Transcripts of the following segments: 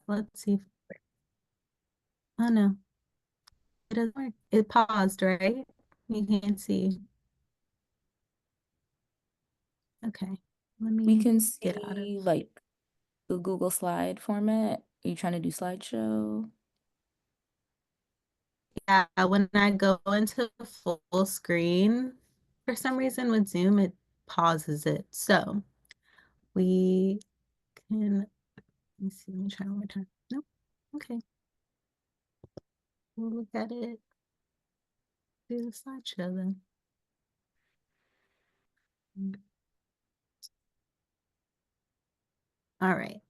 Let's see. Oh no, it doesn't work. It paused, right? You can't see. Okay, let We me can get out of. see like the Google slide format. Are you trying to do slideshow? Yeah, when I go into full screen, for some reason with Zoom, it pauses it. So we can, let me see, let me try one more time. Nope. Okay, we'll look at it, do the slideshow then. All right.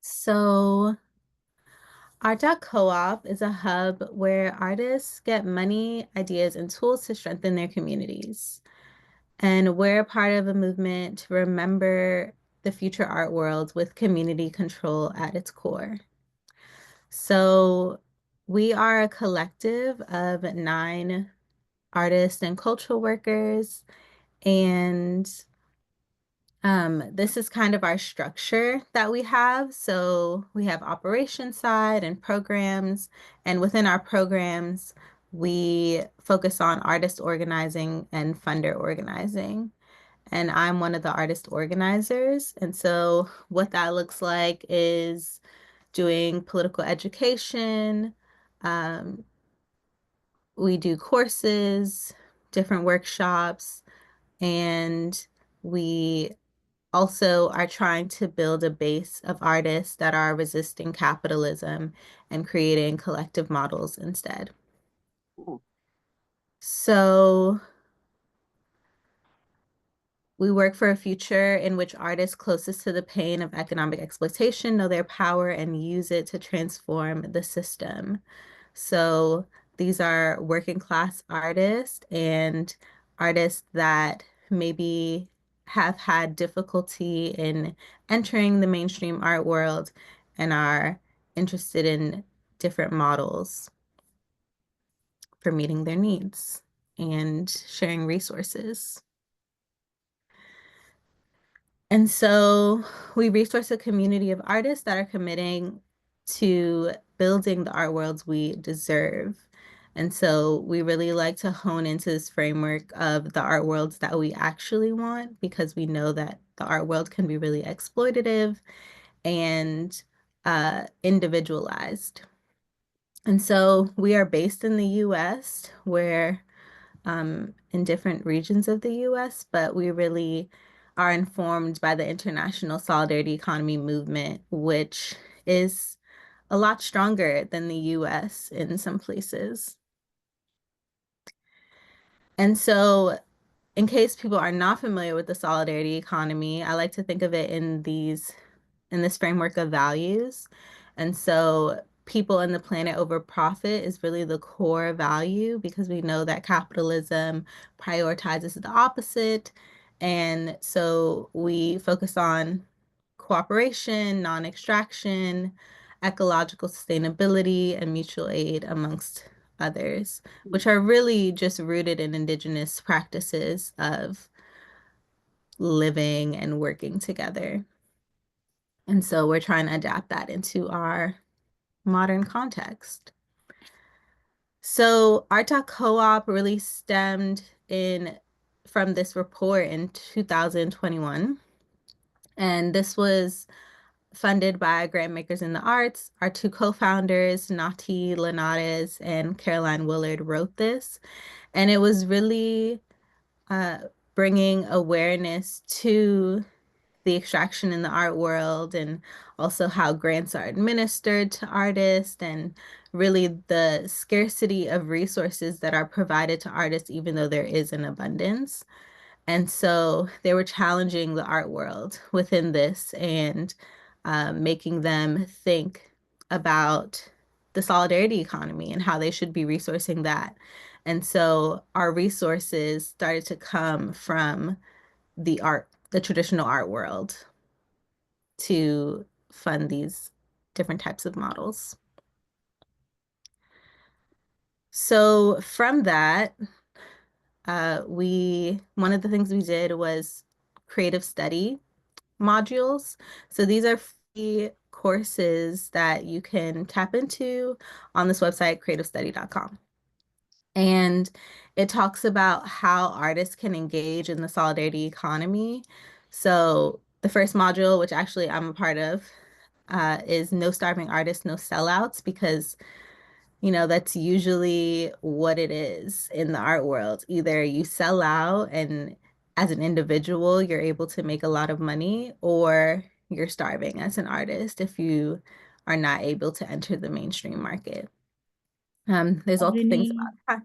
So Art.coop is a hub where artists get money, ideas, and tools to strengthen their communities. And we're a part of a movement to remember the future art world with community control at its core. So we are a collective of 9 artists and cultural workers, and this is kind of our structure that we have. So we have operations side and programs, and within our programs, we focus on artist organizing and funder organizing. And I'm one of the artist organizers. And so what that looks like is doing political education. Um, we do courses, different workshops, and we also are trying to build a base of artists that are resisting capitalism and creating collective models instead. So we work for a future in which artists closest to the pain of economic exploitation know their power and use it to transform the system. So these are working class artists and artists that maybe have had difficulty in entering the mainstream art world and are interested in different models for meeting their needs and sharing resources. And so we resource a community of artists that are committing to building the art worlds we deserve. And so we really like to hone into this framework of the art worlds that we actually want because we know that the art world can be really exploitative and individualized. And so we are based in the US, where in different regions of the US, but we really are informed by the international solidarity economy movement, which is a lot stronger than the US in some places. And so, in case people are not familiar with the solidarity economy, I like to think of it in this framework of values. And so people and the planet over profit is really the core value because we know that capitalism prioritizes the opposite. And so we focus on cooperation, non-extraction, ecological sustainability, and mutual aid, amongst others, which are really just rooted in indigenous practices of living and working together. And so we're trying to adapt that into our modern context. So Art Co-op really stemmed in from this report in 2021. And this was funded by Grantmakers in the Arts. Our 2 co-founders, Nati Linares and Caroline Willard, wrote this. And it was really uh, bringing awareness to the extraction in the art world and also how grants are administered to artists and really the scarcity of resources that are provided to artists, even though there is an abundance. And so they were challenging the art world within this and making them think about the solidarity economy and how they should be resourcing that. And so our resources started to come from the traditional art world to fund these different types of models. So from that, one of the things we did was creative study modules. So these are courses that you can tap into on this website, creativestudy.com. And it talks about how artists can engage in the solidarity economy. So the first module, which actually I'm a part of, is no starving artists, no sellouts, because that's usually what it is in the art world. Either you sell out and as an individual, you're able to make a lot of money, or you're starving as an artist if you are not able to enter the mainstream market. There's also things Jenny, about,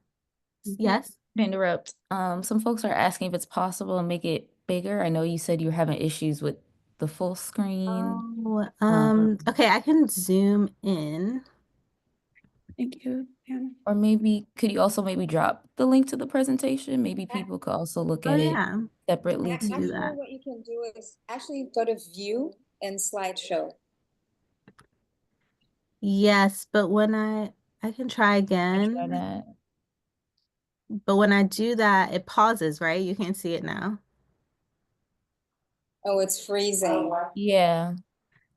yes. to interrupt. Some folks are asking if it's possible to make it bigger. I know you said you were having issues with the full screen. Oh, Um, okay, I can zoom in. Thank you. Yeah. or maybe could you also maybe drop the link to the presentation? Maybe people could also look Oh at it yeah, I separately can do too. Actually, that. what you can do is actually go to view and slideshow. Yes, but I can try I try again. that. But when I do that, it pauses, right? You can't see it now. Oh, it's freezing. Yeah,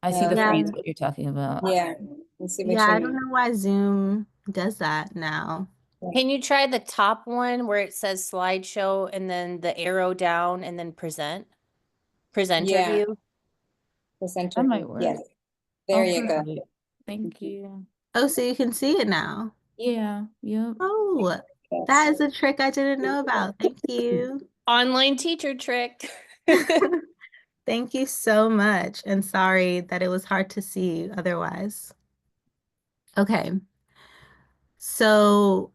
I see the Yeah. freeze what you're talking about. Yeah. Let's see Yeah, which I one don't you. know why Zoom does that now. Can you try the top one where it says slideshow and then the arrow down and then presenter Yeah, view? presenter That might view. work. Yes. There Oh, you go. perfect. Thank you. Oh, so you can see it now. Yeah, yep. Oh, Yes. that is a trick I didn't know about. Thank you. Online teacher trick. Thank you so much. And sorry that it was hard to see otherwise. Okay. So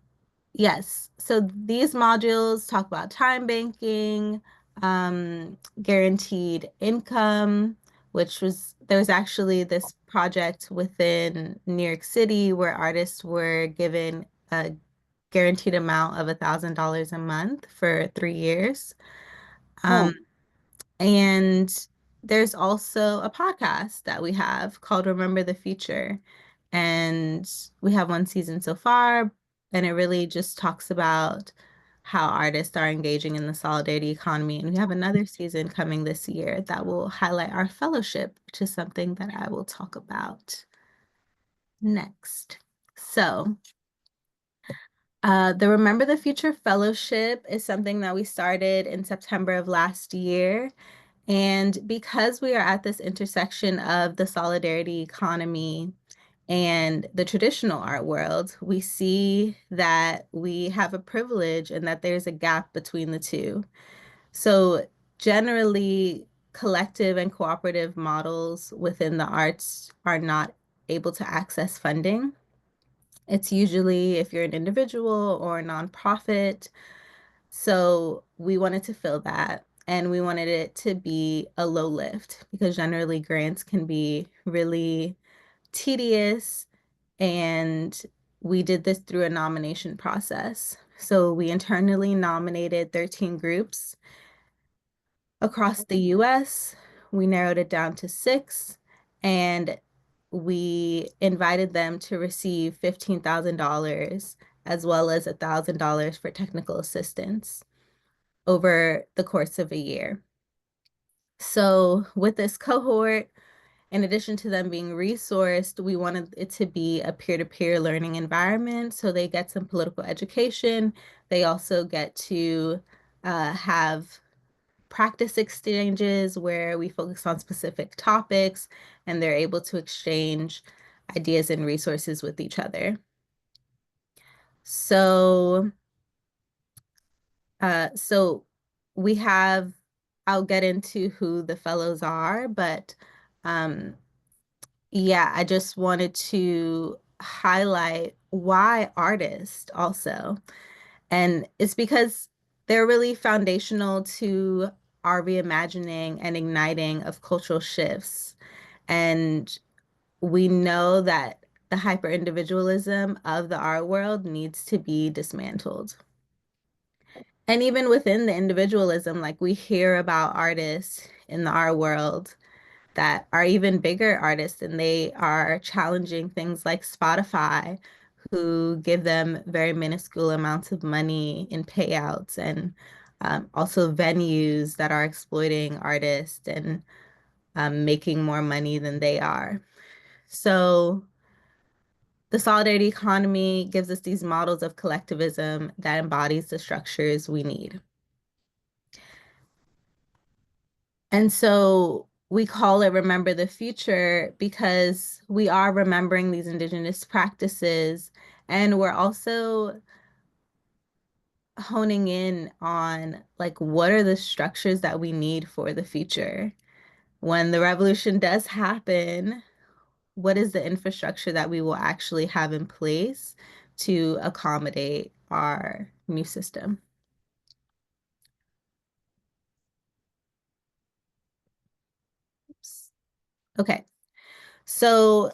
yes. So these modules talk about time banking, guaranteed income, which there was actually this project within New York City where artists were given a guaranteed amount of $1,000 a month for 3 years. Um, Oh, and there's also a podcast that we have called Remember the Future. And we have one season so far, and it really just talks about how artists are engaging in the solidarity economy. And we have another season coming this year that will highlight our fellowship, which is something that I will talk about next. So, the Remember the Future Fellowship is something that we started in September of last year. And because we are at this intersection of the solidarity economy and the traditional art world, we see that we have a privilege and that there's a gap between the two. So, generally, collective and cooperative models within the arts are not able to access funding. It's usually if you're an individual or a nonprofit. So we wanted to fill that, and we wanted it to be a low lift because generally grants can be really tedious. And we did this through a nomination process. So we internally nominated 13 groups across the US. We narrowed it down to six, and we invited them to receive $15,000 as well as $1,000 for technical assistance over the course of a year. So, with this cohort, in addition to them being resourced, we wanted it to be a peer-to-peer learning environment. So they get some political education. They also get to have practice exchanges where we focus on specific topics and they're able to exchange ideas and resources with each other. So, so we have, I'll get into who the fellows are, but um, yeah, I just wanted to highlight why artists also. And it's because they're really foundational to our reimagining and igniting of cultural shifts. And we know that the hyper individualism of the art world needs to be dismantled. And even within the individualism, like we hear about artists in the art world that are even bigger artists and they are challenging things like Spotify, who give them very minuscule amounts of money in payouts, and also venues that are exploiting artists and making more money than they are. So the solidarity economy gives us these models of collectivism that embodies the structures we need. And so we call it Remember the Future because we are remembering these indigenous practices, and we're also honing in on like what are the structures that we need for the future. When the revolution does happen, what is the infrastructure that we will actually have in place to accommodate our new system? Oops. Okay, so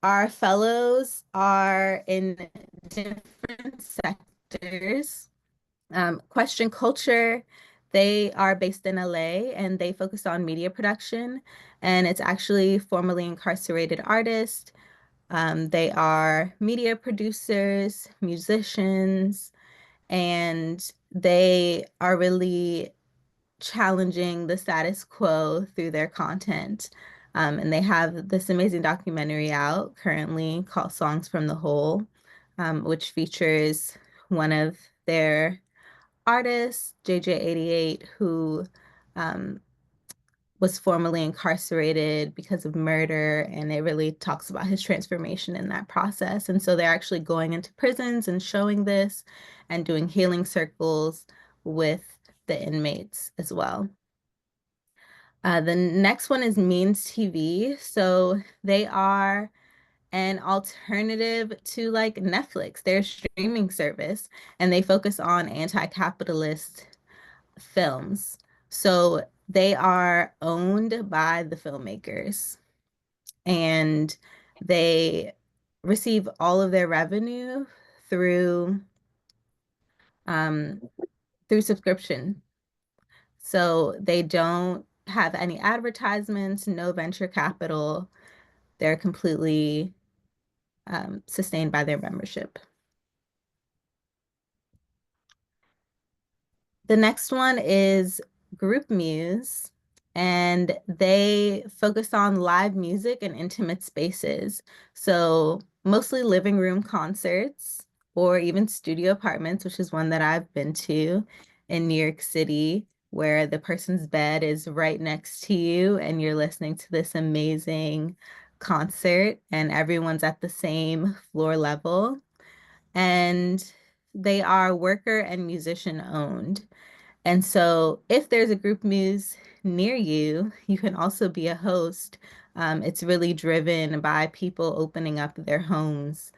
our fellows are in different sectors. Question Culture, they are based in LA and they focus on media production, and it's actually formerly incarcerated artists. They are media producers, musicians, and they are really challenging the status quo through their content. And they have this amazing documentary out currently called Songs from the Hole, which features one of their artists, JJ88, who um, was formerly incarcerated because of murder, and it really talks about his transformation in that process. And so they're actually going into prisons and showing this and doing healing circles with the inmates as well. The next one is Means TV. So they are an alternative to like Netflix, their streaming service, and they focus on anti-capitalist films. So they are owned by the filmmakers and they receive all of their revenue through um, through subscription. So they don't have any advertisements, no venture capital. They're completely sustained by their membership. The next one is Group Muse, and they focus on live music and intimate spaces. So mostly living room concerts or even studio apartments, which is one that I've been to in New York City, where the person's bed is right next to you and you're listening to this amazing concert and everyone's at the same floor level. And they are worker and musician owned. And so if there's a group muse near you, you can also be a host. It's really driven by people opening up their homes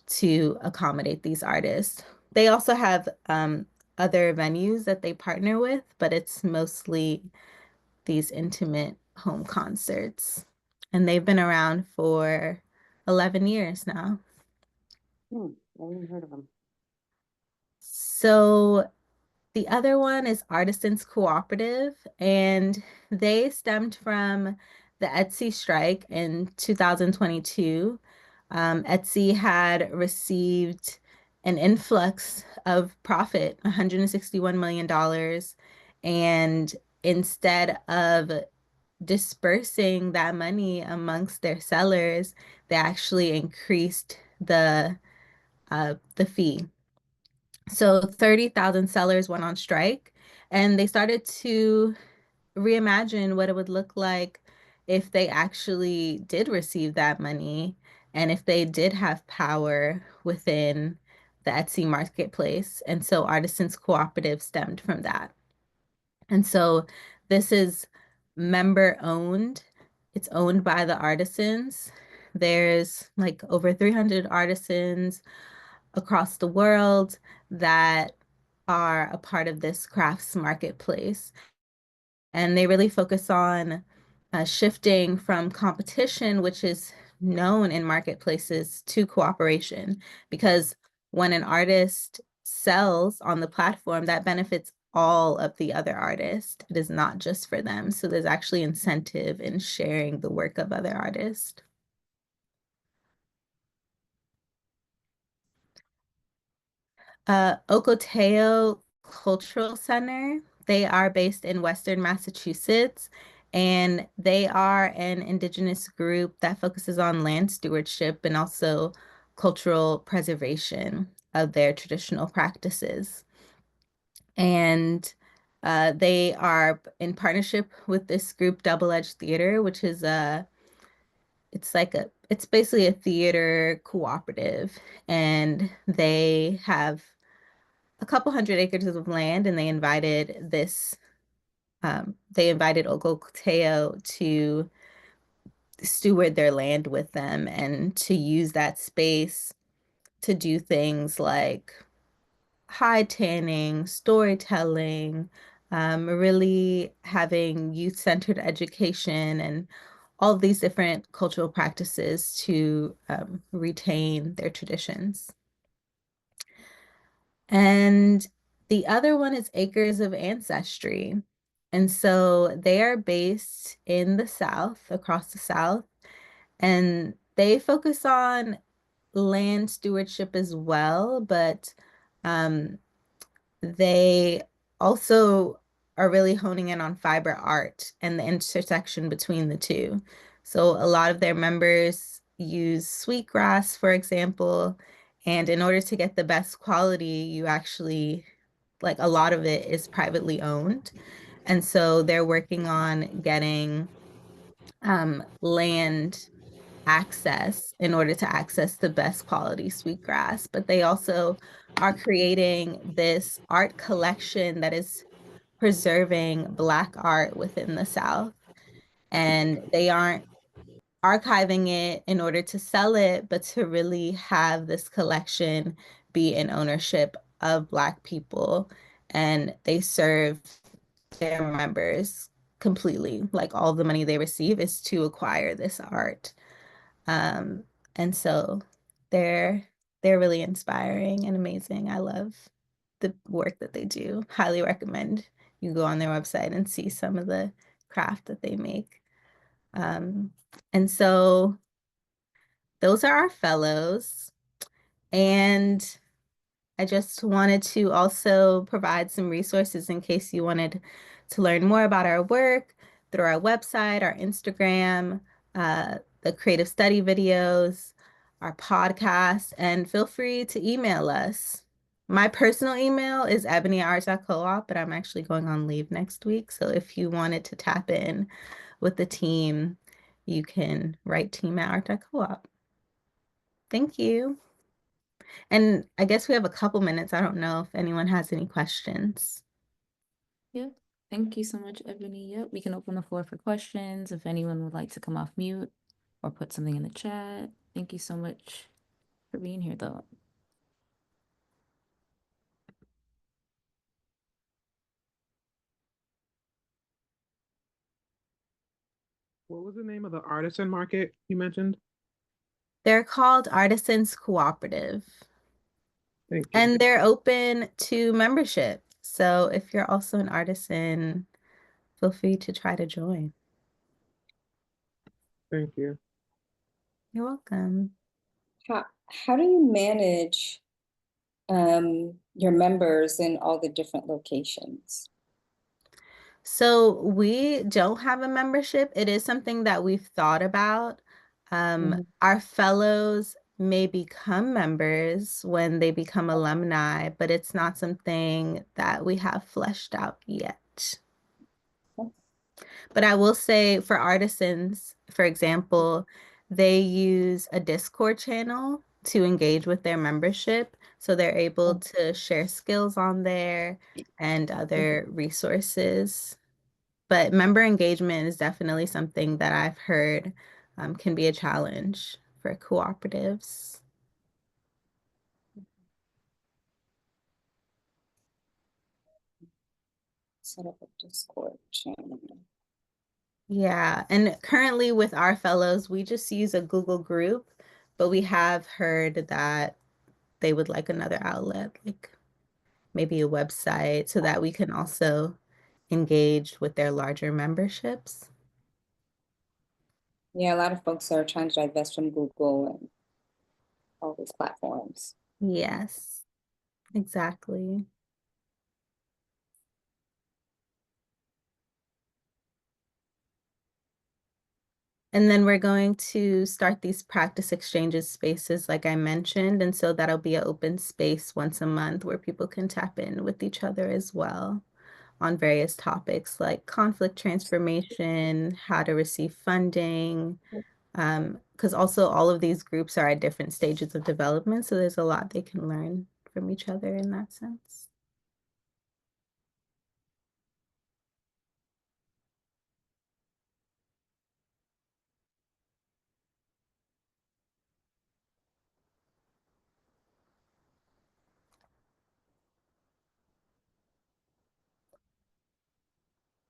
to accommodate these artists. They also have other venues that they partner with, but it's mostly these intimate home concerts. And they've been around for 11 years now. I haven't heard of them. So the other one is Artisans Cooperative, and they stemmed from the Etsy strike in 2022. Etsy had received an influx of profit, $161 million, and instead of dispersing that money amongst their sellers, they actually increased the fee. So 30,000 sellers went on strike, and they started to reimagine what it would look like if they actually did receive that money and if they did have power within the Etsy marketplace. And so Artisans Cooperative stemmed from that. And so this is member owned. It's owned by the artisans. There's like over 300 artisans across the world that are a part of this crafts marketplace. And they really focus on shifting from competition, which is known in marketplaces, to cooperation. Because when an artist sells on the platform, that benefits all of the other artists. It is not just for them. So there's actually incentive in sharing the work of other artists. Okoteo Cultural Center. They are based in Western Massachusetts, And they are an indigenous group that focuses on land stewardship and also cultural preservation of their traditional practices. And they are in partnership with this group, Double Edge Theater, which is it's basically a theater cooperative, and they have a couple hundred acres of land, and they invited Ogokoteo to steward their land with them and to use that space to do things like hide tanning, storytelling, really having youth-centered education and all of these different cultural practices to retain their traditions. And the other one is Acres of Ancestry. And so they are based in the South, across the South, and they focus on land stewardship as well, but um, they also are really honing in on fiber art and the intersection between the two. So a lot of their members use sweetgrass, for example, and in order to get the best quality, you actually, like a lot of it is privately owned. And so they're working on getting land access in order to access the best quality sweetgrass. But they also are creating this art collection that is preserving Black art within the South. And they aren't archiving it in order to sell it, but to really have this collection be in ownership of Black people. And they serve their members completely. Like all the money they receive is to acquire this art. Um, and so they're they're really inspiring and amazing. I love the work that they do. Highly recommend you go on their website and see some of the craft that they make. Um, and so those are our fellows. And I just wanted to also provide some resources in case you wanted to learn more about our work through our website, our Instagram, the creative study videos, our podcast, and feel free to email us. My personal email is ebonyarts.coop, but I'm actually going on leave next week. So if you wanted to tap in with the team, you can write team@art.coop. Thank you. And I guess we have a couple minutes. I don't know if anyone has any questions. Yeah. Thank you so much, Ebony. Yep, we can open the floor for questions if anyone would like to come off mute or put something in the chat. Thank you so much for being here, though. What was the name of the artisan market you mentioned? They're called Artisans Cooperative, Thank you. and they're open to membership. So if you're also an artisan, feel free to try to join. Thank you. You're welcome. How do you manage your members in all the different locations? So we don't have a membership. It is something that we've thought about. Mhm. Our fellows may become members when they become alumni, but it's not something that we have fleshed out yet. But I will say for artisans, for example, they use a Discord channel to engage with their membership. So they're able to share skills on there and other resources. But member engagement is definitely something that I've heard can be a challenge for cooperatives. Set up a Discord channel. Yeah, and currently with our fellows, we just use a Google group, but we have heard that they would like another outlet, like maybe a website, so that we can also engage with their larger memberships. Yeah, a lot of folks are trying to divest from Google and all these platforms. Yes, exactly. And then we're going to start these practice exchanges spaces, like I mentioned. And so that'll be an open space once a month where people can tap in with each other as well on various topics like conflict transformation, how to receive funding. Because also all of these groups are at different stages of development. So there's a lot they can learn from each other in that sense.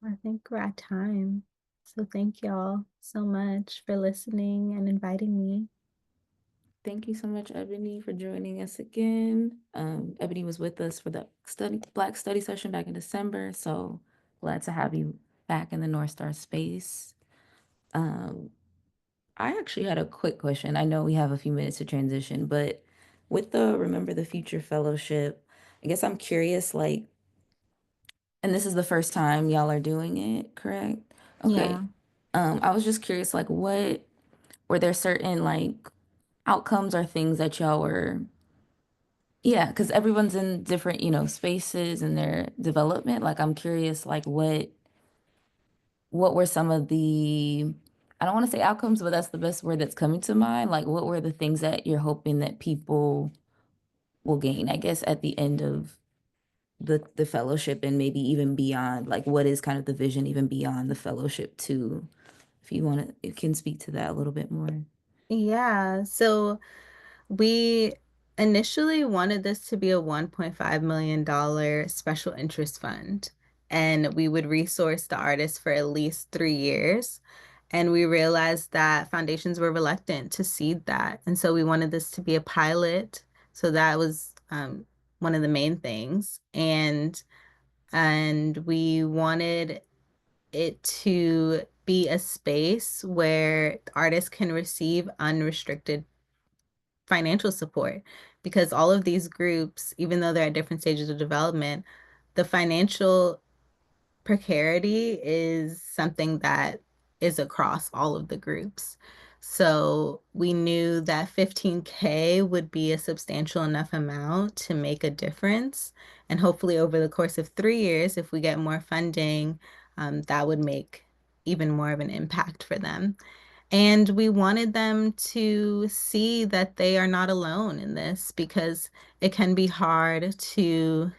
I think we're at time. So thank y'all so much for listening and inviting me. Thank you so much, Ebony, for joining us again. Ebony was with us for the Black Study session back in December, so glad to have you back in the North Star space. I actually had a quick question. I know we have a few minutes to transition, but with the Remember the Future Fellowship, I guess I'm curious, like, and this is the first time y'all are doing it, correct? Yeah. Okay. I was just curious, like, what were there certain like outcomes or things that y'all were, yeah, because everyone's in different, spaces in their development. Like, I'm curious, like, what were some of the, I don't want to say outcomes, but that's the best word that's coming to mind. Like, what were the things that you're hoping that people will gain, I guess, at the end of the fellowship and maybe even beyond? Like, what is kind of the vision even beyond the fellowship too? If you want to, you can speak to that a little bit more. Yeah. So we initially wanted this to be a $1.5 million special interest fund, and we would resource the artists for at least 3 years. And we realized that foundations were reluctant to seed that. And so we wanted this to be a pilot. So that was one of the main things. And we wanted it to be a space where artists can receive unrestricted financial support, because all of these groups, even though they're at different stages of development, the financial precarity is something that is across all of the groups. So we knew that 15K would be a substantial enough amount to make a difference. And hopefully over the course of 3 years, if we get more funding, that would make even more of an impact for them. And we wanted them to see that they are not alone in this, because it can be hard to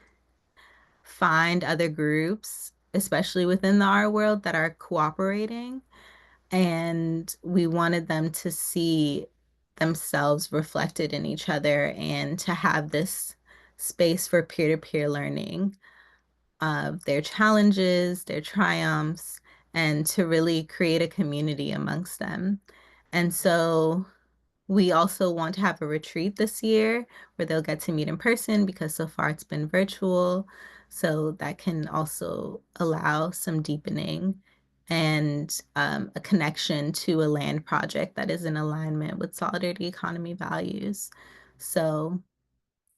find other groups, especially within the art world, that are cooperating. And we wanted them to see themselves reflected in each other and to have this space for peer-to-peer learning of their challenges, their triumphs, and to really create a community amongst them. And so we also want to have a retreat this year where they'll get to meet in person, because so far it's been virtual. So that can also allow some deepening and a connection to a land project that is in alignment with solidarity economy values. So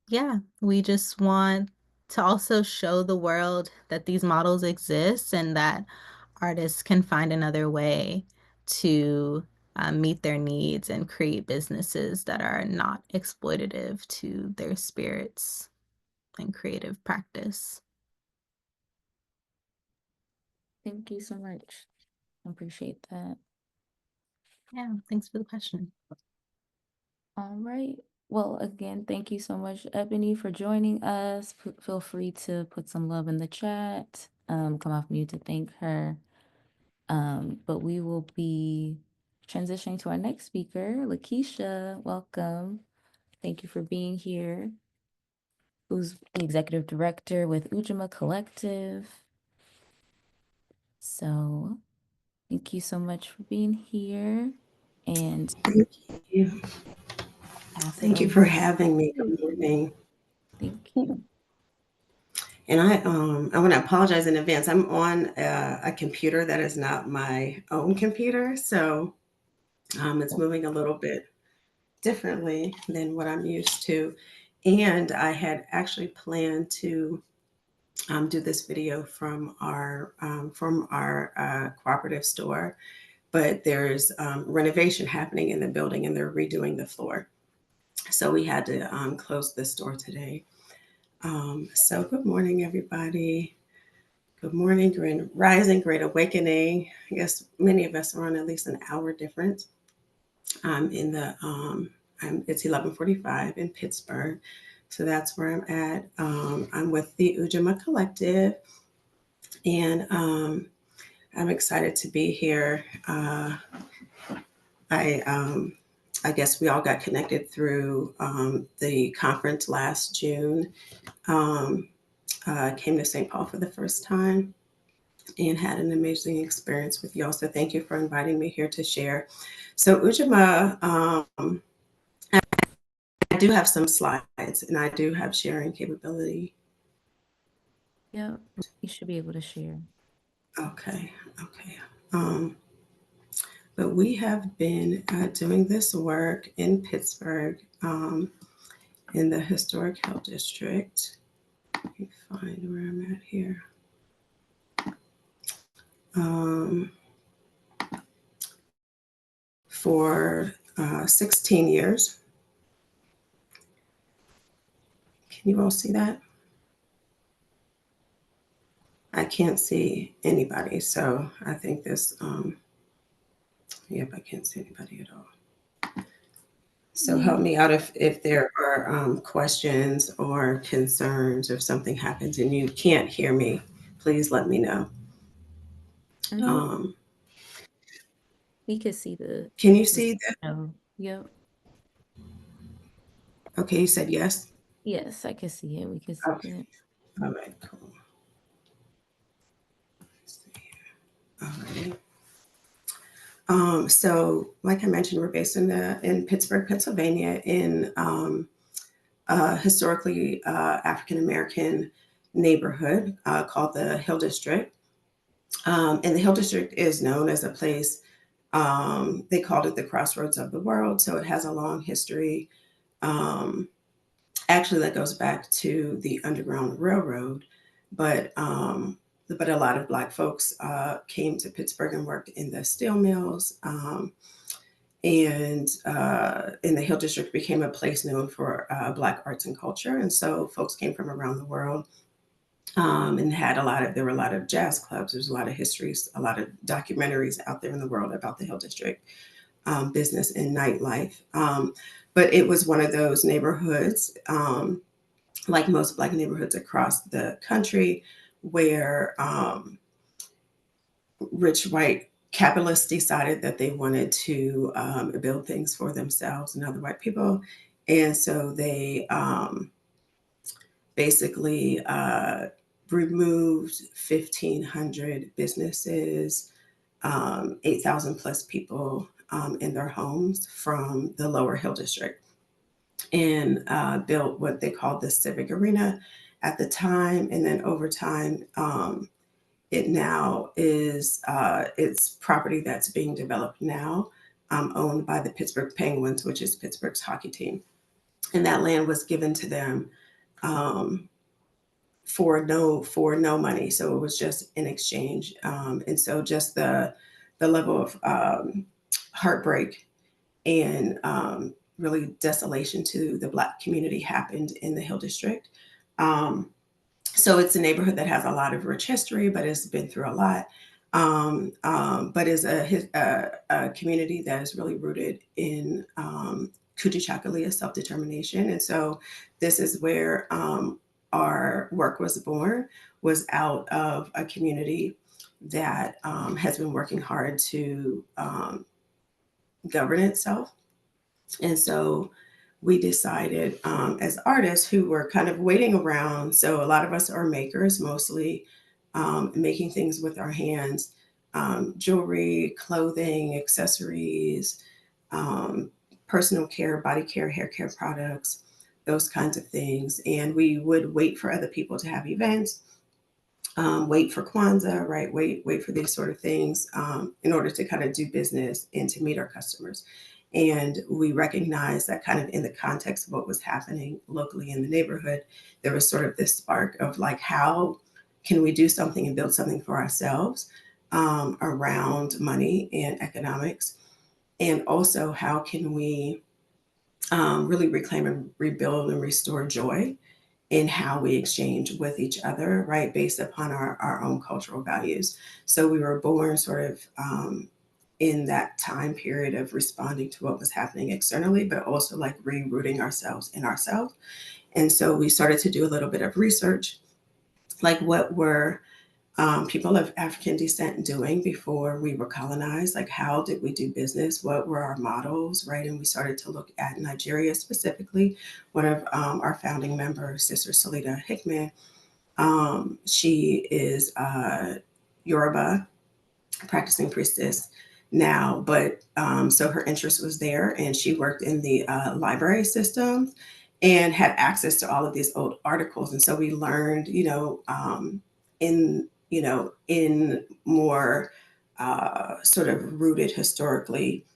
yeah, we just want to also show the world that these models exist and that artists can find another way to meet their needs and create businesses that are not exploitative to their spirits and creative practice. Thank you so much. I appreciate that. Yeah, thanks for the question. All right. Well, again, thank you so much, Ebony, for joining us. Feel free to put some love in the chat. Come off mute to thank her. But we will be transitioning to our next speaker, Lakeisha. Welcome. Thank you for being here. Who's the executive director with Ujima Collective. So thank you so much for being here. And Thank you. pass it Thank you over for to having me. you. Good morning. Thank you. And I want to apologize in advance. I'm on a computer that is not my own computer, so it's moving a little bit differently than what I'm used to. And I had actually planned to do this video from our cooperative store, but there's renovation happening in the building and they're redoing the floor. So we had to close the store today. So good morning, everybody. Good morning, Grand Rising, Great Awakening. I guess many of us are on at least an hour difference. It's 11:45 in Pittsburgh, so that's where I'm at. I'm with the Ujamaa Collective, and I'm excited to be here. I I guess we all got connected through the conference last June. Came to St. Paul for the first time and had an amazing experience with y'all. So thank you for inviting me here to share. So Ujamaa, I do have some slides and I do have sharing capability. Yep, you should be able to share. Okay. But we have been doing this work in Pittsburgh, in the Historic Hill District. Let me find where I'm at here. For 16 years. Can you all see that? I can't see anybody, so I think this, yep, I can't see anybody at all. So help me out if there are questions or concerns, if something happens and you can't hear me, please let me know. We could see can you see that? No. Yep. Okay, you said yes? Yes, I can see it. We can see it. All right, cool. Let's see here. All right. So like I mentioned, we're based in Pittsburgh, Pennsylvania, in a historically African-American neighborhood called the Hill District. And the Hill District is known as a place, they called it the crossroads of the world. So it has a long history. Actually, that goes back to the Underground Railroad, but a lot of Black folks came to Pittsburgh and worked in the steel mills. And the Hill District became a place known for Black arts and culture. And so folks came from around the world and there were a lot of jazz clubs. There's a lot of histories, a lot of documentaries out there in the world about the Hill District business and nightlife. But it was one of those neighborhoods, like most Black neighborhoods across the country, where rich white capitalists decided that they wanted to build things for themselves and other white people. And so they basically removed 1,500 businesses, 8,000 plus people in their homes from the lower Hill District, and built what they called the Civic Arena at the time. And then over time, it now is it's property that's being developed now, owned by the Pittsburgh Penguins, which is Pittsburgh's hockey team. And that land was given to them for no money. So it was just in exchange. And so just the level of heartbreak and really desolation to the Black community happened in the Hill District. So it's a neighborhood that has a lot of rich history, but it's been through a lot. But is a community that is really rooted in Kujichagulia self-determination. And so this is where our work was born, was out of a community that has been working hard to govern itself. And so we decided as artists who were kind of waiting around. So a lot of us are makers, mostly making things with our hands, jewelry, clothing, accessories, personal care, body care, hair care products, those kinds of things. And we would wait for other people to have events, wait for Kwanzaa, right? Wait for these sort of things in order to kind of do business and to meet our customers. And we recognized that kind of in the context of what was happening locally in the neighborhood, there was sort of this spark of like, how can we do something and build something for ourselves around money and economics, and also how can we really reclaim and rebuild and restore joy in how we exchange with each other, right, based upon our own cultural values. So we were born sort of in that time period of responding to what was happening externally, but also like rerooting ourselves in ourselves. And so we started to do a little bit of research, like what were people of African descent doing before we were colonized? Like, how did we do business? What were our models, right? And we started to look at Nigeria specifically. One of our founding members, Sister Salida Hickman, she is Yoruba, practicing priestess now, but so her interest was there, and she worked in the library system and had access to all of these old articles. And so we learned, in more sort of rooted historically,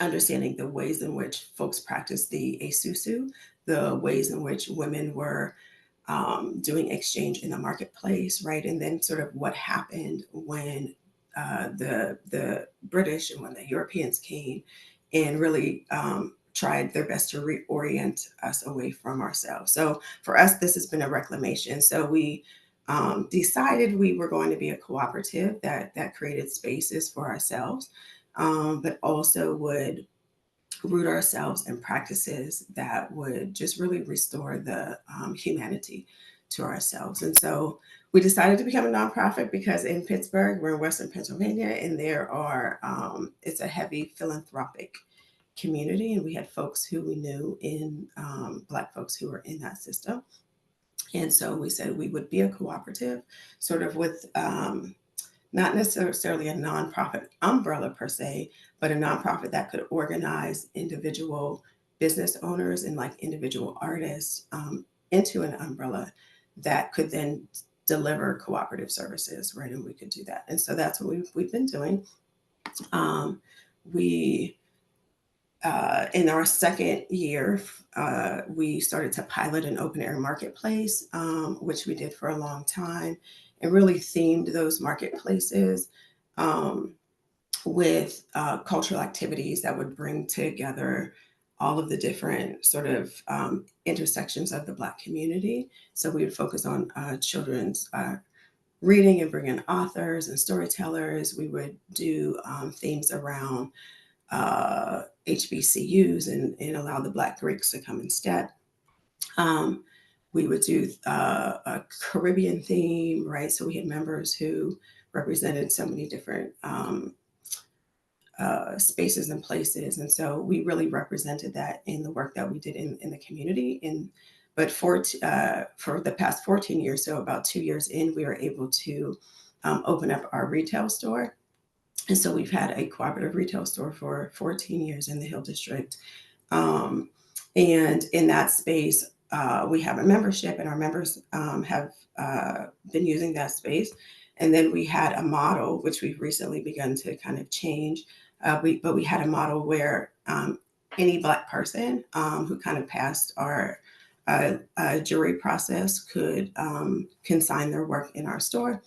understanding the ways in which folks practiced the esusu, the ways in which women were doing exchange in the marketplace, right? And then sort of what happened when the British and when the Europeans came and really tried their best to reorient us away from ourselves. So for us, this has been a reclamation. So we decided we were going to be a cooperative that created spaces for ourselves, but also would root ourselves in practices that would just really restore the humanity to ourselves. And so we decided to become a nonprofit because in Pittsburgh, we're in Western Pennsylvania, and there are, it's a heavy philanthropic community. And we had folks who we knew in, Black folks who were in that system. And so we said we would be a cooperative, sort of with not necessarily a nonprofit umbrella per se, but a nonprofit that could organize individual business owners and like individual artists into an umbrella that could then deliver cooperative services, right? And we could do that. And so that's what we've been doing. We in our second year, we started to pilot an open air marketplace, which we did for a long time, and really themed those marketplaces um, with cultural activities that would bring together all of the different sort of intersections of the Black community. So we would focus on children's reading and bring in authors and storytellers. We would do themes around HBCUs and allow the Black Greeks to come instead. Um, we would do a Caribbean theme, right? So we had members who represented so many different spaces and places. And so we really represented that in the work that we did in the community. But for the past 14 years, so about 2 years in, we were able to open up our retail store. And so we've had a cooperative retail store for 14 years in the Hill District. Um, and in that space, we have a membership, and our members have been using that space. And then we had a model, which we've recently begun to kind of change. But we had a model where any Black person who kind of passed our jury process could consign their work in our store.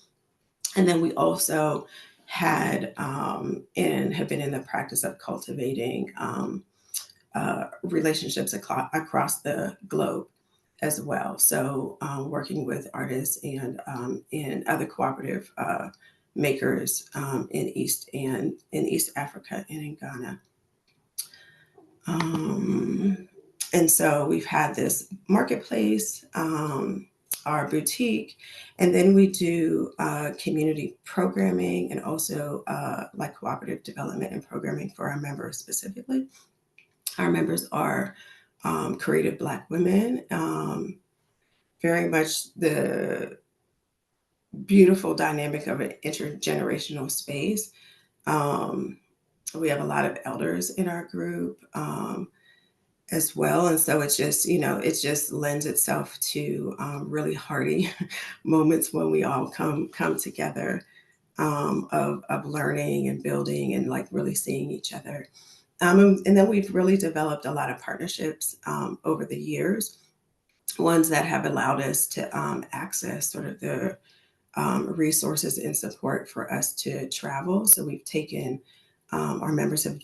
And then we also had and have been in the practice of cultivating relationships across the globe as well. So working with artists and other cooperative makers in East Africa and in Ghana. And so we've had this marketplace, our boutique, and then we do community programming and also like cooperative development and programming for our members specifically. Our members are creative Black women, very much the beautiful dynamic of an intergenerational space. Um, we have a lot of elders in our group. As well. And so it's just, it just lends itself to really hearty moments when we all come together of learning and building and like really seeing each other. And then we've really developed a lot of partnerships over the years, ones that have allowed us to access sort of the resources and support for us to travel. So we've taken, our members have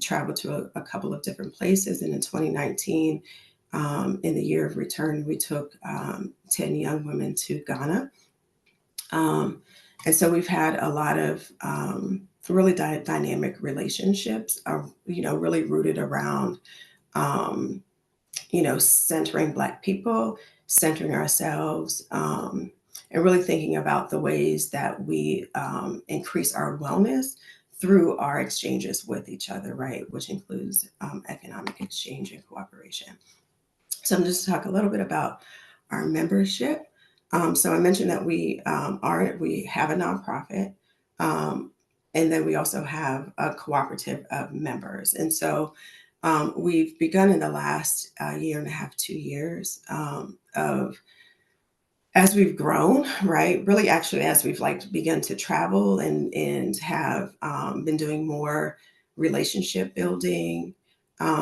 traveled to a couple of different places. And in 2019, in the year of return, we took 10 young women to Ghana. And so we've had a lot of really dynamic relationships, really rooted around, um, centering Black people, centering ourselves, and really thinking about the ways that we increase our wellness through our exchanges with each other, right? Which includes economic exchange and cooperation. So I'm just to talk a little bit about our membership. So I mentioned that we have a nonprofit, um, and then we also have a cooperative of members. And so we've begun in the last year and a half, 2 years of as we've grown, right? Really, actually, as we've like begun to travel and have been doing more relationship building,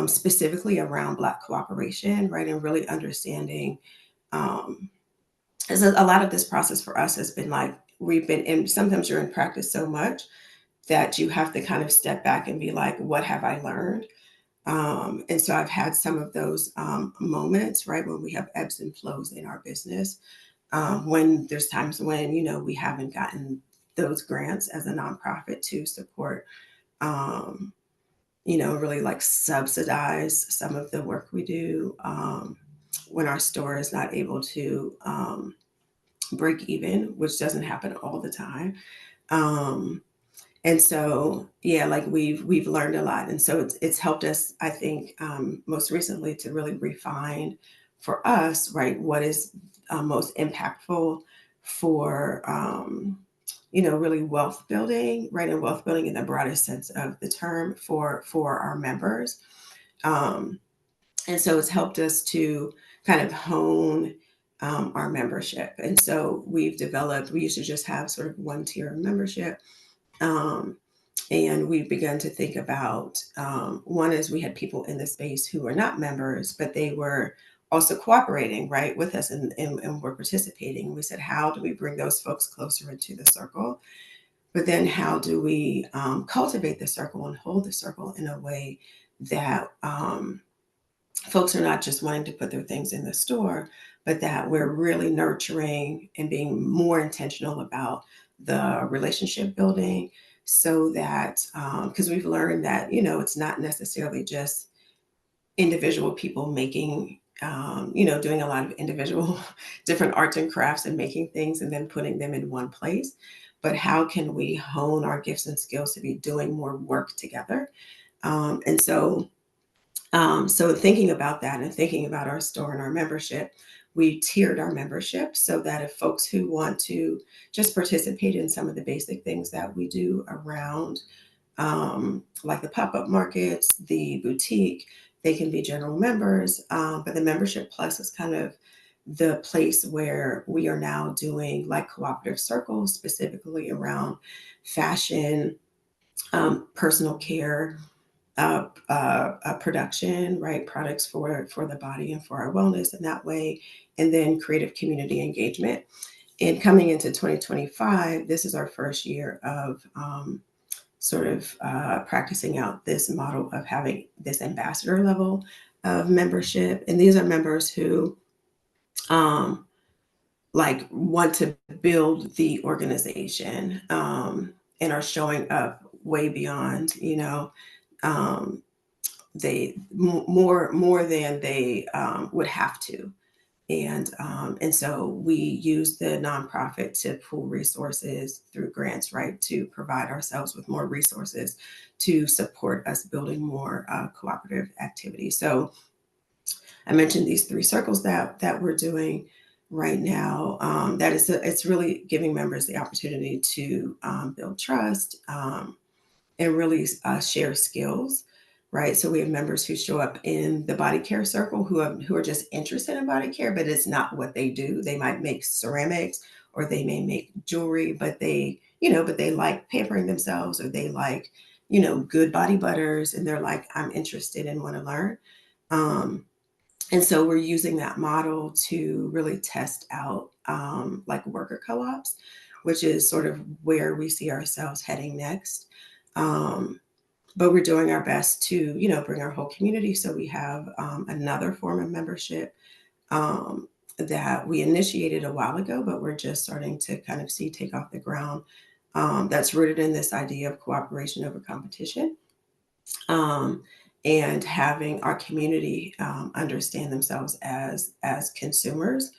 specifically around Black cooperation, right, and really understanding. Um, as a lot of this process for us has been like we've been in. Sometimes you're in practice so much that you have to kind of step back and be like, what have I learned? And so I've had some of those moments, right, when we have ebbs and flows in our business, when there's times when we haven't gotten those grants as a nonprofit to support, um, really like subsidize some of the work we do, when our store is not able to break even, which doesn't happen all the time. um, and so, yeah, like we've learned a lot, and so it's helped us, I think, most recently to really refine for us, right, what is most impactful for really wealth building, right, and wealth building in the broadest sense of the term for our members. Um, and so it's helped us to kind of hone our membership, and so we used to just have sort of one tier of membership. Um, and we've begun to think about, one is we had people in the space who were not members, but they were also cooperating, right, with us and were participating. We said, how do we bring those folks closer into the circle? But then how do we cultivate the circle and hold the circle in a way that folks are not just wanting to put their things in the store, but that we're really nurturing and being more intentional about the relationship building, so that because we've learned that it's not necessarily just individual people making, doing a lot of individual different arts and crafts and making things and then putting them in one place, but how can we hone our gifts and skills to be doing more work together? And so thinking about that and thinking about our store and our membership, we tiered our membership so that if folks who want to just participate in some of the basic things that we do around, like the pop-up markets, the boutique, they can be general members. But the membership plus is kind of the place where we are now doing like cooperative circles, specifically around fashion, personal care, production, right? Products for the body and for our wellness in that way, and then creative community engagement. And coming into 2025, this is our first year of sort of practicing out this model of having this ambassador level of membership. And these are members who um, like want to build the organization, and are showing up way beyond, um, more than they would have to. And so we use the nonprofit to pool resources through grants, right, to provide ourselves with more resources to support us building more cooperative activities. So I mentioned these three circles that we're doing right now. It's really giving members the opportunity to build trust, and really share skills, right? So we have members who show up in the body care circle who are just interested in body care, but it's not what they do. They might make ceramics or they may make jewelry, but they like pampering themselves, or they like, good body butters, and they're like, I'm interested and want to learn. Um, And so we're using that model to really test out like worker co-ops, which is sort of where we see ourselves heading next. Um, but we're doing our best to, bring our whole community. So we have another form of membership um, that we initiated a while ago, but we're just starting to kind of see take off the ground. That's rooted in this idea of cooperation over competition, um, and having our community understand themselves as consumers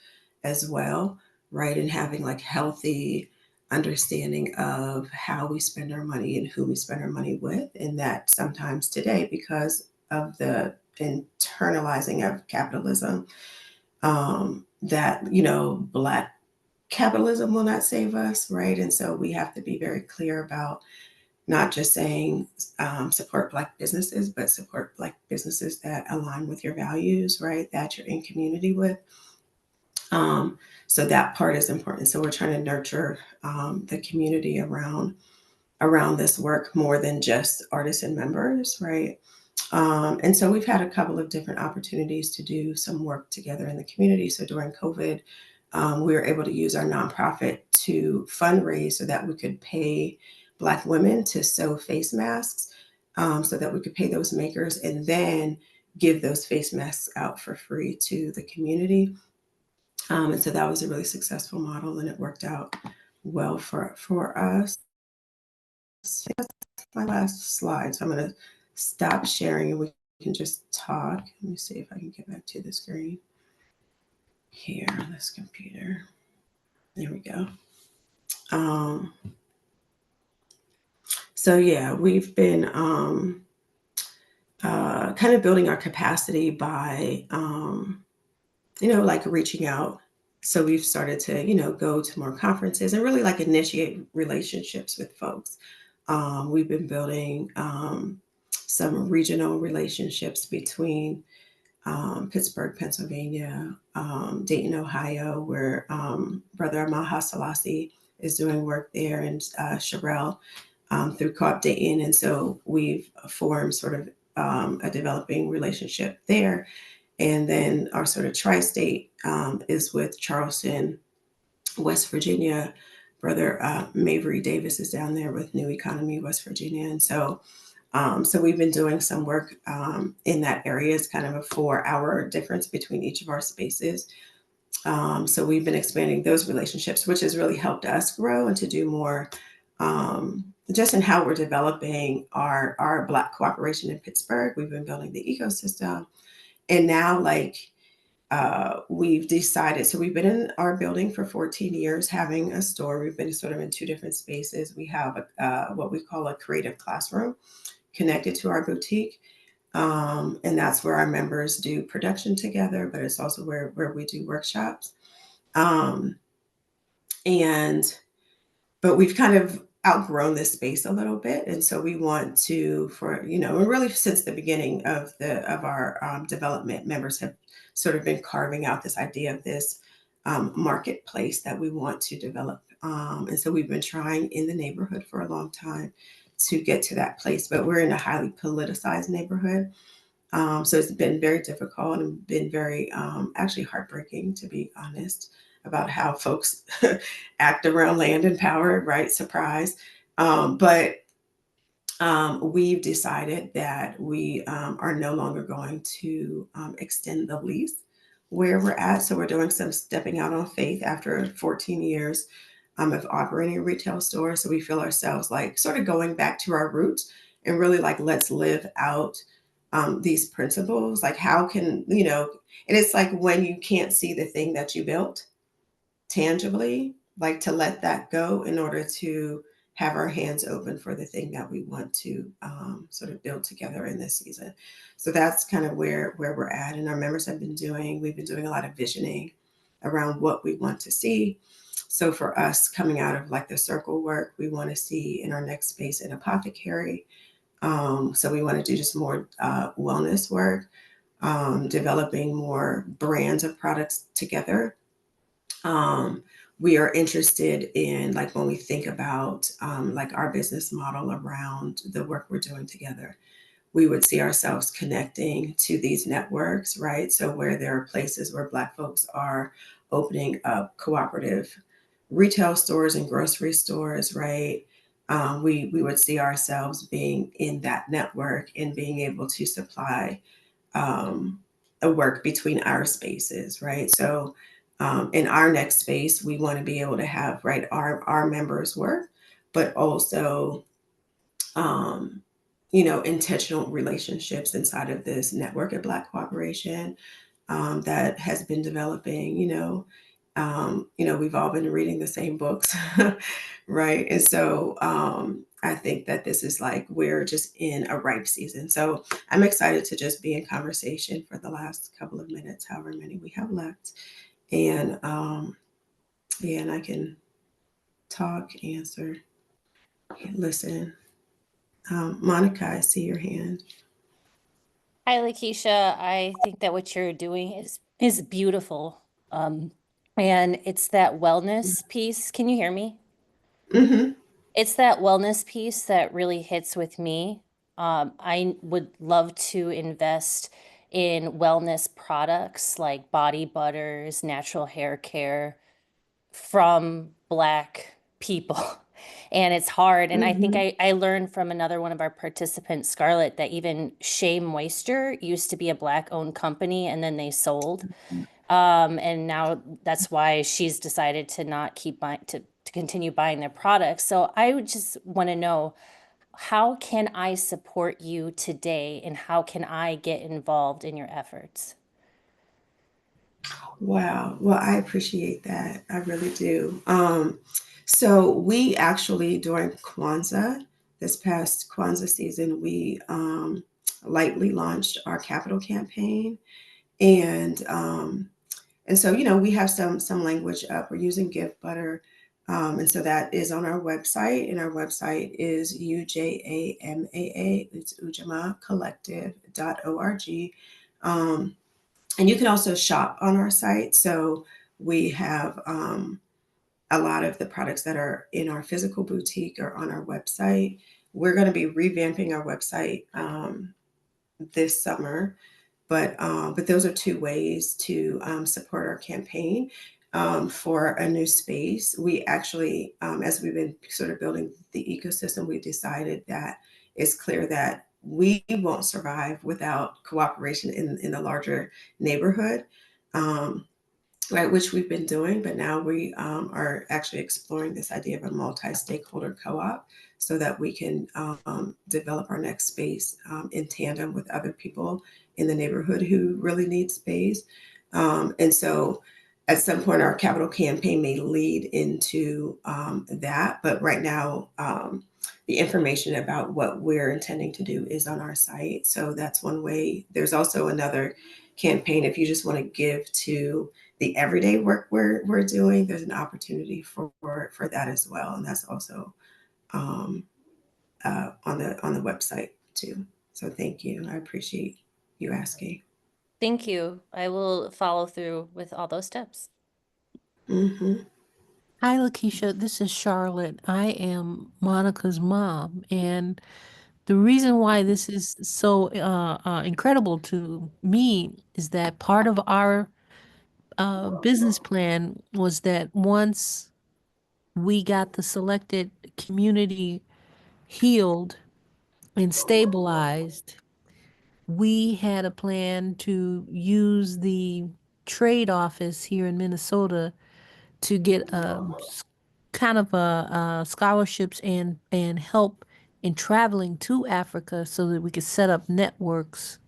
as well, right? And having like healthy understanding of how we spend our money and who we spend our money with, and that sometimes today, because of the internalizing of capitalism, that black capitalism will not save us, right? And so we have to be very clear about not just saying support Black businesses, but support Black businesses that align with your values, right? That you're in community with. Um, so that part is important. So we're trying to nurture the community around this work more than just artists and members, right? And so we've had a couple of different opportunities to do some work together in the community. So during COVID, we were able to use our nonprofit to fundraise so that we could pay Black women to sew face masks, so that we could pay those makers and then give those face masks out for free to the community. And so that was a really successful model, and it worked out well for us. My last slide. So I'm going to stop sharing and we can just talk. Let me see if I can get back to the screen here on this computer. There we go. Um, so yeah, we've been kind of building our capacity by, like reaching out. So we've started to, go to more conferences and really like initiate relationships with folks. We've been building some regional relationships between Pittsburgh, Pennsylvania, Dayton, Ohio, where Brother Maha Selassie is doing work there, and Sherelle through Co-op Dayton. And so we've formed sort of a developing relationship there. And then our sort of tri-state is with Charleston, West Virginia. Brother Mavory Davis is down there with New Economy, West Virginia. And so we've been doing some work in that area. It's kind of a 4-hour difference between each of our spaces. So we've been expanding those relationships, which has really helped us grow and to do more just in how we're developing our Black cooperation in Pittsburgh. We've been building the ecosystem. And now, like, we've decided, so we've been in our building for 14 years having a store. We've been sort of in 2 different spaces. We have what we call a creative classroom connected to our boutique. And that's where our members do production together, but it's also where we do workshops. Um, and but we've kind of outgrown this space a little bit, and so we want to, for and really since the beginning of our development, members have sort of been carving out this idea of this marketplace that we want to develop, and so we've been trying in the neighborhood for a long time to get to that place, but we're in a highly politicized neighborhood. So it's been very difficult and been very actually heartbreaking, to be honest, about how folks act around land and power, right? Surprise. But we've decided that we are no longer going to extend the lease where we're at. So we're doing some stepping out on faith after 14 years of operating a retail store. So we feel ourselves like sort of going back to our roots and really like, let's live out these principles. Like, how can, and it's like when you can't see the thing that you built tangibly, like to let that go in order to have our hands open for the thing that we want to sort of build together in this season. So that's kind of where we're at. And our members we've been doing a lot of visioning around what we want to see. So for us, coming out of like the circle work, we want to see in our next space an apothecary. So we want to do just more wellness work, developing more brands of products together. um, we are interested in, like, when we think about like our business model around the work we're doing together, we would see ourselves connecting to these networks, right? So where there are places where Black folks are opening up cooperative retail stores and grocery stores, right? We would see ourselves being in that network and being able to supply um, a work between our spaces, right? So in our next space, we want to be able to have right our members work, but also um, intentional relationships inside of this network at Black Cooperation that has been developing. We've all been reading the same books, right? And so I think that this is like we're just in a ripe season. So I'm excited to just be in conversation for the last couple of minutes, however many we have left, and yeah, and I can talk, answer, listen. Monica, I see your hand. Hi, Lakeisha. I think that what you're doing is beautiful. Um, and it's that wellness piece. Can you hear me? Mm-hmm. It's that wellness piece that really hits with me. I would love to invest in wellness products like body butters, natural hair care from Black people. And it's hard. And I think Mm-hmm. I learned from another one of our participants, Scarlett, that even Shea Moisture used to be a Black owned company and then they sold. And now that's why she's decided to not keep buying, to continue buying their products. So I would just want to know, how can I support you today and how can I get involved in your efforts? Wow. Well, I appreciate that. I really do. So we actually during Kwanzaa, this past Kwanzaa season, we lightly launched our capital campaign, and so we have some language up. We're using Give Butter, and so that is on our website, and our website is UJAMAA. It's ujamacollective.org. Um, and you can also shop on our site. So we have a lot of the products that are in our physical boutique are on our website. We're going to be revamping our website this summer, but those are two ways to support our campaign for a new space. We actually, as we've been sort of building the ecosystem, we decided that it's clear that we won't survive without cooperation in the larger neighborhood. Um, right, which we've been doing, but now we are actually exploring this idea of a multi-stakeholder co-op so that we can develop our next space in tandem with other people in the neighborhood who really need space. And so at some point, our capital campaign may lead into that, but right now, the information about what we're intending to do is on our site. So that's one way. There's also another campaign if you just want to give to the everyday work we're doing. There's an opportunity for that as well, and that's also um, on the website too. So thank you. I appreciate you asking. Thank you. I will follow through with all those steps. Hmm. Hi, Lakeisha. This is Charlotte. I am Monica's mom. And the reason why this is so incredible to me is that part of our business plan was that once we got the selected community healed and stabilized, we had a plan to use the trade office here in Minnesota to get kind of scholarships and help in traveling to Africa so that we could set up networks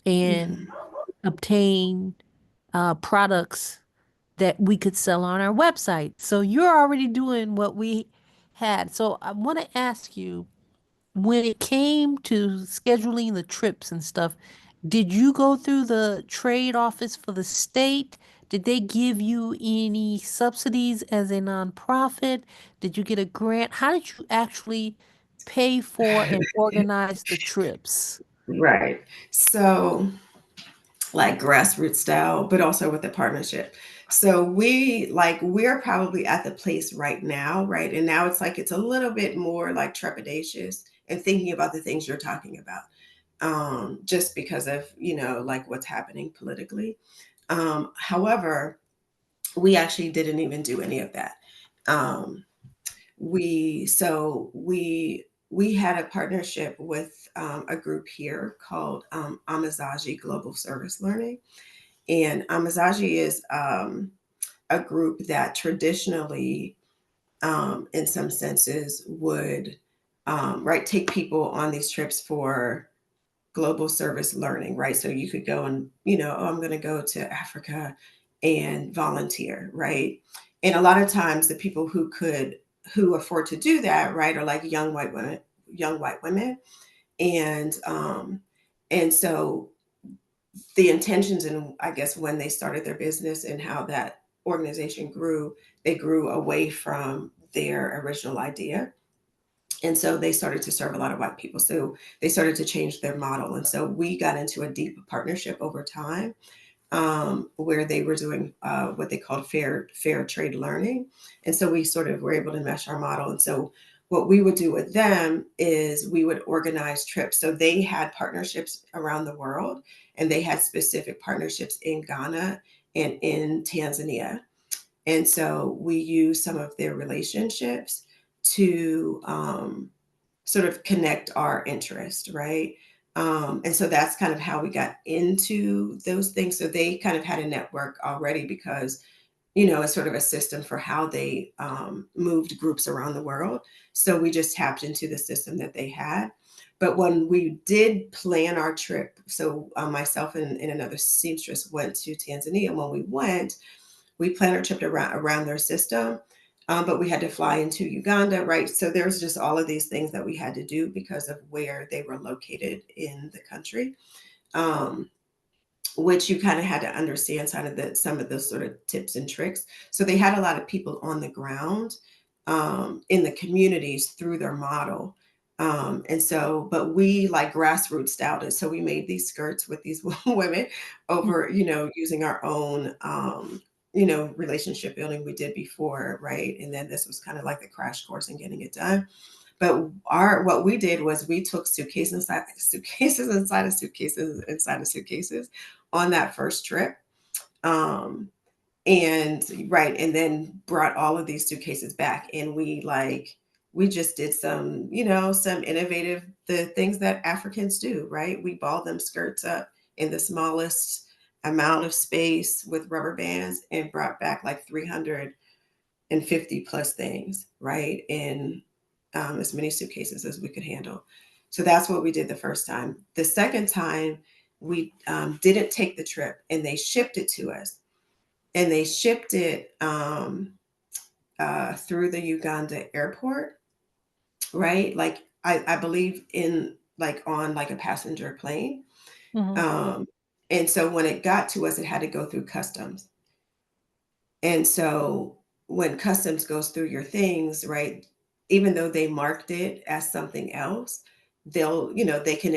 and Hmm. obtain products that we could sell on our website. So you're already doing what we had. So I want to ask you, when it came to scheduling the trips and stuff, did you go through the trade office for the state? Did they give you any subsidies as a nonprofit? Did you get a grant? How did you actually pay for and organize the trips? Right. So like grassroots style, but also with a partnership. So we're probably at the place right now, right? And now it's like it's a little bit more like trepidatious and thinking about the things you're talking about. just because of, like what's happening politically. However, we actually didn't even do any of that. Um, we had a partnership with a group here called Amazaji Global Service Learning, and Amazaji is a group that traditionally, in some senses, would right take people on these trips for global service learning, right? So you could go and, oh, I'm going to go to Africa and volunteer, right? And a lot of times the people who afford to do that, right, are like young white women. And so the intentions, and I guess when they started their business and how that organization grew, they grew away from their original idea. And so they started to serve a lot of white people. So they started to change their model. And so we got into a deep partnership over time, where they were doing what they called fair trade learning. And so we sort of were able to mesh our model. And so what we would do with them is we would organize trips. So they had partnerships around the world, and they had specific partnerships in Ghana and in Tanzania. And so we use some of their relationships to sort of connect our interest, right? And so that's kind of how we got into those things. So they kind of had a network already because, it's sort of a system for how they moved groups around the world. So we just tapped into the system that they had. But when we did plan our trip, so myself and another seamstress went to Tanzania. When we went, we planned our trip around their system, but we had to fly into Uganda, right? So there's just all of these things that we had to do because of where they were located in the country, um, which you kind of had to understand some of those sort of tips and tricks. So they had a lot of people on the ground in the communities through their model. And so, but we like grassroots styled it. So we made these skirts with these women over, using our own, relationship building we did before, right? And then this was kind of like the crash course in getting it done. But what we did was we took suitcases inside of suitcases inside of suitcases on that first trip. Um, and right, and then brought all of these suitcases back, and we just did some innovative the things that Africans do, right? We balled them skirts up in the smallest amount of space with rubber bands and brought back like 350 plus things, right? In as many suitcases as we could handle. So that's what we did the first time. The second time, we didn't take the trip, and they shipped it to us, and they shipped it through the Uganda airport, right? Like I believe in like on like a passenger plane. Mhm. And so when it got to us, it had to go through customs. And so when customs goes through your things, right, even though they marked it as something else, they can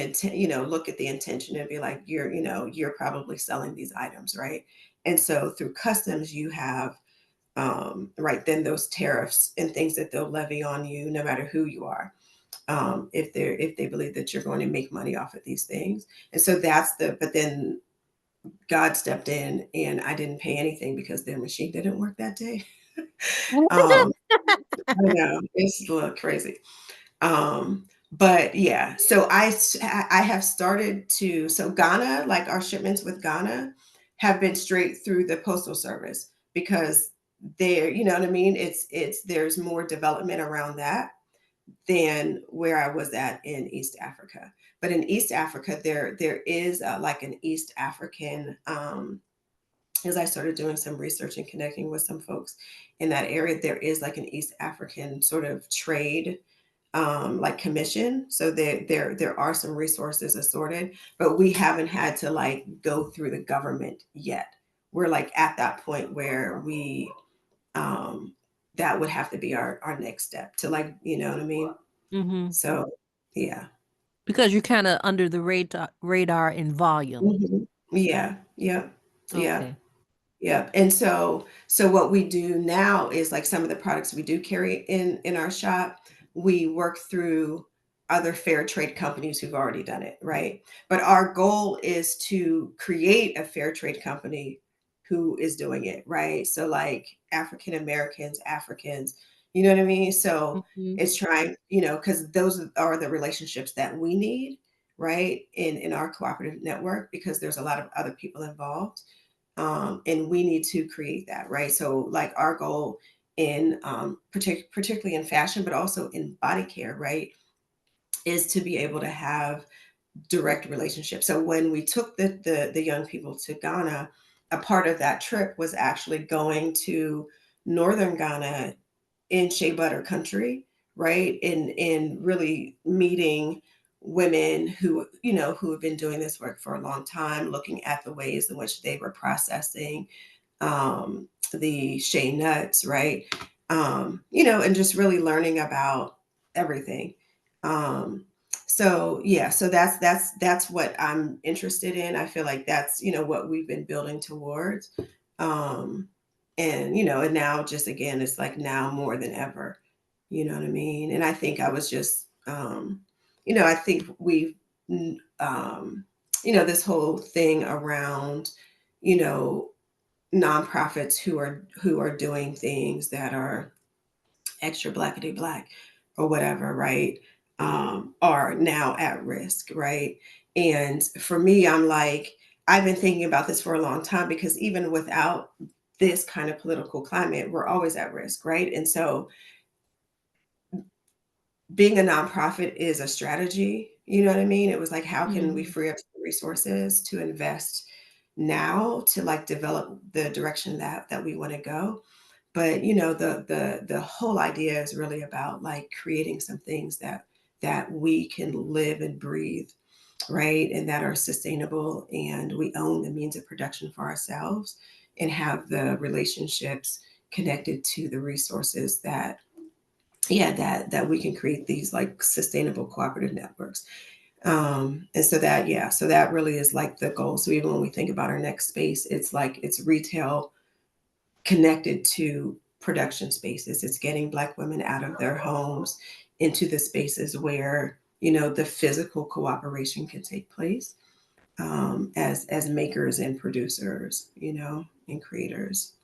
look at the intention and be like, you're probably selling these items, right? And so through customs, you have right then those tariffs and things that they'll levy on you, no matter who you are, if they believe that you're going to make money off of these things. And so but then God stepped in, and I didn't pay anything because their machine didn't work that day. um, I know it's a little crazy. But yeah, so I have started to, so Ghana, like our shipments with Ghana have been straight through the postal service because you know what I mean? There's more development around that than where I was at in East Africa. But in East Africa, there is like an East African, as I started doing some research and connecting with some folks in that area, there is like an East African sort of trade like commission. So there are some resources assorted, but we haven't had to like go through the government yet. We're like at that point where we that would have to be our next step to like, you know what I mean? Mhm. So yeah. Because you're kind of under the radar in volume. Yeah. Yep. Yeah. Okay. Yep. And so what we do now is like some of the products we do carry in our shop, we work through other fair trade companies who've already done it, right? But our goal is to create a fair trade company who is doing it, right? So like African Americans, Africans, you know what I mean? So Mhm. it's trying, you know, because those are the relationships that we need, right, in our cooperative network, because there's a lot of other people involved, and we need to create that, right? So like our goal in particularly in fashion, but also in body care, right, is to be able to have direct relationships. So when we took the young people to Ghana, a part of that trip was actually going to northern Ghana in shea butter country, right? And really meeting women who, you know, who have been doing this work for a long time, looking at the ways in which they were processing the shea nuts, right? You know, and just really learning about everything. Um, so yeah, so that's what I'm interested in. I feel like that's, you know, what we've been building towards. Um, and you know, and now just again, it's like now more than ever, you know what I mean? And I think I was just you know, I think we've um, you know, this whole thing around, you know, nonprofits who are doing things that are extra blackety black or whatever, right? Are now at risk, right? And for me, I'm like, I've been thinking about this for a long time, because even without this kind of political climate, we're always at risk, right? And so being a nonprofit is a strategy. You know what I mean? It was like, how can we Mhm. free up some resources to invest now to like develop the direction that we want to go? But you know, the whole idea is really about like creating some things that we can live and breathe, right, and that are sustainable, and we own the means of production for ourselves, and have the relationships connected to the resources that, yeah, that we can create these like sustainable cooperative networks. And so that, yeah, so that really is like the goal. So even when we think about our next space, it's like it's retail connected to production spaces. It's getting Black women out of their homes into the spaces where, you know, the physical cooperation can take place, as makers and producers, you know, and creators.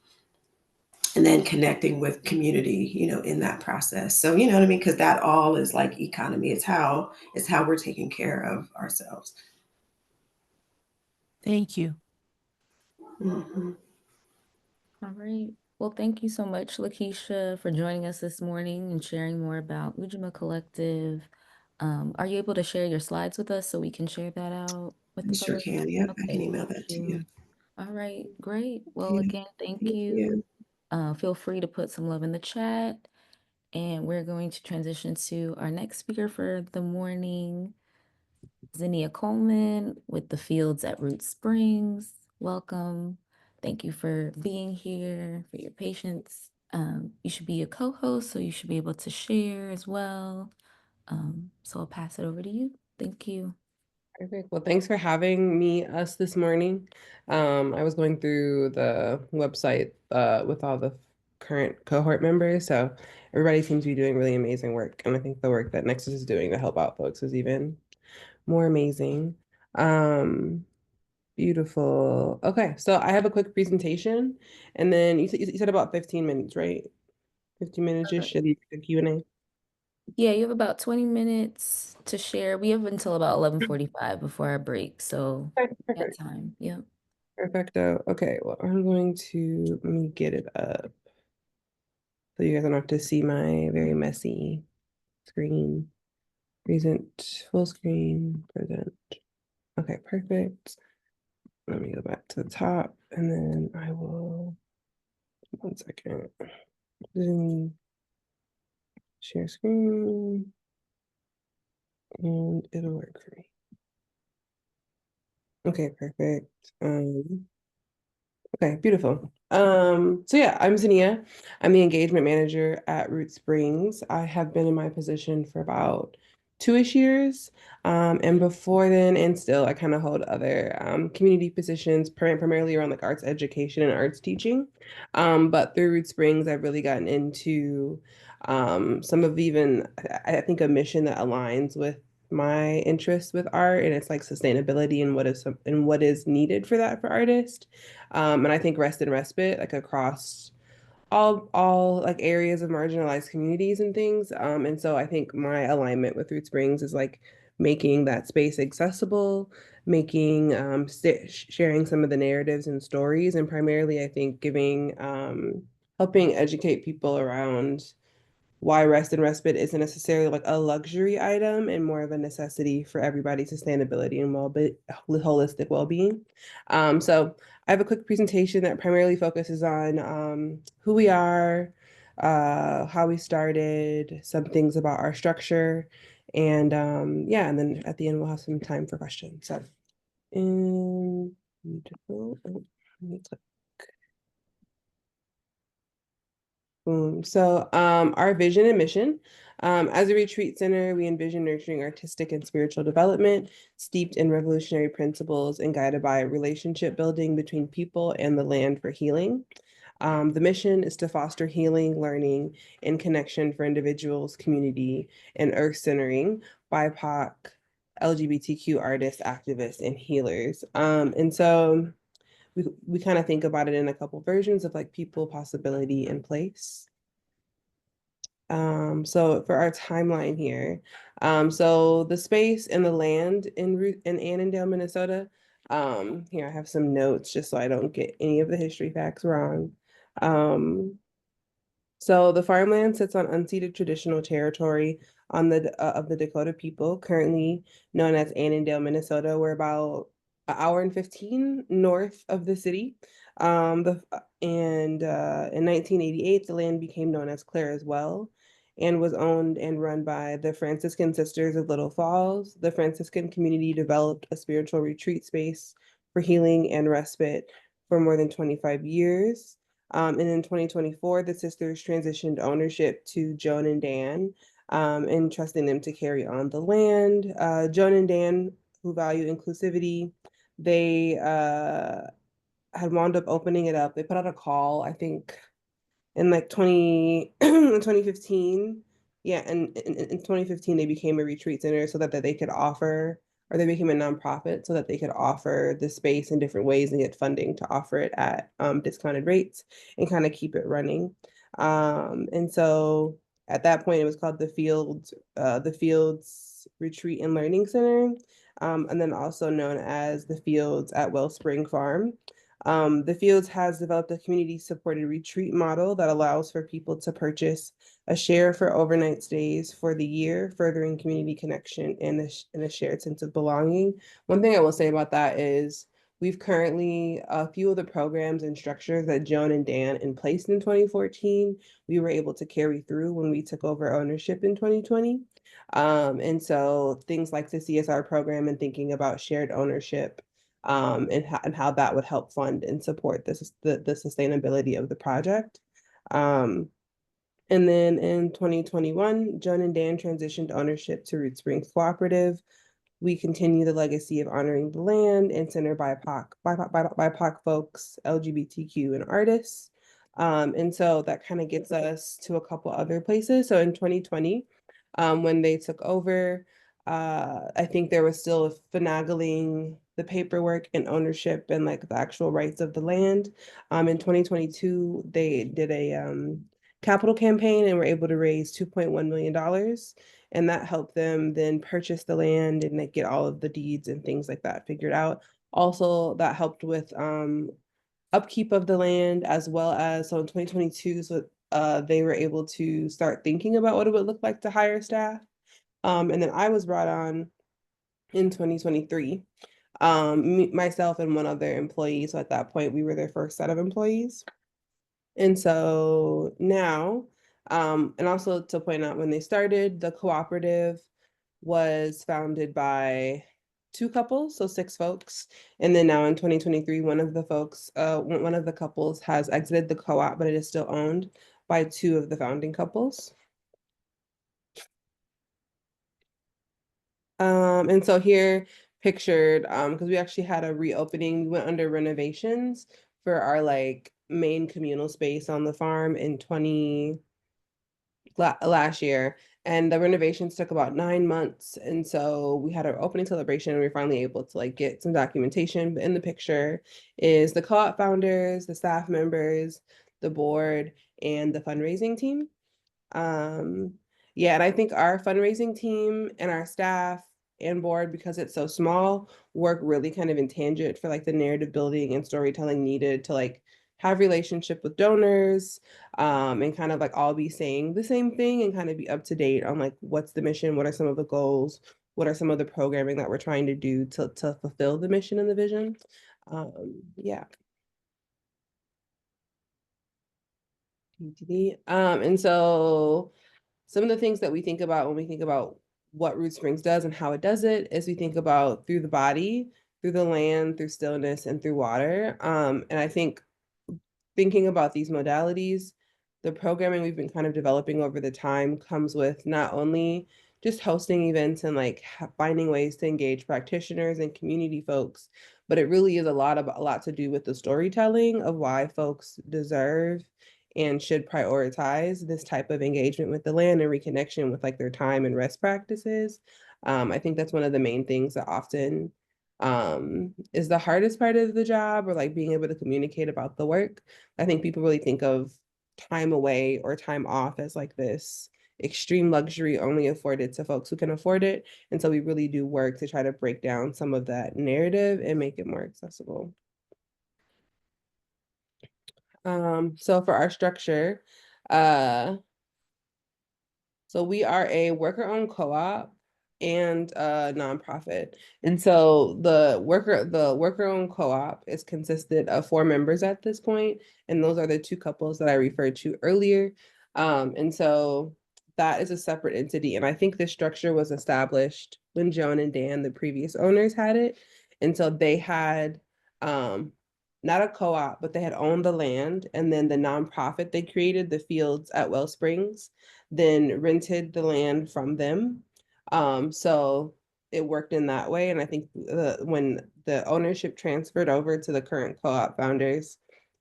And then connecting with community, you know, in that process. So you know what I mean? Because that all is like economy. It's how we're taking care of ourselves. Thank you. Hmm. All right. Well, thank you so much, Lakeisha, for joining us this morning and sharing more about Ujima Collective. Are you able to share your slides with us so we can share that out with I the sure folks? can. Yep, I can Okay, email thank that to you. you. All right, great. Well, Yeah, again, thank thank you. you. Feel free to put some love in the chat. And we're going to transition to our next speaker for the morning, Zinnia Coleman with the Fields at Root Springs. Welcome. Thank you for being here, for your patience. You should be a co-host, so you should be able to share as well. So I'll pass it over to you. Thank you. Perfect. Well, thanks for having us this morning. I was going through the website with all the current cohort members, so everybody seems to be doing really amazing work, and I think the work that Nexus is doing to help out folks is even more amazing. Um, Beautiful. Okay, so I have a quick presentation, and then you said about 15 minutes, right? 15 minutes Uh, ish, and a Q&A. yeah, you have about 20 minutes to share. We have until about 11:45 before our break, so Okay, that perfect. time. Yep. Perfecto. Okay, well, I'm going to let me get it up so you guys don't have to see my very messy screen. Present full screen, present. Okay, perfect. Let me go back to the top and then I will, 1 second, Zoom, share screen, and it'll work for me. Okay, perfect. Okay, beautiful. So yeah, I'm Zania. I'm the engagement manager at Root Springs. I have been in my position for about 2-ish years. And before then, and still, I kind of hold other community positions, primarily around like arts education and arts teaching. But through Root Springs, I've really gotten into Some of even I think a mission that aligns with my interest with art, and it's like sustainability and what is needed for that for artists. And I think rest and respite like across all like areas of marginalized communities and things. And so I think my alignment with Root Springs is like making that space accessible, making sharing some of the narratives and stories, and primarily I think giving helping educate people around why rest and respite isn't necessarily like a luxury item and more of a necessity for everybody's sustainability and holistic well-being. So I have a quick presentation that primarily focuses on who we are, how we started, some things about our structure, and yeah, and then at the end we'll have some time for questions. So, um, our vision and mission. As a retreat center, we envision nurturing artistic and spiritual development, steeped in revolutionary principles and guided by relationship building between people and the land for healing. The mission is to foster healing, learning, and connection for individuals, community, and earth centering, BIPOC, LGBTQ artists, activists, and healers. And so we kind of think about it in a couple versions of like people, possibility, and place. So for our timeline here, so the space and the land in Annandale, Minnesota. Here I have some notes just so I don't get any of the history facts wrong. Um, so the farmland sits on unceded traditional territory of the Dakota people, currently known as Annandale, Minnesota. We're about an hour and 15 north of the city. In 1988, the land became known as Clare as well, and was owned and run by the Franciscan Sisters of Little Falls. The Franciscan community developed a spiritual retreat space for healing and respite for more than 25 years. And in 2024, the sisters transitioned ownership to Joan and Dan, and trusting them to carry on the land. Joan and Dan, who value inclusivity, they had wound up opening it up. They put out a call, I think, in like 2015. Yeah, and in 2015 they became a retreat center so that they could offer, or they became a nonprofit so that they could offer the space in different ways and get funding to offer it at discounted rates and kind of keep it running. And so at that point it was called the Fields Retreat and Learning Center, and then also known as the Fields at Wellspring Farm. The Fields has developed a community-supported retreat model that allows for people to purchase a share for overnight stays for the year, furthering community connection and a shared sense of belonging. One thing I will say about that is we've currently, a few of the programs and structures that Joan and Dan in placed in 2014, we were able to carry through when we took over ownership in 2020. And so things like the CSR program and thinking about shared ownership, and how that would help fund and support the sustainability of the project. And then in 2021, Joan and Dan transitioned ownership to Root Springs Cooperative. We continue the legacy of honoring the land and center BIPOC folks, LGBTQ, and artists. And so that kind of gets us to a couple other places. So in 2020, when they took over, I think there was still finagling the paperwork and ownership and like the actual rights of the land. In 2022, they did a capital campaign and were able to raise $2.1 million. And that helped them then purchase the land and like get all of the deeds and things like that figured out. Also, that helped with upkeep of the land, as well as so in 2022, so they were able to start thinking about what it would look like to hire staff. And then I was brought on in 2023. Myself and one other employee. So at that point, we were their first set of employees. And so now, and also to point out when they started, the cooperative was founded by two couples, so 6 folks. And then now in 2023, one of the couples has exited the co-op, but it is still owned by 2 of the founding couples. And so here pictured, because we actually had a reopening, we went under renovations for our like main communal space on the farm in last year, and the renovations took about 9 months. And so we had our opening celebration, and we were finally able to like get some documentation. But in the picture is the co-op founders, the staff members, the board, and the fundraising team. Yeah, and I think our fundraising team and our staff and board, because it's so small, work really kind of in tangent for like the narrative building and storytelling needed to like have relationship with donors, and kind of like all be saying the same thing and kind of be up to date on like what's the mission, what are some of the goals, what are some of the programming that we're trying to do to fulfill the mission and the vision. Yeah. And so some of the things that we think about when we think about what Root Springs does and how it does it is we think about through the body, through the land, through stillness, and through water. And I think thinking about these modalities, the programming we've been kind of developing over the time comes with not only just hosting events and like finding ways to engage practitioners and community folks, but it really is a lot to do with the storytelling of why folks deserve and should prioritize this type of engagement with the land and reconnection with like their time and rest practices. I think that's one of the main things that often is the hardest part of the job, or like being able to communicate about the work. I think people really think of time away or time off as like this extreme luxury only afforded to folks who can afford it. And so we really do work to try to break down some of that narrative and make it more accessible. So for our structure, so we are a worker-owned co-op and a nonprofit. And so the worker-owned co-op is consisted of 4 members at this point, and those are the 2 couples that I referred to earlier. And so that is a separate entity. And I think this structure was established when Joan and Dan, the previous owners, had it. And so they had not a co-op, but they had owned the land, and then the nonprofit they created, the Fields at Wellsprings, then rented the land from them. So it worked in that way. And I think when the ownership transferred over to the current co-op founders,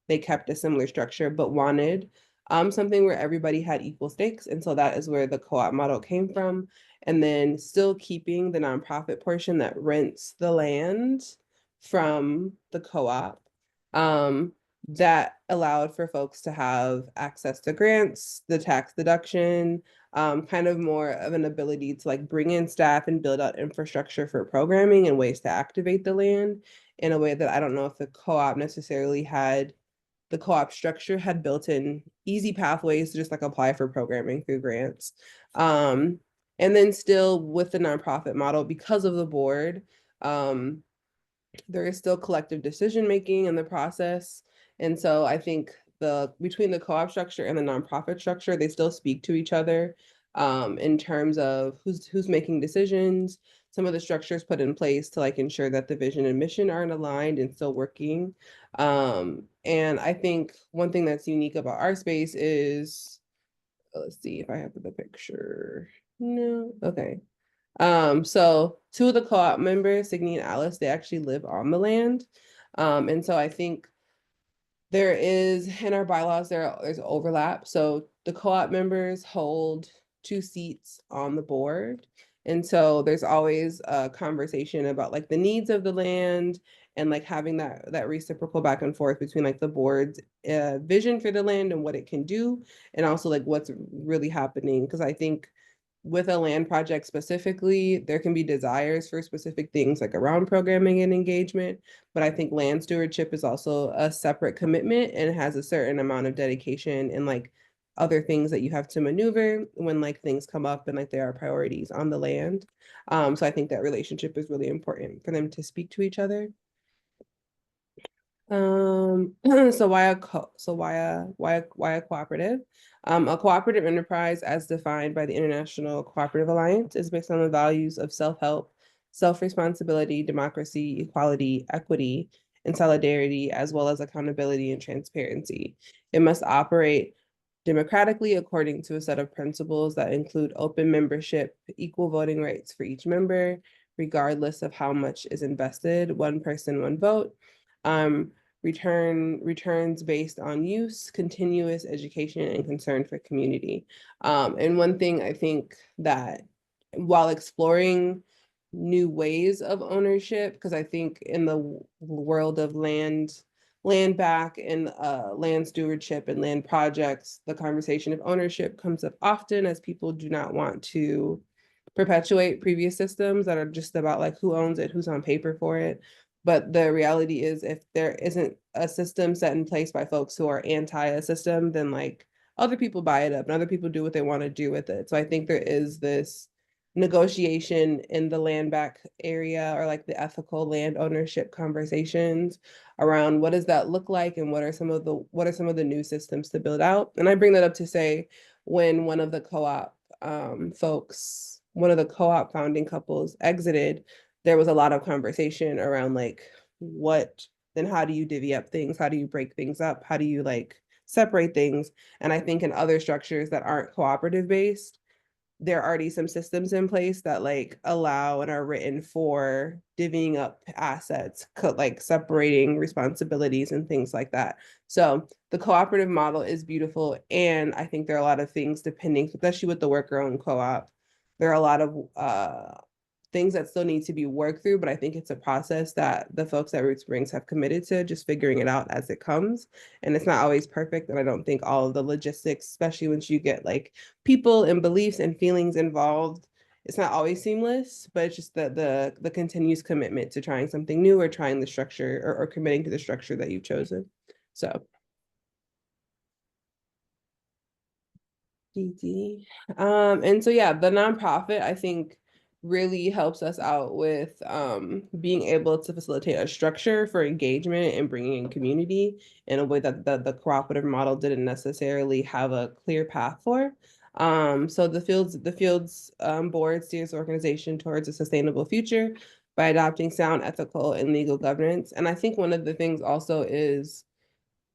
they kept a similar structure, but wanted something where everybody had equal stakes. And so that is where the co-op model came from. And then still keeping the nonprofit portion that rents the land from the co-op. That allowed for folks to have access to grants, the tax deduction, kind of more of an ability to like bring in staff and build out infrastructure for programming and ways to activate the land in a way that I don't know if the co-op necessarily had. The co-op structure had built in easy pathways to just like apply for programming through grants. And then still with the nonprofit model, because of the board, there is still collective decision making in the process. And so I think between the co-op structure and the nonprofit structure, they still speak to each other in terms of who's making decisions. Some of the structures put in place to like ensure that the vision and mission aren't aligned and still working. And I think one thing that's unique about our space is, let's see if I have the picture. No, okay. So 2 of the co-op members, Signy and Alice, they actually live on the land. And so I think there is, in our bylaws, there's overlap. So the co-op members hold 2 seats on the board. And so there's always a conversation about like the needs of the land and like having that reciprocal back and forth between like the board's vision for the land and what it can do, and also like what's really happening. Because I think with a land project specifically, there can be desires for specific things like around programming and engagement, but I think land stewardship is also a separate commitment and has a certain amount of dedication and like other things that you have to maneuver when like things come up and like there are priorities on the land. So I think that relationship is really important for them to speak to each other. So why a cooperative? A cooperative enterprise, as defined by the International Cooperative Alliance, is based on the values of self-help, self-responsibility, democracy, equality, equity, and solidarity, as well as accountability and transparency. It must operate democratically according to a set of principles that include open membership, equal voting rights for each member, regardless of how much is invested, one person, one vote. returns based on use, continuous education, and concern for community. And one thing I think that while exploring new ways of ownership, because I think in the world of land back and land stewardship and land projects, the conversation of ownership comes up often as people do not want to perpetuate previous systems that are just about like who owns it, who's on paper for it. But the reality is, if there isn't a system set in place by folks who are anti a system, then like other people buy it up and other people do what they want to do with it. So I think there is this negotiation in the land back area, or like the ethical land ownership conversations around what does that look like and what are some of the new systems to build out. And I bring that up to say, when one of the co-op founding couples exited, there was a lot of conversation around like what then how do you divvy up things, how do you break things up, how do you like separate things. And I think in other structures that aren't cooperative based, there are already some systems in place that like allow and are written for divvying up assets, like separating responsibilities and things like that. So the cooperative model is beautiful. And I think there are a lot of things depending, especially with the worker owned co-op, there are a lot of things that still need to be worked through, but I think it's a process that the folks at Root Springs have committed to just figuring it out as it comes. And it's not always perfect. And I don't think all of the logistics, especially once you get like people and beliefs and feelings involved, it's not always seamless, but it's just the continuous commitment to trying something new or trying the structure or committing to the structure that you've chosen. So DD. And so yeah, the nonprofit I think really helps us out with being able to facilitate a structure for engagement and bringing in community in a way that the cooperative model didn't necessarily have a clear path for. So the fields board steers the organization towards a sustainable future by adopting sound, ethical, and legal governance. And I think one of the things also is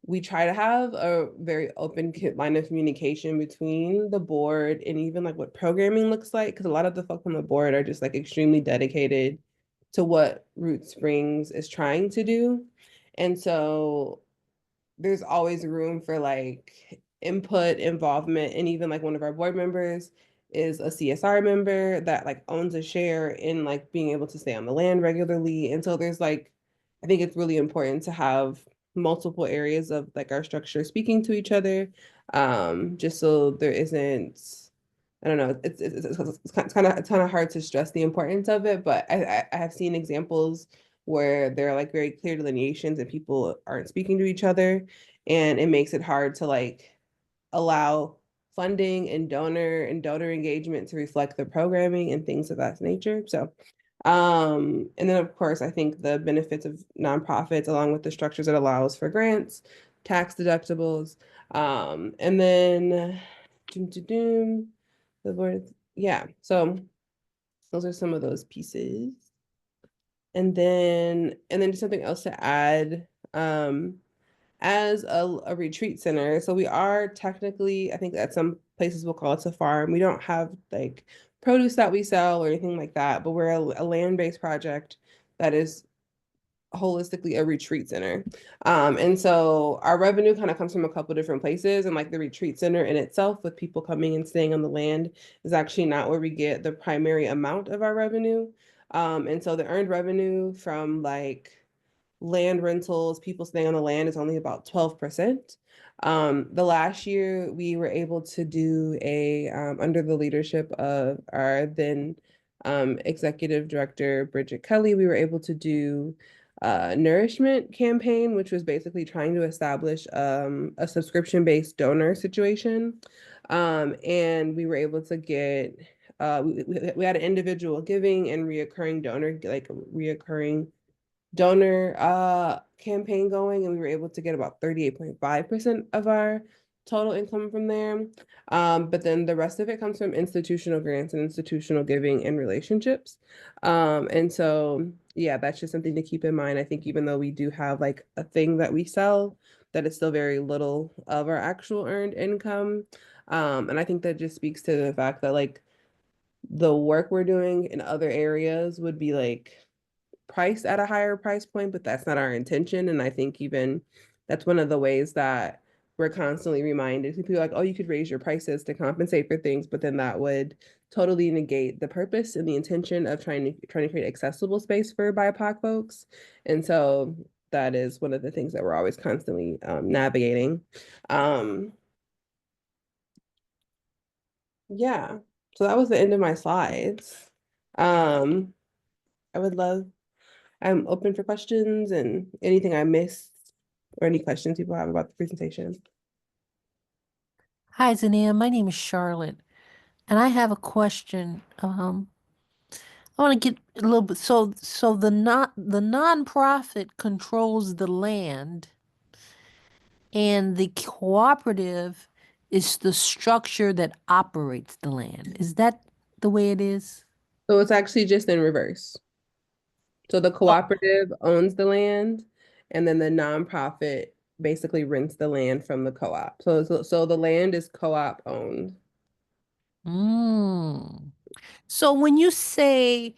we try to have a very open line of communication between the board and even like what programming looks like, because a lot of the folks on the board are just like extremely dedicated to what Root Springs is trying to do. And so there's always room for like input, involvement, and even like one of our board members is a CSR member that like owns a share in like being able to stay on the land regularly. And so there's like, I think it's really important to have multiple areas of like our structure speaking to each other, just so there isn't, I don't know, it's kind of hard to stress the importance of it, but I have seen examples where there are like very clear delineations and people aren't speaking to each other, and it makes it hard to like allow funding and donor engagement to reflect the programming and things of that nature. So and then of course I think the benefits of nonprofits along with the structures it allows for grants, tax deductibles, and then the board, yeah. So those are some of those pieces. And then just something else to add, as a retreat center. So we are technically, I think at some places we'll call it a farm. We don't have like produce that we sell or anything like that, but we're a land-based project that is holistically a retreat center. And so our revenue kind of comes from a couple different places, and like the retreat center in itself with people coming and staying on the land is actually not where we get the primary amount of our revenue. And so the earned revenue from like land rentals, people staying on the land is only about 12%. The last year we were able to do under the leadership of our then executive director, Bridget Kelly, we were able to do nourishment campaign, which was basically trying to establish a subscription-based donor situation. And we were able to get, we had an individual giving and reoccurring donor, like reoccurring donor campaign going, and we were able to get about 38.5% of our total income from there. But then the rest of it comes from institutional grants and institutional giving and relationships. And so yeah, that's just something to keep in mind. I think even though we do have like a thing that we sell, that is still very little of our actual earned income. And I think that just speaks to the fact that like the work we're doing in other areas would be like priced at a higher price point, but that's not our intention. And I think even that's one of the ways that we're constantly reminded. People are like, oh, you could raise your prices to compensate for things, but then that would totally negate the purpose and the intention of trying to create accessible space for BIPOC folks. And so that is one of the things that we're always constantly navigating. Yeah, so that was the end of my slides. Um, I would love, I'm open for questions and anything I missed or any questions people have about the presentation. Hi, Zania. My name is Charlotte, and I have a question. I want to get a little bit. So the nonprofit controls the land, and the cooperative is the structure that operates the land. Is that the way it is? So it's actually just in reverse. So the Oh, cooperative owns the land, and then the nonprofit basically rents the land from the co-op. So the land is co-op owned. mm. So when you say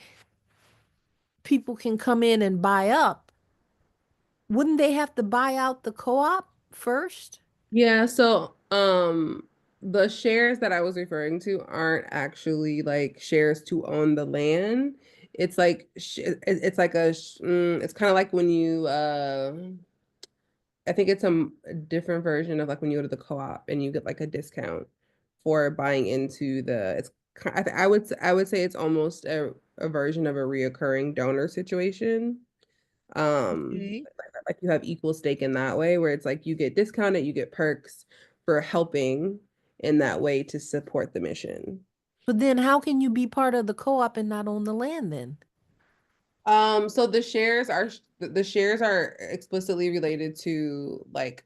people can come in and buy up, wouldn't they have to buy out the co-op first? Yeah, so the shares that I was referring to aren't actually like shares to own the land. It's like it's like it's kind of like when you I think it's a different version of like when you go to the co-op and you get like a discount for buying into the it's I would say it's almost a version of a reoccurring donor situation. Okay. Like you have equal stake in that way, where it's like you get discounted, you get perks for helping in that way to support the mission. But then how can you be part of the co-op and not own the land then? So the shares are explicitly related to like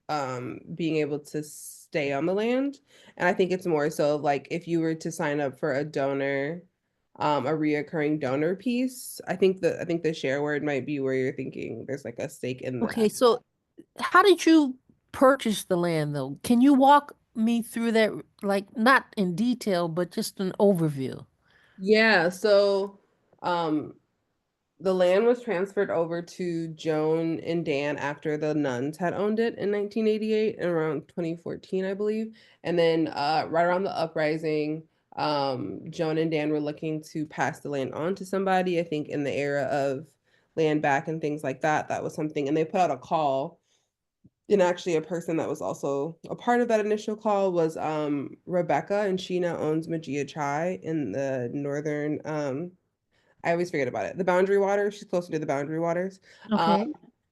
being able to stay on the land. And I think it's more so like if you were to sign up for a donor, a reoccurring donor piece, I think the share word might be where you're thinking there's like a stake in Okay, that. so how did you purchase the land though? Can you walk me through that, like not in detail, but just an overview? Yeah, so um the land was transferred over to Joan and Dan after the nuns had owned it in 1988 and around 2014, I believe. And then right around the uprising, Joan and Dan were looking to pass the land on to somebody. I think in the era of land back and things like that, that was something. And they put out a call. And actually, a person that was also a part of that initial call was Rebecca, and she now owns Magia Chai in the northern I always forget about it. The Boundary Waters. She's closer to the Boundary Waters. Um, Okay.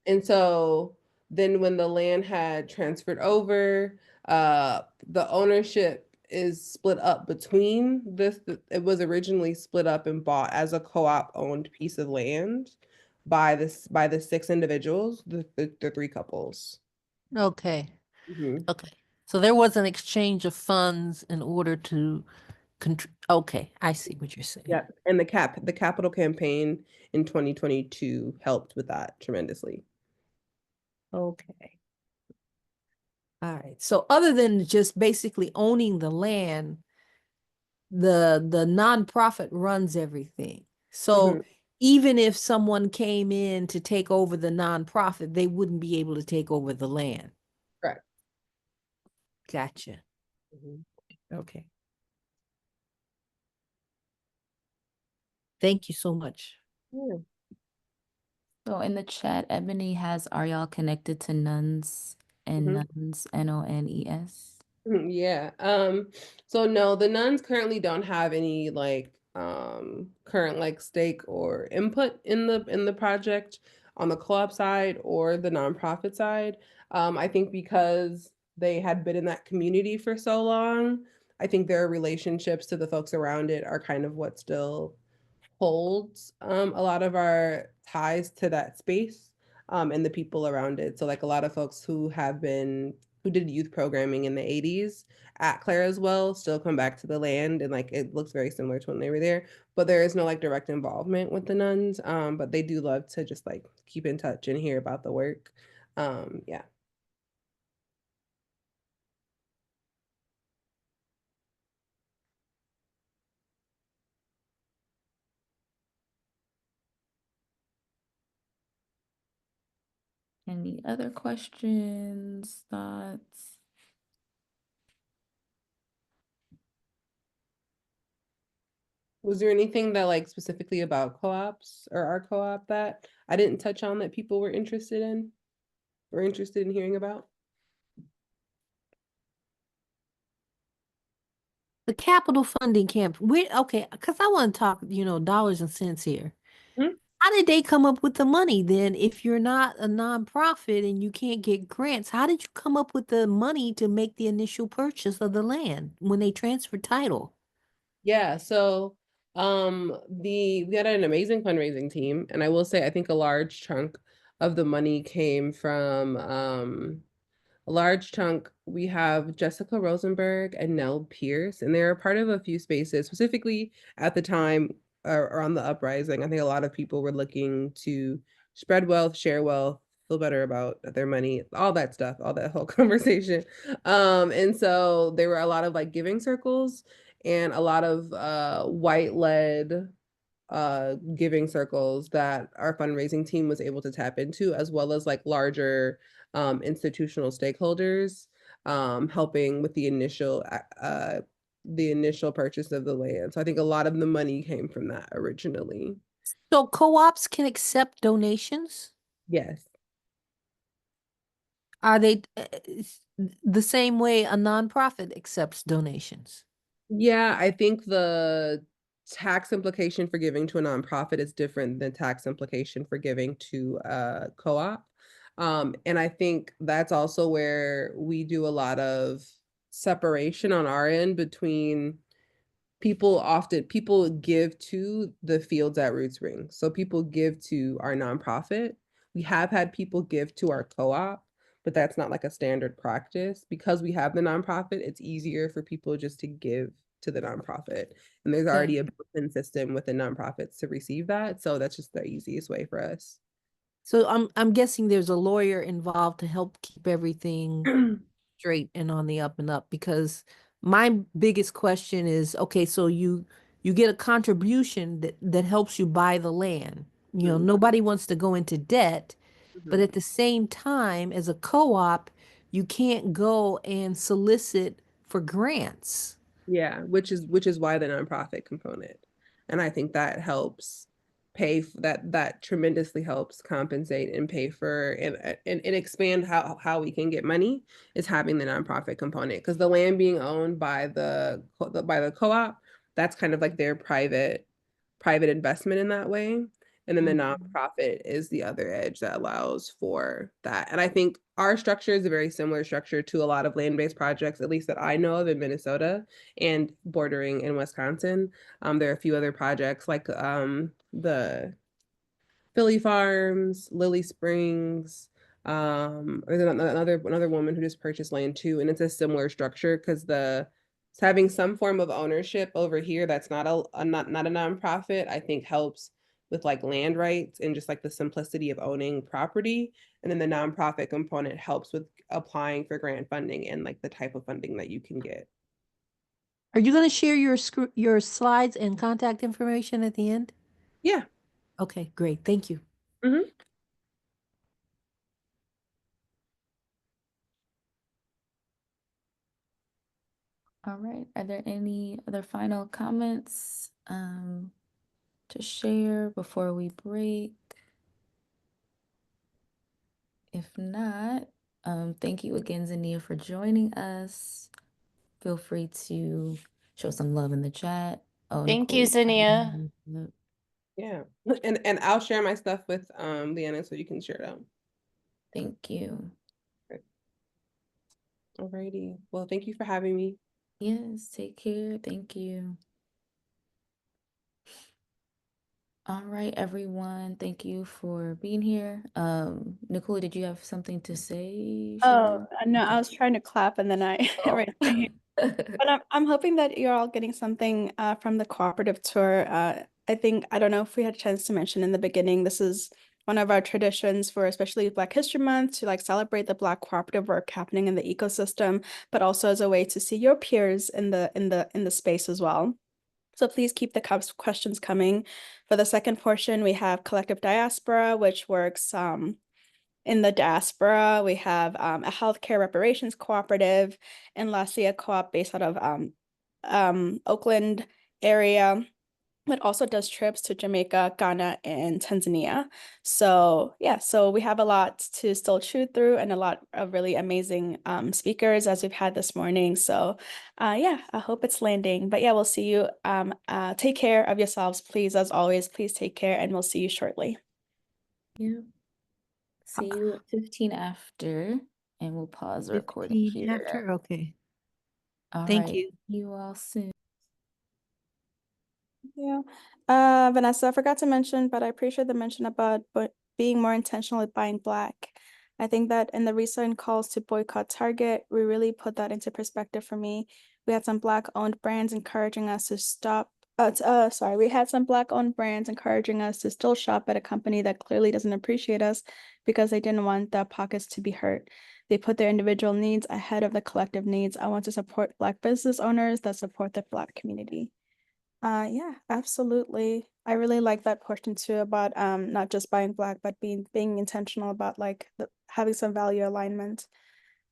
and so then when the land had transferred over, the ownership is split up between this. It was originally split up and bought as a co-op owned piece of land by the six individuals, the three couples. Okay. Mhm. Okay. So there was an exchange of funds in order to okay, I see what you're saying. Yeah, and the capital campaign in 2022 helped with that tremendously. Okay. All right. So other than just basically owning the land, the nonprofit runs everything. So Mhm. even if someone came in to take over the nonprofit, they wouldn't be able to take over the land. Correct. Gotcha. Mhm. Okay. Thank you so much. Yeah. So in the chat, Ebony has, are y'all connected to nuns and Mhm. nuns, NONES? Yeah. So no, the nuns currently don't have any like current like stake or input in the project on the co-op side or the nonprofit side. I think because they had been in that community for so long, I think their relationships to the folks around it are kind of what still holds a lot of our ties to that space and the people around it. So like a lot of folks who did youth programming in the 80s at Claire as well still come back to the land and like it looks very similar to when they were there. But there is no like direct involvement with the nuns. But they do love to just like keep in touch and hear about the work. Yeah. Any other questions, thoughts? Was there anything that like specifically about co-ops or our co-op that I didn't touch on that people were interested in or interested in hearing about? The capital funding camp. Okay, because I want to talk, dollars and cents here. Hmm? How did they come up with the money then? If you're not a nonprofit and you can't get grants, how did you come up with the money to make the initial purchase of the land when they transferred title? Yeah, so we had an amazing fundraising team, and I will say I think a large chunk of the money came from a large chunk. We have Jessica Rosenberg and Nell Pierce, and they're a part of a few spaces, specifically at the time around the uprising. I think a lot of people were looking to spread wealth, share wealth, feel better about their money, all that stuff, all that whole conversation. And so there were a lot of like giving circles and a lot of white led giving circles that our fundraising team was able to tap into, as well as like larger institutional stakeholders helping with the initial purchase of the land. So I think a lot of the money came from that originally. So co-ops can accept donations? Yes. Are they the same way a nonprofit accepts donations? Yeah, I think the tax implication for giving to a nonprofit is different than tax implication for giving to a co-op. And I think that's also where we do a lot of separation on our end between people give to the fields at Root Springs. So people give to our nonprofit. We have had people give to our co-op, but that's not like a standard practice. Because we have the nonprofit, it's easier for people just to give to the nonprofit. And there's Okay. already a built-in system with the nonprofits to receive that. So that's just the easiest way for us. So I'm guessing there's a lawyer involved to help keep everything straight and on the up and up, because my biggest question is, okay, so you get a contribution that helps you buy the land. Mhm, Nobody wants to go into debt, but mhm. at the same time, as a co-op, you can't go and solicit for grants. Yeah, which is why the nonprofit component. And I think that helps that tremendously helps compensate and pay for and expand how we can get money is having the nonprofit component, because the land being owned by by the co-op, that's kind of like their private investment in that way. And then the Mhm. nonprofit is the other edge that allows for that. And I think our structure is a very similar structure to a lot of land-based projects, at least that I know of in Minnesota and bordering in Wisconsin. There are a few other projects like the Philly Farms, Lily Springs. There's another woman who just purchased land too, and it's a similar structure because it's having some form of ownership over here that's not not a nonprofit, I think helps with like land rights and just like the simplicity of owning property. And then the nonprofit component helps with applying for grant funding and like the type of funding that you can get. Are you going to share your slides and contact information at the end? Yeah. Okay, great. Thank you. Mhm. All right. Are there any other final comments to share before we break? If not, thank you again, Zania, for joining us. Feel free to show some love in the chat. Oh, Thank you, Nicole. Zania. Yeah. And I'll share my stuff with Leanna so you can share it out. Thank you. Alrighty. Well, thank you for having me. Yes, take care. Thank you. All right, everyone. Thank you for being here. Nicole, did you have something to say, Oh, share? no, I Okay. was trying to clap and then I Oh. raised my hand. But I'm hoping that you're all getting something from the cooperative tour. I think, I don't know if we had a chance to mention in the beginning, this is one of our traditions for especially Black History Month to like celebrate the Black cooperative work happening in the ecosystem, but also as a way to see your peers in the space as well. So please keep the questions coming. For the second portion, we have Collective Diaspora, which works in the diaspora. We have a healthcare reparations cooperative, and lastly, a co-op based out of Oakland area, but also does trips to Jamaica, Ghana, and Tanzania. So yeah, so we have a lot to still chew through and a lot of really amazing speakers as we've had this morning. So yeah, I hope it's landing. But yeah, we'll see you. Take care of yourselves, please. As always, please take care, and we'll see you shortly. Yeah. See you at 15 after, and we'll pause the recording 15 here. after? Okay. All Thank right. you. See you all soon. Yeah. Vanessa, I forgot to mention, but I appreciate the mention about being more intentional with buying Black. I think that in the recent calls to boycott Target, we really put that into perspective for me. We had some Black-owned brands encouraging us to stop. We had some Black-owned brands encouraging us to still shop at a company that clearly doesn't appreciate us because they didn't want their pockets to be hurt. They put their individual needs ahead of the collective needs. I want to support Black business owners that support the Black community. Yeah, absolutely. I really like that portion too about not just buying Black, but being intentional about like having some value alignment.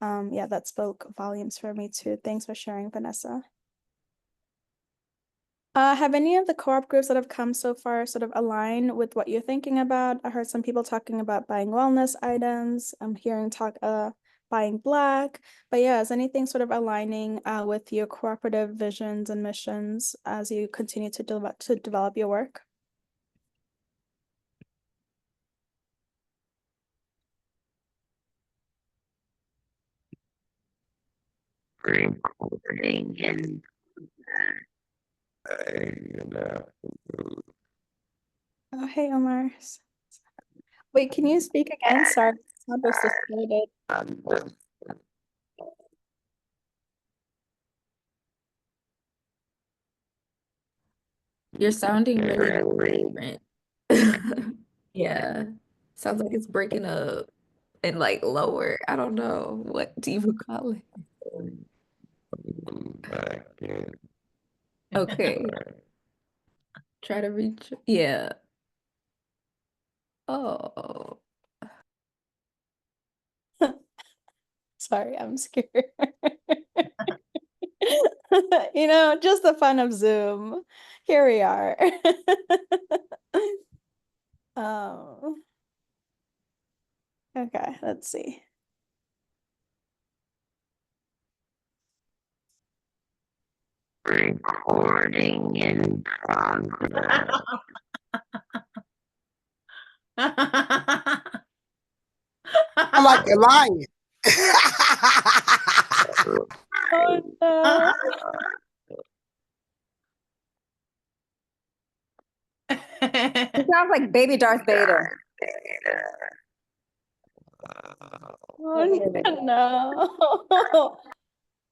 Yeah, that spoke volumes for me too. Thanks for sharing, Vanessa. Have any of the co-op groups that have come so far sort of align with what you're thinking about? I heard some people talking about buying wellness items. I'm hearing talk buying Black. But yeah, is anything sort of aligning with your cooperative visions and missions as you continue to develop your work? Oh, hey, Omar. Wait, can you speak again? Sorry, sound was distorted. You're sounding really different. Yeah. Sounds like it's breaking up and like lower. I don't know. What do you call it? Okay. Try to reach. Yeah. Oh. Sorry, I'm scared. You know, just the fun of Zoom. Here we are. Oh, okay, let's see. Recording in progress. I'm like a lion. Oh no. It sounds like baby Darth Vader. Oh no.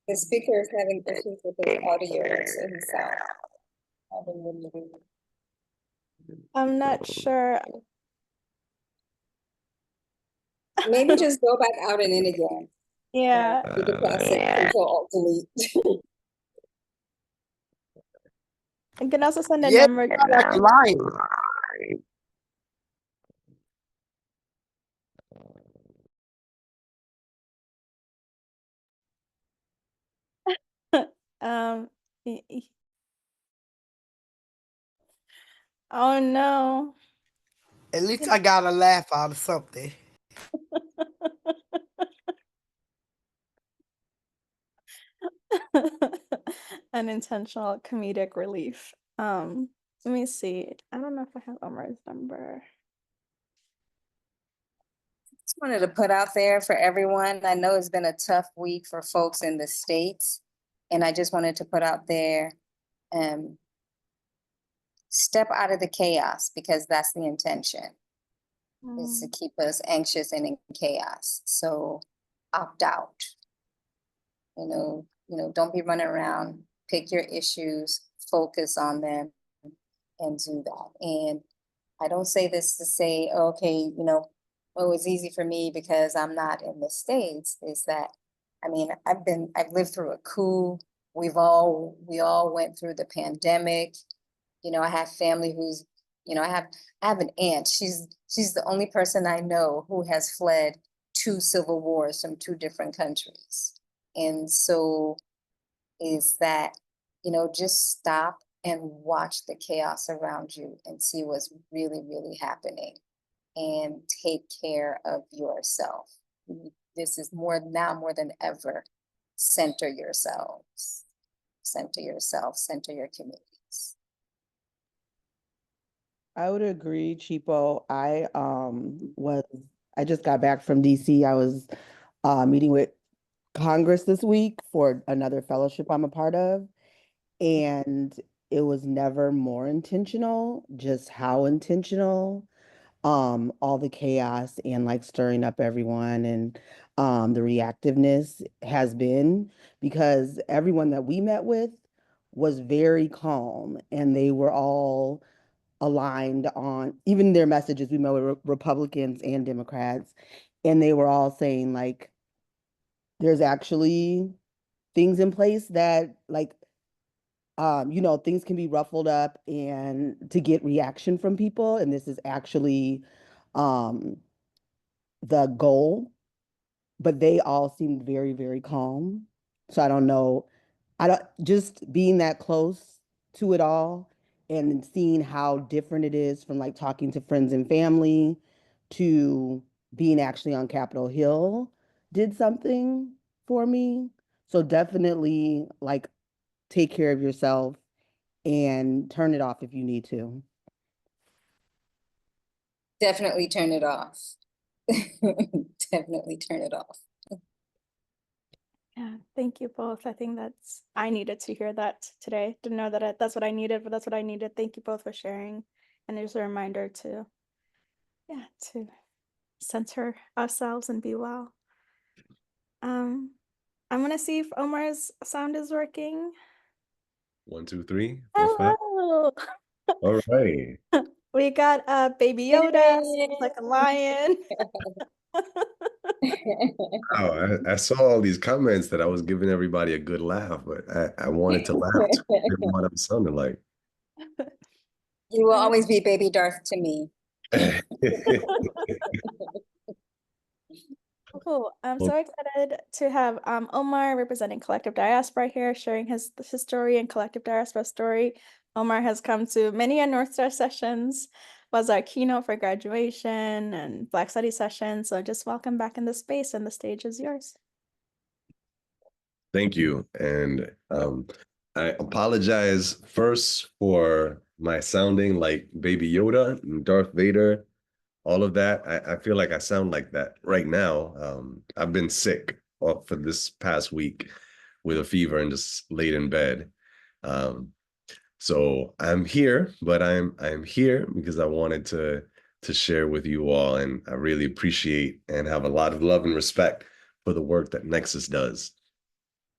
The speaker is having issues with his audio, so he sounds really weird. I'm not sure. Maybe just go back out and in again. Yeah. Do the classic Control-Alt-Delete. You can also send a Yeah, number. you sound like a lion. Um, oh no. At least I got a laugh out of something. Unintentional comedic relief. Let me see. I don't know if I have Omar's number. Just wanted to put out there for everyone. I know it's been a tough week for folks in the States, and I just wanted to put out there, step out of the chaos, because that's the intention, is to keep us anxious and in chaos. So opt out. Don't be running around. Pick your issues, focus on them, and do that. And I don't say this to say, okay, oh, it's easy for me because I'm not in the States. Is that, I've lived through a coup. We all went through the pandemic. I have family who's I have an aunt. She's the only person I know who has fled 2 civil wars from 2 different countries. And so is that, just stop and watch the chaos around you and see what's really, really happening and take care of yourself. This is more now more than ever. Center yourselves, center yourself, center your communities. I would agree, Chipo. I just got back from DC. I was meeting with Congress this week for another fellowship I'm a part of, and it was never more intentional, just how intentional. All the chaos and like stirring up everyone and the reactiveness has been, because everyone that we met with was very calm and they were all aligned on even their messages. We met with Republicans and Democrats, and they were all saying like there's actually things in place that like things can be ruffled up and to get reaction from people, and this is actually um the goal, but they all seemed very, very calm. So I don't know. I don't just being that close to it all and seeing how different it is from like talking to friends and family to being actually on Capitol Hill did something for me. So definitely like take care of yourself and turn it off if you need to. Definitely turn it off. Definitely turn it off. Yeah, thank you both. I think I needed to hear that today. Didn't know that that's what I needed, but that's what I needed. Thank you both for sharing. And there's a reminder to center ourselves and be well. I'm gonna see if Omar's sound is working. 1, 2, 3, 4, 5. Hello. All right. We got Baby Yoda, sounds like a lion. Wow, I saw all these comments that I was giving everybody a good laugh, but I wanted to laugh too. I didn't know what I'm sounding like. You will always be Baby Darth to me. Cool. I'm so excited to have Omar representing Collective Diaspora here, sharing his story and Collective Diaspora story. Omar has come to many a North Star sessions, was our keynote for graduation and Black Study session. So just welcome back in the space, and the stage is yours. Thank you. And I apologize first for my sounding like Baby Yoda and Darth Vader, all of that. I feel like I sound like that right now. I've been sick for this past week with a fever and just laid in bed. So I'm here, but I'm here because I wanted to share with you all, and I really appreciate and have a lot of love and respect for the work that Nexus does.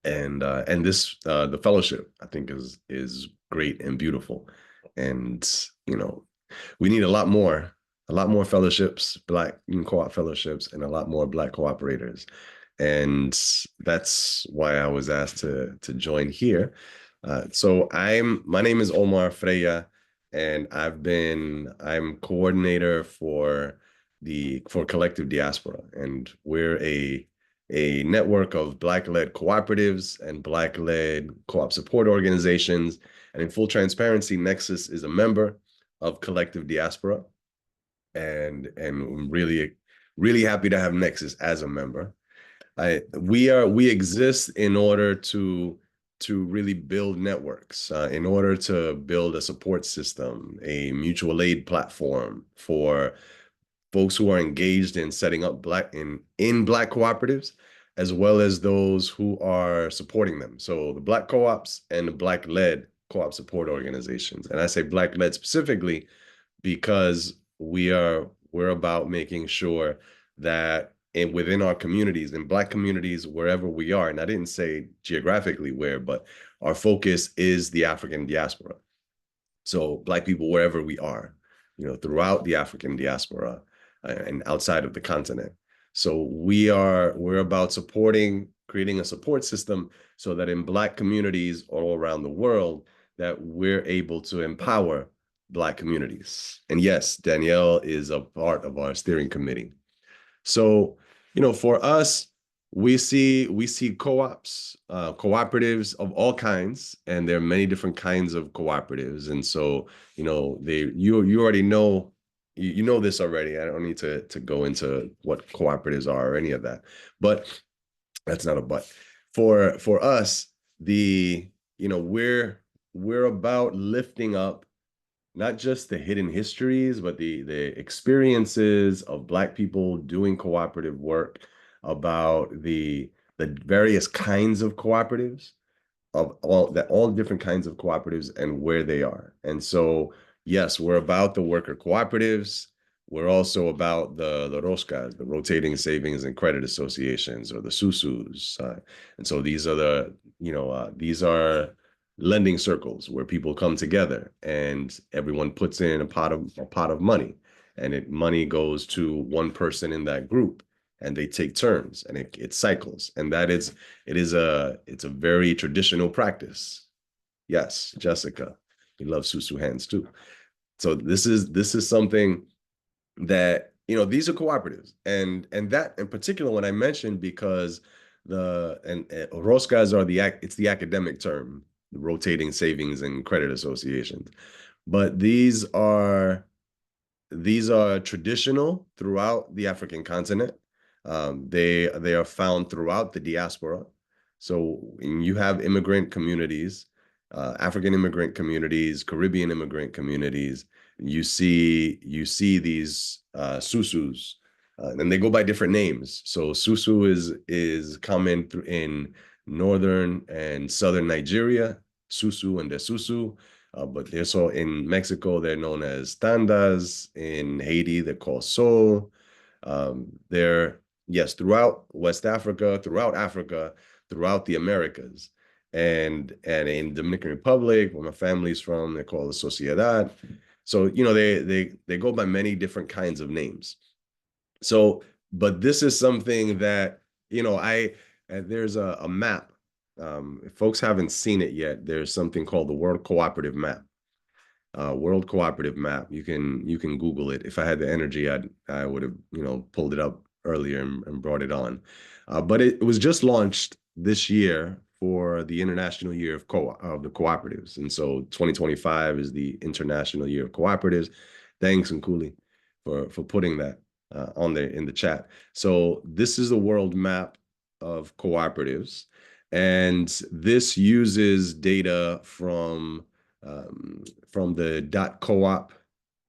And this the fellowship I think is great and beautiful. And we need a lot more fellowships, Black co-op fellowships, and a lot more Black cooperators. And that's why I was asked to join here. So my name is Omar Freya, and I'm coordinator for Collective Diaspora, and we're a network of Black-led cooperatives and Black-led co-op support organizations. And in full transparency, Nexus is a member of Collective Diaspora, and I'm really, really happy to have Nexus as a member. We exist in order to really build networks, in order to build a support system, a mutual aid platform for folks who are engaged in setting up Black cooperatives, as well as those who are supporting them. So the Black co-ops and the Black-led co-op support organizations. And I say Black-led specifically because we're about making sure that within our communities, in Black communities, wherever we are, and I didn't say geographically where, but our focus is the African diaspora. So Black people wherever we are, throughout the African diaspora and outside of the continent. So we're about creating a support system so that in Black communities all around the world, that we're able to empower Black communities. And yes, Danielle is a part of our steering committee. So, for us, we see co-ops, cooperatives of all kinds, and there are many different kinds of cooperatives. And so, you already know, you know this already. I don't need to go into what cooperatives are or any of that. But that's not a but. For us, we're about lifting up not just the hidden histories, but the experiences of Black people doing cooperative work, about the various kinds of cooperatives, of all different kinds of cooperatives and where they are. And so, yes, we're about the worker cooperatives. We're also about the Roscas, the rotating savings and credit associations, or the SUSUs. And so these are lending circles where people come together and everyone puts in a pot of money, and money goes to one person in that group, and they take turns, and it cycles. And it's a very traditional practice. Yes, Jessica, we love susu hands too. So this is something that, these are cooperatives, and that in particular when I mentioned, because roscas are it's the academic term, the rotating savings and credit associations, but these are traditional throughout the African continent. They are found throughout the diaspora. So when you have immigrant communities, African immigrant communities, Caribbean immigrant communities, you see these susus, and they go by different names. So susu is common in northern and southern Nigeria, susu and desusu. But they're so in Mexico, they're known as tandas. In Haiti, they're called so. They're, yes, throughout West Africa, throughout Africa, throughout the Americas. And in Dominican Republic, where my family's from, they're called the Sociedad. So, they go by many different kinds of names. So, but this is something that, there's a map. If folks haven't seen it yet, there's something called the World Cooperative Map. World Cooperative Map. You can Google it. If I had the energy, I would have pulled it up earlier and brought it on. But it was just launched this year for the International Year of the Cooperatives, and so 2025 is the International Year of Cooperatives. Thanks, and Cooley, for putting that on there in the chat. So this is the world map of cooperatives, and this uses data from the .coop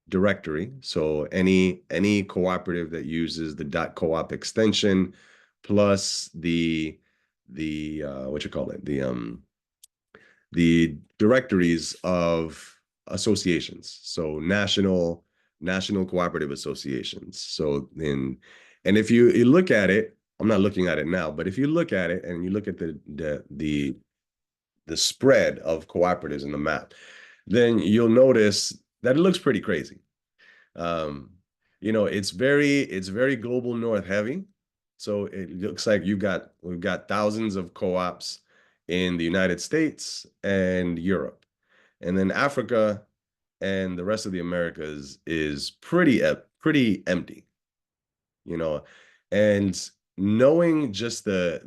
directory. So any cooperative that uses the .coop extension, plus the what you call it, the directories of associations. So national cooperative associations. So and if you look at it, I'm not looking at it now, but if you look at it and you look at the spread of cooperatives in the map, then you'll notice that it looks pretty crazy. It's very global north heavy. So it looks like we've got thousands of co-ops in the United States and Europe. And then Africa and the rest of the Americas is pretty empty, and knowing just the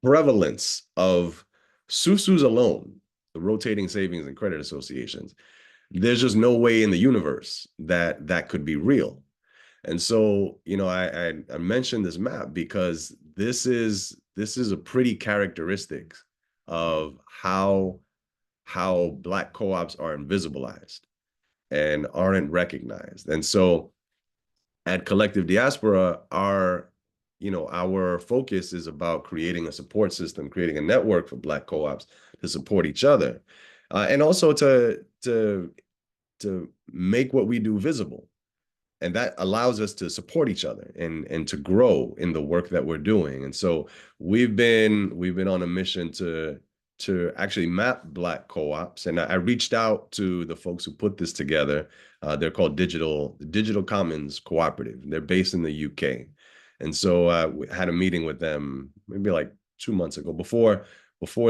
prevalence of SUSUs alone, the rotating savings and credit associations, there's just no way in the universe that could be real. And so, I mentioned this map because this is a pretty characteristic of how Black co-ops are invisibilized and aren't recognized. And so at Collective Diaspora, our focus is about creating a support system, creating a network for Black co-ops to support each other, and also to make what we do visible. And that allows us to support each other and to grow in the work that we're doing. And so we've been on a mission to actually map Black co-ops. And I reached out to the folks who put this together. They're called Digital Commons Cooperative. They're based in the UK. And so we had a meeting with them maybe like 2 months ago, before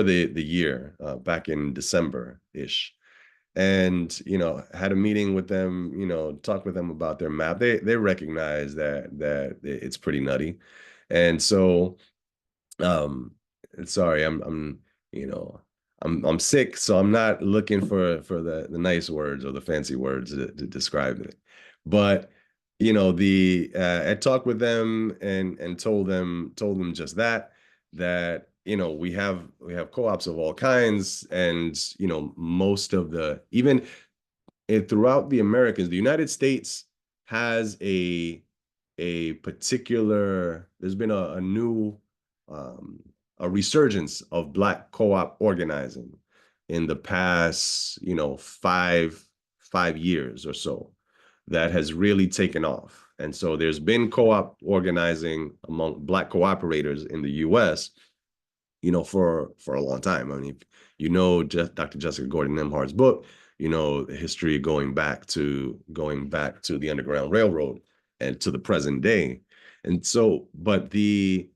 the year, back in December-ish. and had a meeting with them, talked with them about their map. They recognize that it's pretty nutty, and so um sorry, I'm you know I'm sick, so I'm not looking for the nice words or the fancy words to describe it. But the I talked with them and told them just that we have co-ops of all kinds, and most of the even throughout the Americas, the United States has a particular, there's been a new um, a resurgence of Black co-op organizing in the past, 5 years or so, that has really taken off. And so there's been co-op organizing among Black cooperators in the US, for a long time. I mean, Dr. Jessica Gordon Nimhard's book, the history going back to the Underground Railroad and to the present day. And so, but the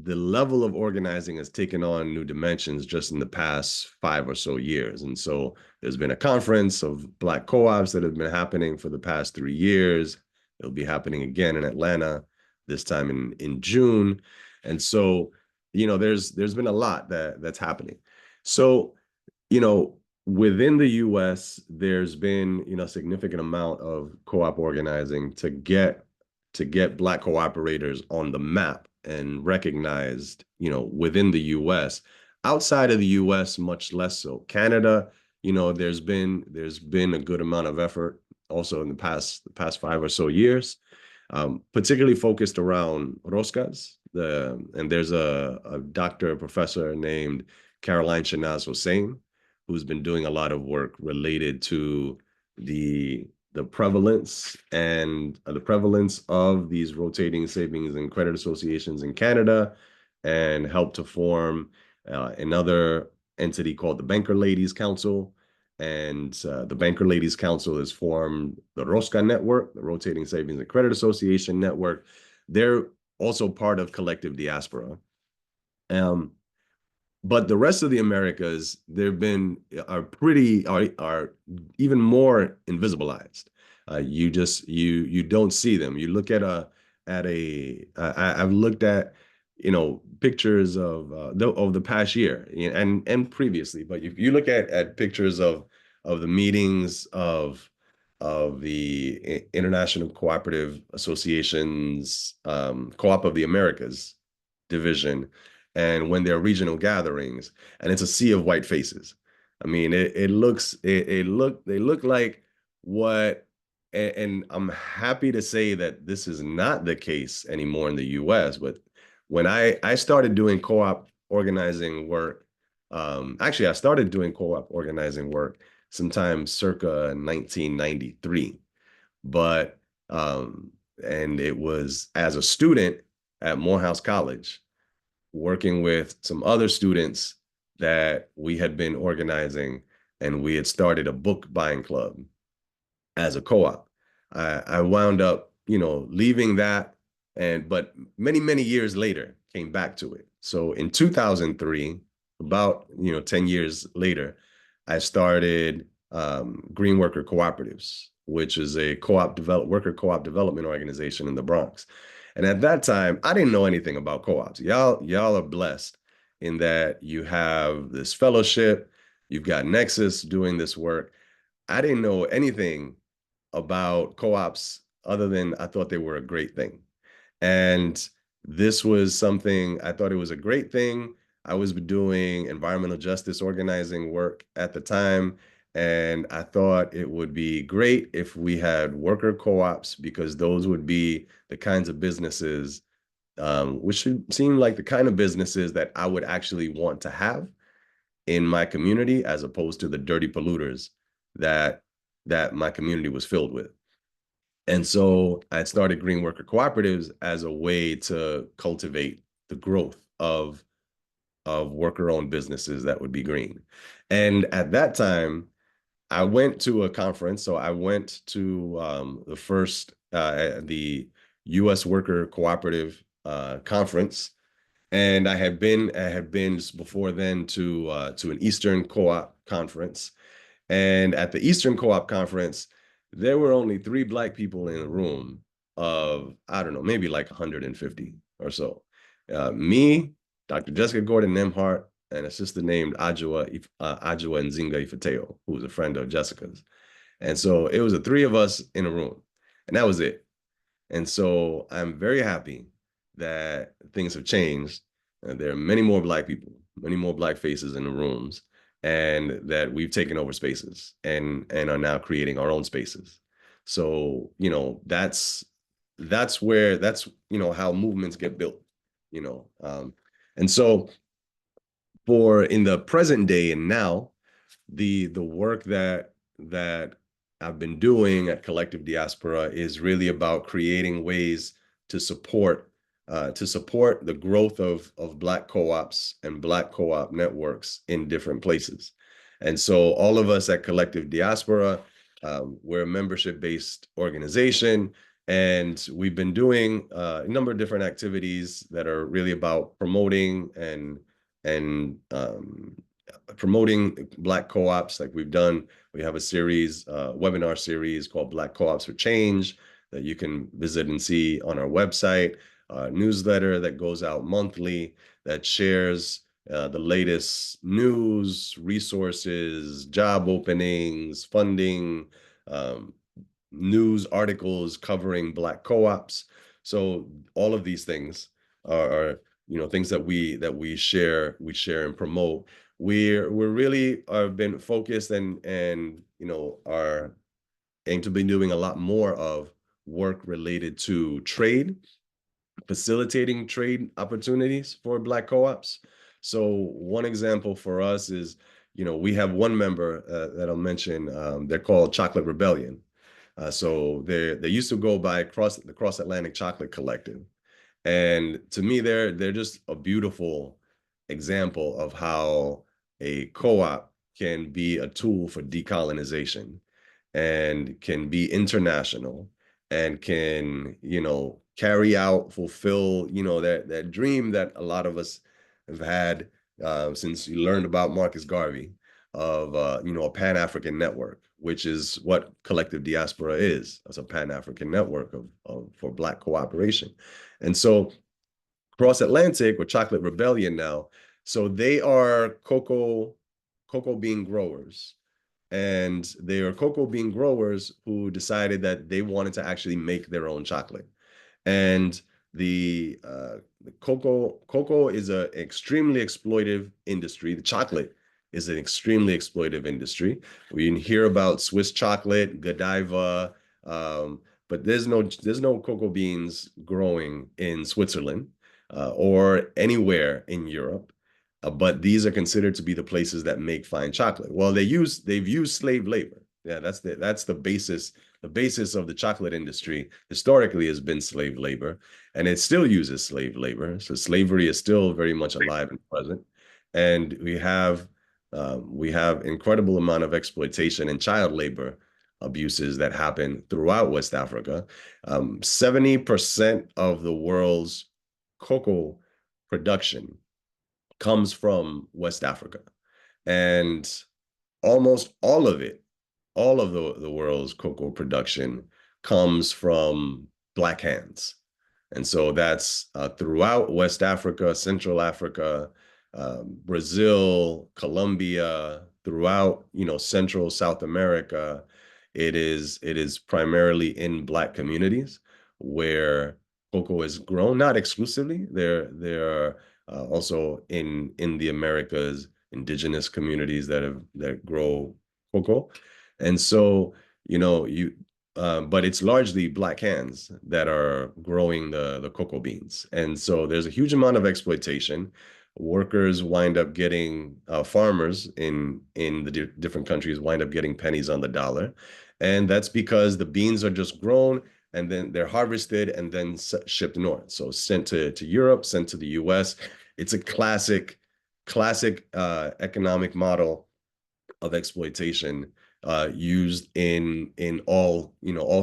level of organizing has taken on new dimensions just in the past 5 or so years. And so there's been a conference of Black co-ops that have been happening for the past 3 years. It'll be happening again in Atlanta, this time in June. And so there's been a lot that's happening. So, you know, within the US, there's been, a significant amount of co-op organizing to get Black cooperators on the map and recognized, within the US. Outside of the US, much less so. Canada, there's been a good amount of effort also in the past 5 or so years, particularly focused around roscas. And there's a doctor, a professor named Caroline Shanaz Hossein, who's been doing a lot of work related to the prevalence of these rotating savings and credit associations in Canada, and helped to form another entity called the Banker Ladies Council. And the Banker Ladies Council has formed the Rosca Network, the Rotating Savings and Credit Association Network. They're also part of Collective Diaspora. Um, but the rest of the Americas, are even more invisibilized. You don't see them. You look I've looked at pictures of the past year, and previously, but if you look at pictures of the meetings of the International Cooperative Association's Co-op of the Americas division, and when they're regional gatherings, and it's a sea of white faces. I mean, they look like what, and I'm happy to say that this is not the case anymore in the US. But when I started doing co-op organizing work, actually I started doing co-op organizing work sometime circa 1993. But and it was as a student at Morehouse College, working with some other students that we had been organizing, and we had started a book buying club as a co-op. I wound up, leaving that, but many, many years later came back to it. So in 2003, about 10 years later, I started Green Worker Cooperatives, which is a worker co-op development organization in the Bronx. And at that time, I didn't know anything about co-ops. Y'all are blessed in that you have this fellowship, you've got Nexus doing this work. I didn't know anything about co-ops other than I thought they were a great thing. And this was something, I thought it was a great thing. I was doing environmental justice organizing work at the time, and I thought it would be great if we had worker co-ops, because those would be the kinds of businesses, which should seem like the kind of businesses that I would actually want to have in my community, as opposed to the dirty polluters that my community was filled with. And so I started Green Worker Cooperatives as a way to cultivate the growth of worker-owned businesses that would be green. And at that time, I went to a conference. So I went to the U.S. Worker Cooperative conference, and I had been before then to an Eastern Co-op conference. And at the Eastern Co-op Conference, there were only 3 Black people in a room of, I don't know, maybe like 150 or so. Me, Dr. Jessica Gordon Nemhart, and a sister named Ajua Nzinga Ifateo, who was a friend of Jessica's. And so it was the 3 of us in a room, and that was it. And so I'm very happy that things have changed. There are many more Black people, many more Black faces in the rooms, and that we've taken over spaces and are now creating our own spaces. So, that's how movements get built, you know. And so for in the present day and now, the work that I've been doing at Collective Diaspora is really about creating ways to support the growth of Black co-ops and Black co-op networks in different places. And so all of us at Collective Diaspora, we're a membership-based organization, and we've been doing a number of different activities that are really about promoting and promoting Black co-ops. Like we've done, we have a series, webinar series called Black Co-ops for Change that you can visit and see on our website, newsletter that goes out monthly that shares the latest news, resources, job openings, funding, um, news articles covering Black co-ops. So all of these things are things that we share and promote. We're really been focused and are aim to be doing a lot more of work related to trade, facilitating trade opportunities for Black co-ops. So one example for us is, we have one member that I'll mention. They're called Chocolate Rebellion. So they used to go by the Cross Atlantic Chocolate Collective. And to me, they're just a beautiful example of how a co-op can be a tool for decolonization and can be international and can, carry out, fulfill, that dream that a lot of us have had since you learned about Marcus Garvey of, a Pan-African network, which is what Collective Diaspora is. It's a Pan-African network for Black cooperation. And so Cross Atlantic or Chocolate Rebellion now, so they are cocoa bean growers. And they are cocoa bean growers who decided that they wanted to actually make their own chocolate. And the cocoa is an extremely exploitive industry. The chocolate is an extremely exploitive industry. We can hear about Swiss chocolate, Godiva, but there's no cocoa beans growing in Switzerland or anywhere in Europe. But these are considered to be the places that make fine chocolate. Well, they've used slave labor. Yeah, that's the basis. The basis of the chocolate industry historically has been slave labor, and it still uses slave labor. So slavery is still very much alive and present. And we have incredible amount of exploitation and child labor abuses that happen throughout West Africa. 70% of the world's cocoa production comes from West Africa. And almost all of it, all of the world's cocoa production comes from Black hands. And so that's throughout West Africa, Central Africa, Brazil, Colombia, throughout, Central South America. It is primarily in Black communities where cocoa is grown, not exclusively. There are also in the Americas, indigenous communities that grow cocoa. And so, but it's largely Black hands that are growing the cocoa beans. And so there's a huge amount of exploitation. Workers wind up getting, farmers in the different countries wind up getting pennies on the dollar. And that's because the beans are just grown and then they're harvested and then shipped north. So sent to Europe, sent to the US. It's a classic economic model of exploitation used in all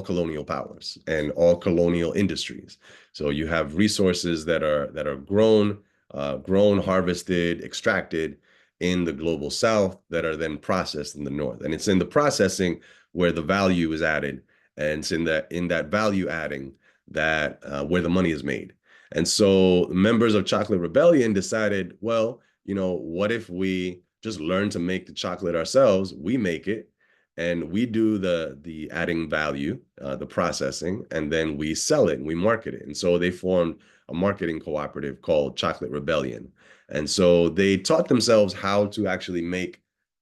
colonial powers and all colonial industries. So you have resources that are grown, harvested, extracted, in the global south that are then processed in the north. And it's in the processing where the value is added, and it's in that value adding that where the money is made. And so members of Chocolate Rebellion decided, well, what if we just learn to make the chocolate ourselves? We make it, and we do the adding value, the processing, and then we sell it and we market it. And so they formed a marketing cooperative called Chocolate Rebellion. And so they taught themselves how to actually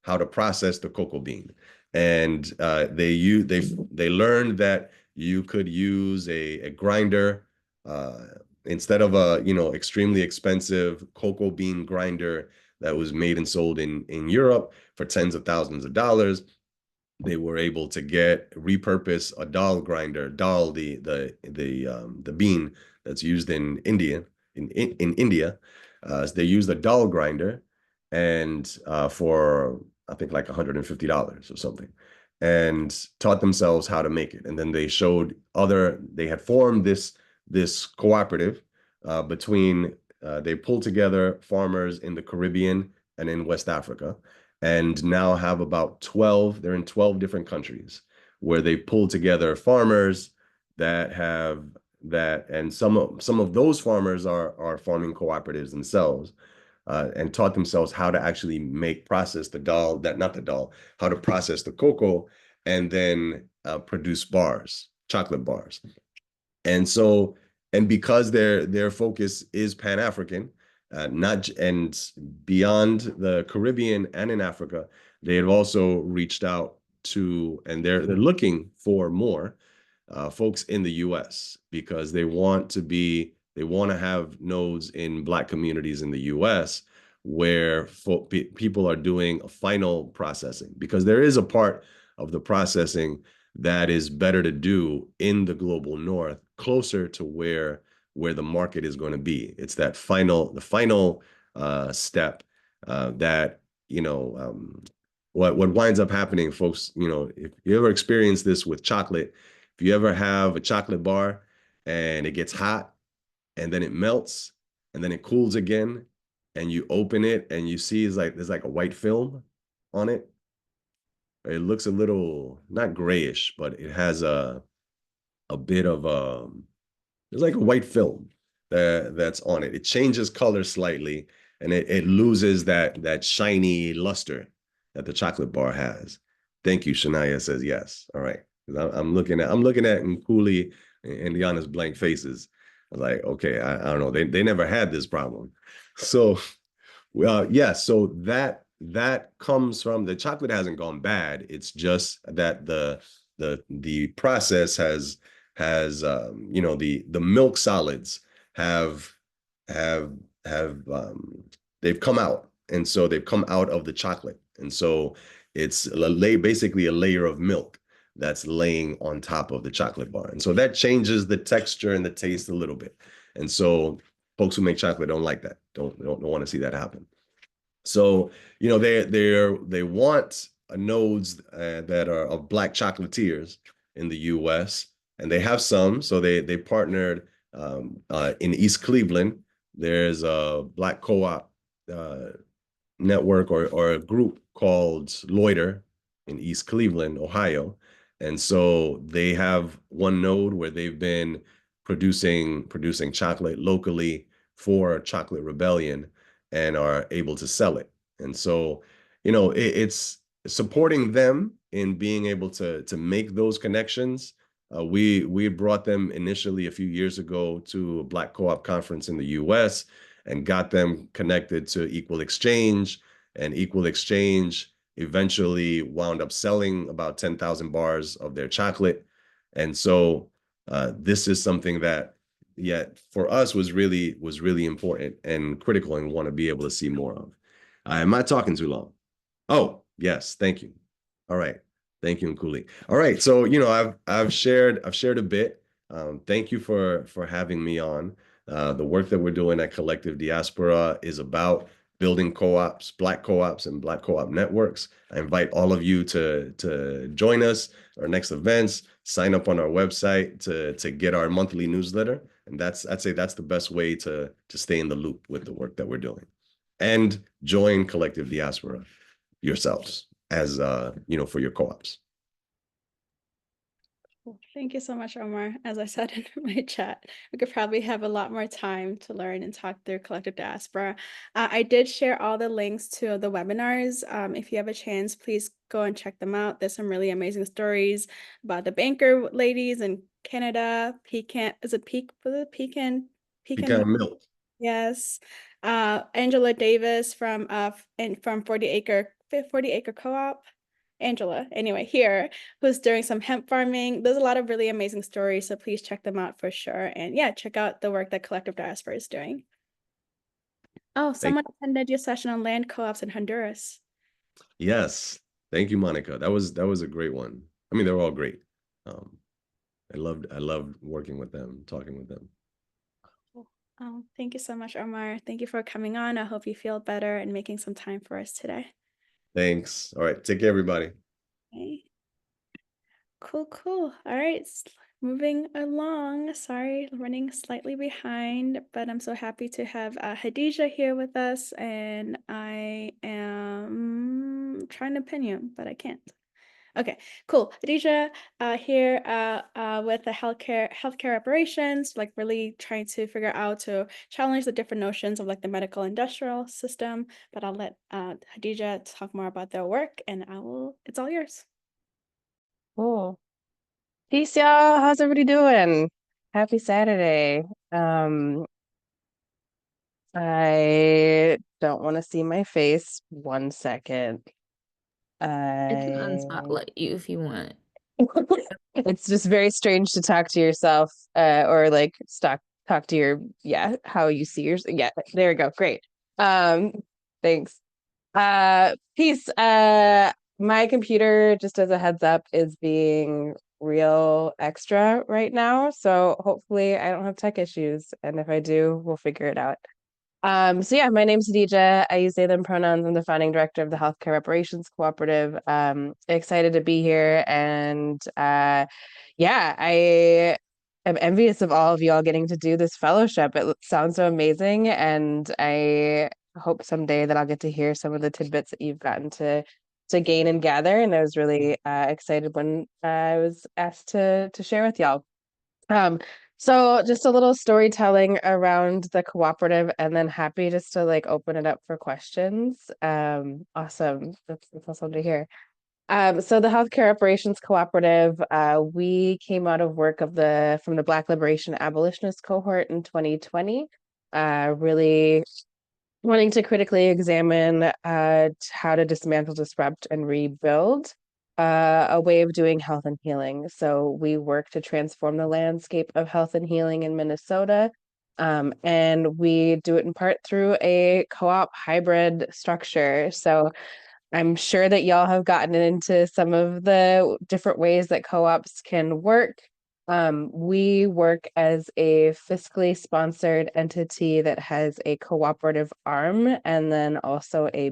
how to process the cocoa bean. And they learned that you could use a grinder instead of a extremely expensive cocoa bean grinder that was made and sold in Europe for tens of thousands of dollars. They were able to repurpose a dal grinder, dal, the bean that's used in India. In India, they used a dal grinder, and for I think like $150 or something, and taught themselves how to make it. And then they had formed this cooperative between they pulled together farmers in the Caribbean and in West Africa, and now have about 12, they're in 12 different countries where they pull together farmers and some of those farmers are farming cooperatives themselves, and taught themselves how to actually process the dal, how to process the cocoa, and then produce chocolate bars. And so, and because their focus is Pan-African, not and beyond the Caribbean and in Africa, they have also reached out to, and they're looking for more folks in the U.S. because they want to have nodes in Black communities in the U.S. where people are doing a final processing, because there is a part of the processing that is better to do in the global north, closer to where the market is going to be. It's the final step that what winds up happening, folks. If you ever experience this with chocolate, if you ever have a chocolate bar and it gets hot and then it melts and then it cools again, and you open it and you see there's like a white film on it. It looks a little, not grayish, but it has a bit of there's like a white film that's on it. It changes color slightly, and it loses that shiny luster that the chocolate bar has. Thank you, Shania says yes. All right. I'm looking at Nkuli and Diana's blank faces. I was like, okay, I don't know. They never had this problem. So yeah, so that comes from, the chocolate hasn't gone bad. It's just that the process has the milk solids have have they've come out, and so they've come out of the chocolate, and so it's basically a layer of milk that's laying on top of the chocolate bar, and so that changes the texture and the taste a little bit, and so folks who make chocolate don't like that, don't want to see that happen. So they want nodes that are of Black chocolatiers in the U.S., and they have some. So they partnered in East Cleveland. There's a Black co-op network or a group called Loiter in East Cleveland, Ohio. And so they have one node where they've been producing chocolate locally for Chocolate Rebellion and are able to sell it. And so, it's supporting them in being able to make those connections. We brought them initially a few years ago to a Black co-op conference in the US and got them connected to Equal Exchange, and Equal Exchange eventually wound up selling about 10,000 bars of their chocolate. And so this is something that, for us was really important and critical, and want to be able to see more of. Am I talking too long? Oh, yes, thank you. All right. Thank you, Nkuli. All right. So, I've shared a bit. Thank you for having me on. The work that we're doing at Collective Diaspora is about building co-ops, Black co-ops and Black co-op networks. I invite all of you to join us, our next events, sign up on our website to get our monthly newsletter. And I'd say that's the best way to stay in the loop with the work that we're doing. and join Collective Diaspora yourselves as for your co-ops. Cool. Thank you so much, Omar. As I said in my chat, we could probably have a lot more time to learn and talk through Collective Diaspora. I did share all the links to the webinars. If you have a chance, please go and check them out. There's some really amazing stories about the banker ladies in Canada. Pecan, is it Pecan? Pecan milk. Yes. Angela Davis from 40 Acre Co-op. Angela, anyway, here, who's doing some hemp farming. There's a lot of really amazing stories, so please check them out for sure. And yeah, check out the work that Collective Diaspora is doing. Oh, someone attended your session on land co-ops in Honduras. Yes. Thank you, Monica. That was a great one. I mean, they were all great. I loved working with them, talking with them. Oh, thank you so much, Omar. Thank you for coming on. I hope you feel better and making some time for us today. Thanks. All right. Take care, everybody. Okay. Cool. All right, moving along. Sorry, running slightly behind, but I'm so happy to have Hadija here with us, and I am trying to pin you, but I can't. Okay, cool. Hadija here with the healthcare operations, like really trying to figure out to challenge the different notions of like the medical industrial system. But I'll let Hadija talk more about their work, and it's all yours. Cool. Peace, y'all. How's everybody doing? Happy Saturday. I don't want to see my face 1 second. I can unspotlight you if you want. It's just very strange to talk to yourself, or like talk to your, how you see yourself. Yeah, there we go. Great. Thanks. Peace. My computer, just as a heads up, is being real extra right now. So hopefully I don't have tech issues. And if I do, we'll figure it out. So yeah, my name's Adija. I use they, them pronouns. I'm the founding director of the Healthcare Reparations Cooperative. Excited to be here. And yeah, I am envious of all of y'all getting to do this fellowship. It sounds so amazing. And I hope someday that I'll get to hear some of the tidbits that you've gotten to gain and gather. And I was really excited when I was asked to share with y'all. So just a little storytelling around the cooperative, and then happy just to like open it up for questions. Awesome. That's awesome to hear. So the Healthcare Operations Cooperative, we came out of work from the Black Liberation Abolitionist cohort in 2020, really wanting to critically examine how to dismantle, disrupt, and rebuild a way of doing health and healing. So we work to transform the landscape of health and healing in Minnesota. And we do it in part through a co-op hybrid structure. So I'm sure that y'all have gotten into some of the different ways that co-ops can work. We work as a fiscally sponsored entity that has a cooperative arm and then also a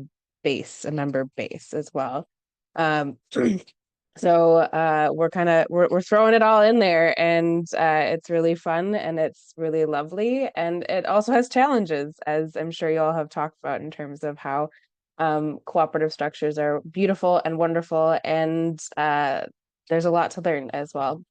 member base as well. So we're throwing it all in there, and it's really fun and it's really lovely, and it also has challenges, as I'm sure you all have talked about, in terms of how cooperative structures are beautiful and wonderful, and there's a lot to learn as well.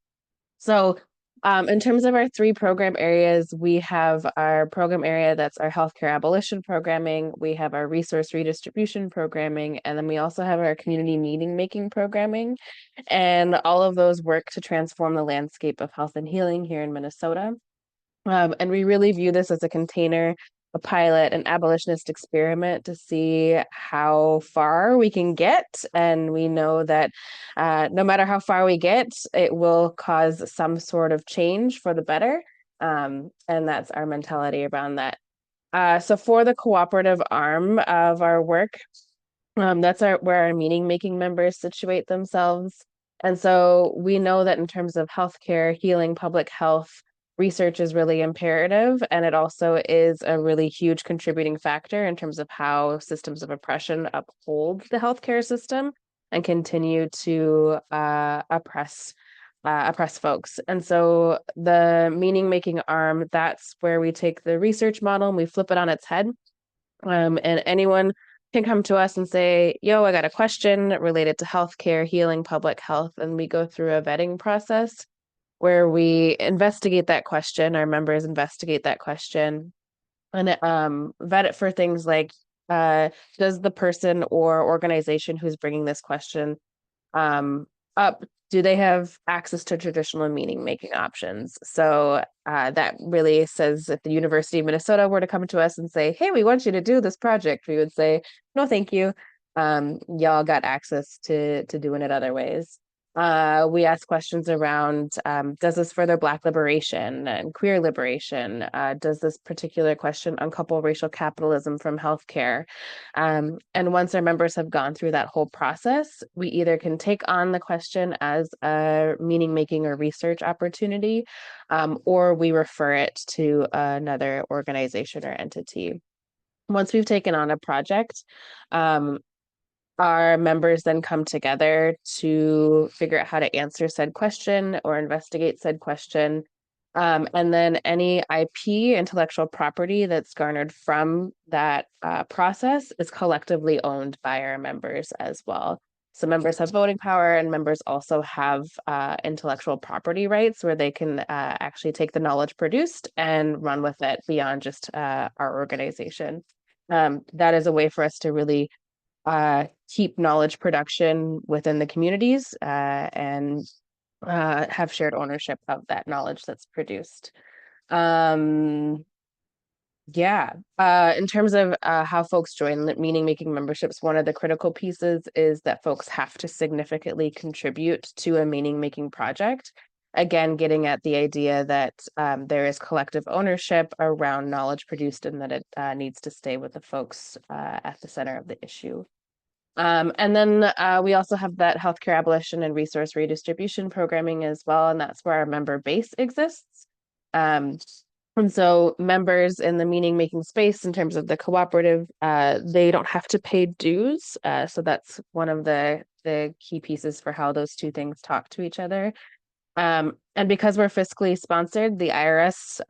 So in terms of our 3 program areas, we have our program area that's our healthcare abolition programming, we have our resource redistribution programming, and then we also have our community meeting making programming. And all of those work to transform the landscape of health and healing here in Minnesota. And we really view this as a container, a pilot, an abolitionist experiment to see how far we can get. And we know that no matter how far we get, it will cause some sort of change for the better. And that's our mentality around that. So for the cooperative arm of our work, that's where our meaning making members situate themselves. And so we know that in terms of healthcare, healing, public health, research is really imperative. And it also is a really huge contributing factor in terms of how systems of oppression uphold the healthcare system and continue to oppress folks. And so the meaning making arm, that's where we take the research model and we flip it on its head. And anyone can come to us and say, yo, I got a question related to healthcare, healing, public health. And we go through a vetting process where we investigate that question. Our members investigate that question and vet it for things like, does the person or organization who's bringing this question up, do they have access to traditional meaning making options? So that really says if the University of Minnesota were to come to us and say, hey, we want you to do this project, we would say, no, thank you. Y'all got access to doing it other ways. We ask questions around, does this further Black liberation and queer liberation? Does this particular question uncouple racial capitalism from healthcare? And once our members have gone through that whole process, we either can take on the question as a meaning making or research opportunity, or we refer it to another organization or entity. Once we've taken on a project, our members then come together to figure out how to answer said question or investigate said question. And then any IP, intellectual property that's garnered from that process is collectively owned by our members as well. So members have voting power and members also have intellectual property rights where they can actually take the knowledge produced and run with it beyond just our organization. That is a way for us to really keep knowledge production within the communities and have shared ownership of that knowledge that's produced. Yeah, in terms of how folks join meaning making memberships, one of the critical pieces is that folks have to significantly contribute to a meaning making project. Again, getting at the idea that there is collective ownership around knowledge produced and that it needs to stay with the folks at the center of the issue. And then we also have that healthcare abolition and resource redistribution programming as well, and that's where our member base exists. And so members in the meaning making space in terms of the cooperative, they don't have to pay dues. So that's one of the key pieces for how those two things talk to each other. And because we're fiscally sponsored, the IRS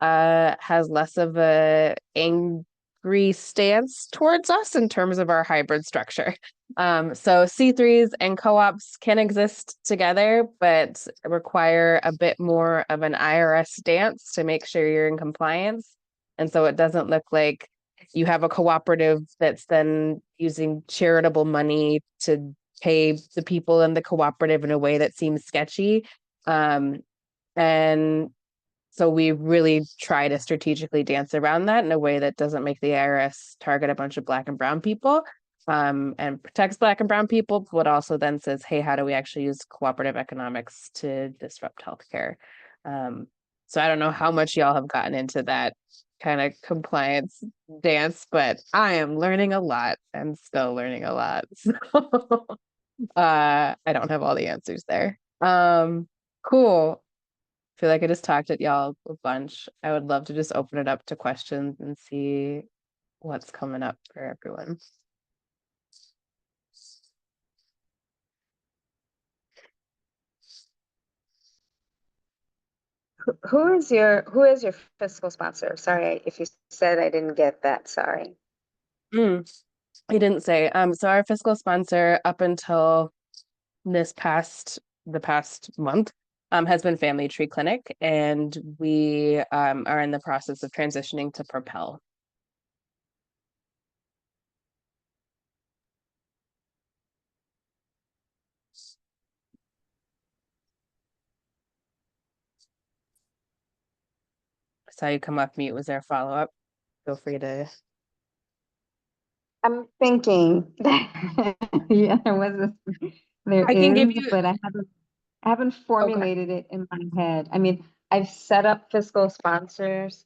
has less of a angry stance towards us in terms of our hybrid structure. So C3s and co-ops can exist together, but require a bit more of an IRS stance to make sure you're in compliance. And so it doesn't look like you have a cooperative that's then using charitable money to pay the people in the cooperative in a way that seems sketchy. And so we really try to strategically dance around that in a way that doesn't make the IRS target a bunch of Black and brown people, and protects Black and brown people, but also then says, hey, how do we actually use cooperative economics to disrupt healthcare? So I don't know how much y'all have gotten into that kind of compliance dance, but I am learning a lot and still learning a lot. So I don't have all the answers there. Cool. Feel like I just talked at y'all a bunch. I would love to just open it up to questions and see what's coming up for everyone. Who is your fiscal sponsor? Sorry, if you said I didn't get that, sorry. I didn't say. So our fiscal sponsor up until the past month has been Family Tree Clinic, and we are in the process of transitioning to Propel. I saw you come off mute. Was there a follow-up? Feel free to. I'm thinking that yeah, there I can give is, you. but I haven't formulated it in my head. I mean, I've set up fiscal sponsors,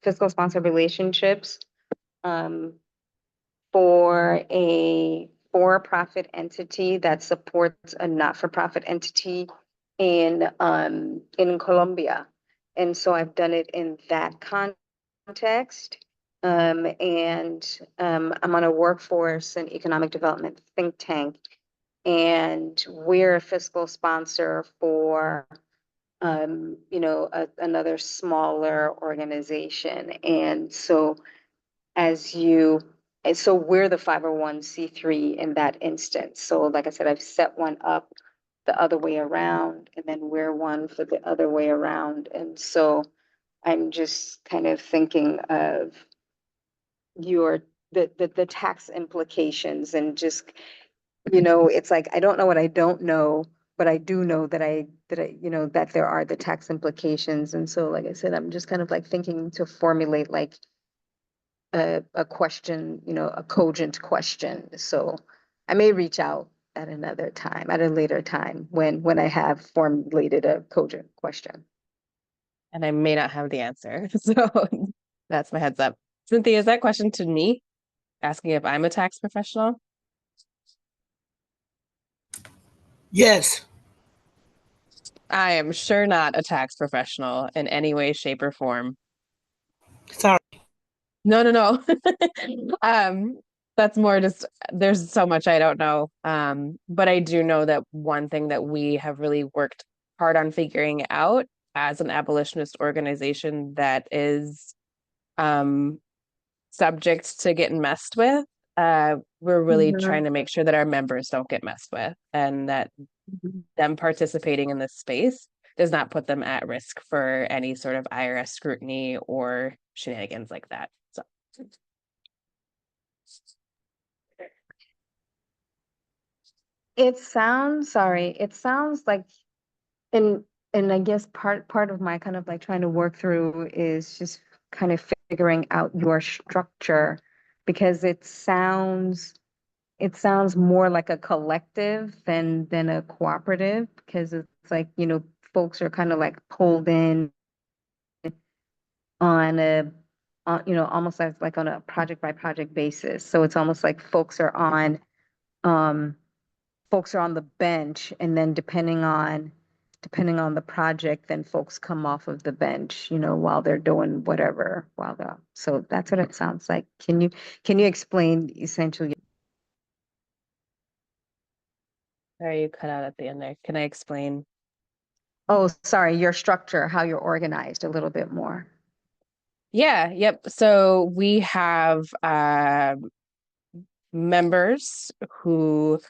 fiscal sponsor relationships, for a for-profit entity that supports a not-for-profit entity in Colombia. And so I've done it in that context. And I'm on a workforce and economic development think tank. And we're a fiscal sponsor for another smaller organization. And so as you And so we're the 501c3 in that instance. So like I said, I've set one up the other way around, and then we're one for the other way around. And so I'm just kind of thinking of the tax implications, and just, it's like, I don't know what I don't know, but I do know that there are the tax implications. And so, like I said, I'm just kind of like thinking to formulate like a question, a cogent question. So I may reach out at another time, at a later time, when I have formulated a cogent question. And I may not have the answer. So that's my heads up. Cynthia, is that question to me? Asking if I'm a tax professional? Yes. I am sure not a tax professional in any way, shape, or form. Sorry. No. That's more just there's so much I don't know. But I do know that one thing that we have really worked hard on figuring out as an abolitionist organization that is subject to getting messed with, we're really trying to make sure that our members don't get messed with, and that them participating in this space does not put them at risk for any sort of IRS scrutiny or shenanigans like that. So It sounds like, and I guess part of my kind of like trying to work through is just kind of figuring out your structure, because it sounds more like a collective than a cooperative, because it's like, folks are kind of like pulled in on almost like on a project by project basis. So it's almost like um folks are on the bench, and then depending on the project, then folks come off of the bench, while they're doing whatever, so that's what it sounds like. Can you explain essentially? sorry, you cut out at the end there. Can I explain? Oh, sorry, your structure, how you're organized a little bit more. Yeah, yep. So we have members who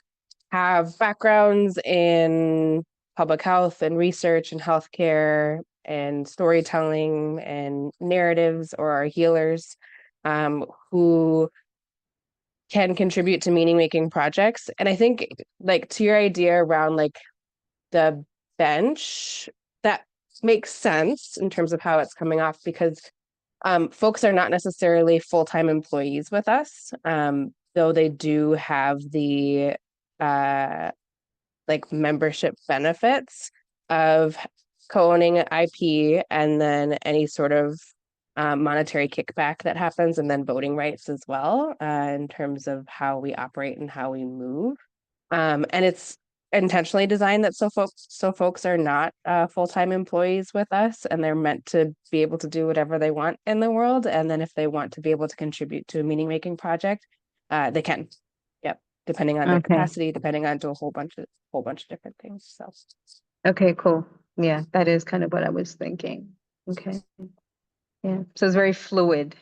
have backgrounds in public health and research and healthcare and storytelling and narratives, or are healers, who can contribute to meaning making projects. And I think, like, to your idea around like the bench, that makes sense in terms of how it's coming off, because folks are not necessarily full-time employees with us, though they do have the like membership benefits of co-owning IP, and then any sort of monetary kickback that happens, and then voting rights as well, in terms of how we operate and how we move. And it's intentionally designed that folks are not full-time employees with us, and they're meant to be able to do whatever they want in the world. And then if they want to be able to contribute to a meaning making project, they can. Yep. Depending on their Okay. capacity, depending on to a whole bunch of different things. So Okay, cool. Yeah, that is kind of what I was thinking. Okay. Yeah. So it's very fluid.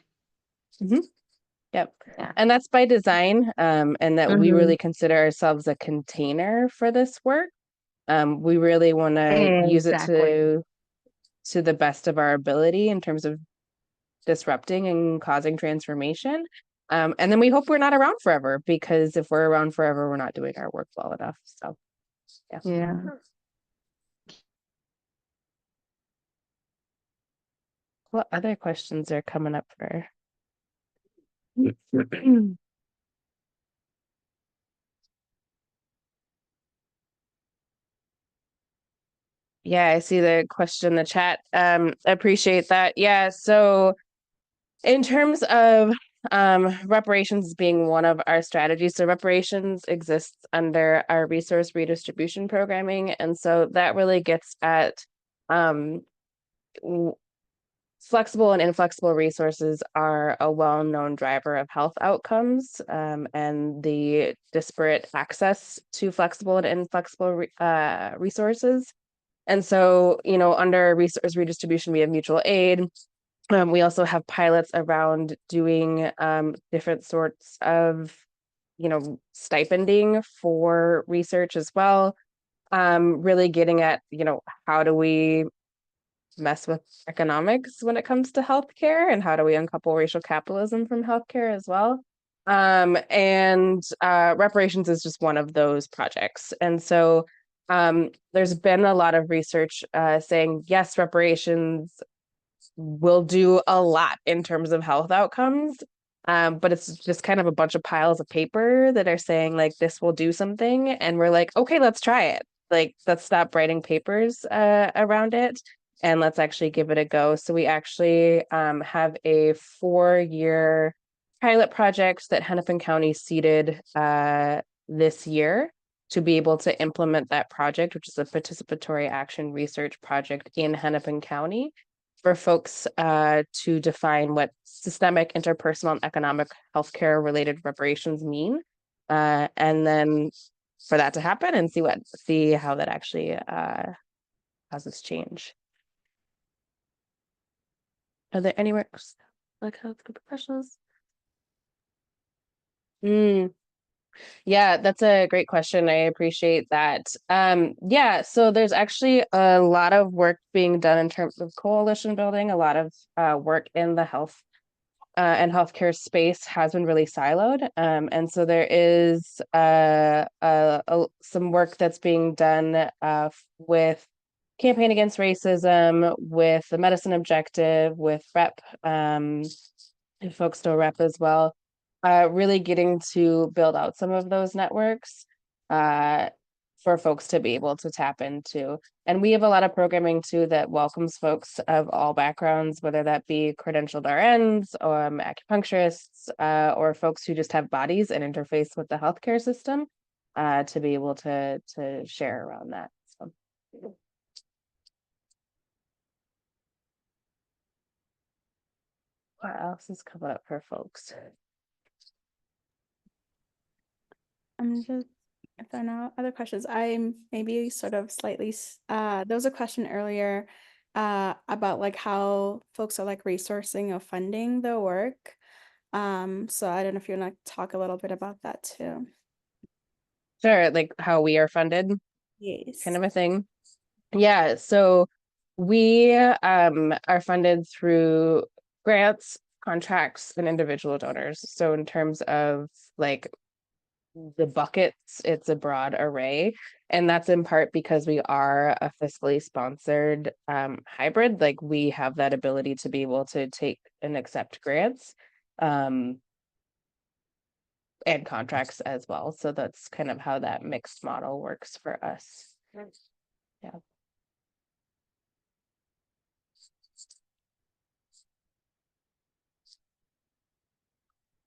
yep. Yeah. And that's by design, and that we Mhm. really consider ourselves a container for this work. We really want to use it Exactly. to the best of our ability in terms of disrupting and causing transformation. And then we hope we're not around forever, because if we're around forever, we're not doing our work well enough. So yeah. Yeah. What other questions are coming up for? Yeah, I see the question in the chat. I appreciate that. Yeah, so in terms of reparations being one of our strategies, so reparations exists under our resource redistribution programming. And so that really gets at flexible and inflexible resources are a well-known driver of health outcomes, and the disparate access to flexible and inflexible resources. And so, under resource redistribution, we have mutual aid, We also have pilots around doing different sorts of, stipending for research as well. Really getting at, how do we mess with economics when it comes to healthcare, and how do we uncouple racial capitalism from healthcare as well. And reparations is just one of those projects. And so there's been a lot of research saying, yes, reparations will do a lot in terms of health outcomes. But it's just kind of a bunch of piles of paper that are saying like this will do something, and we're like, okay, let's try it. Like, let's stop writing papers around it, and let's actually give it a go. So we actually have a 4-year pilot project that Hennepin County seeded this year to be able to implement that project, which is a participatory action research project in Hennepin County, for folks to define what systemic, interpersonal, and economic healthcare related reparations mean, and then for that to happen and see how that actually causes change. Are there anywhere else like healthcare professionals? Yeah, that's a great question. I appreciate that. Yeah, so there's actually a lot of work being done in terms of coalition building, a lot of work in the health and healthcare space has been really siloed. And so there is some work that's being done with Campaign Against Racism, with the Medicine Objective, with REP, if folks still REP as well, really getting to build out some of those networks for folks to be able to tap into. And we have a lot of programming too that welcomes folks of all backgrounds, whether that be credentialed RNs or acupuncturists, or folks who just have bodies and interface with the healthcare system, to be able to share around that. So. What else is coming up for folks? I'm just, if there are no other questions, I'm maybe sort of slightly, there was a question earlier about like how folks are like resourcing or funding the work. So I don't know if you want to talk a little bit about that too. Sure, like how we are funded, Yes. kind of a thing. Yeah, so we are funded through grants, contracts, and individual donors. So in terms of like the buckets, it's a broad array. And that's in part because we are a fiscally sponsored hybrid. Like, we have that ability to be able to take and accept grants and contracts as well. So that's kind of how that mixed model works for us. Yeah.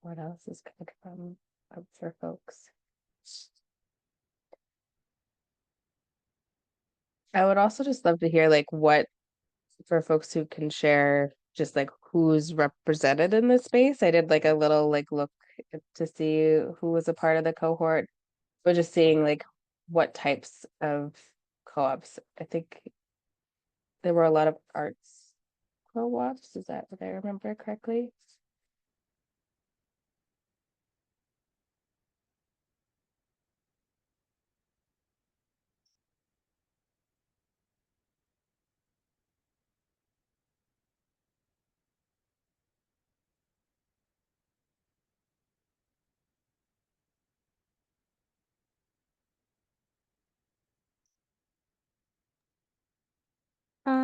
What else is going to come up for folks? I would also just love to hear like what, for folks who can share just like who's represented in this space. I did like a little like look to see who was a part of the cohort, but just seeing like what types of co-ops. I think there were a lot of arts co-ops. Is that what I remember correctly?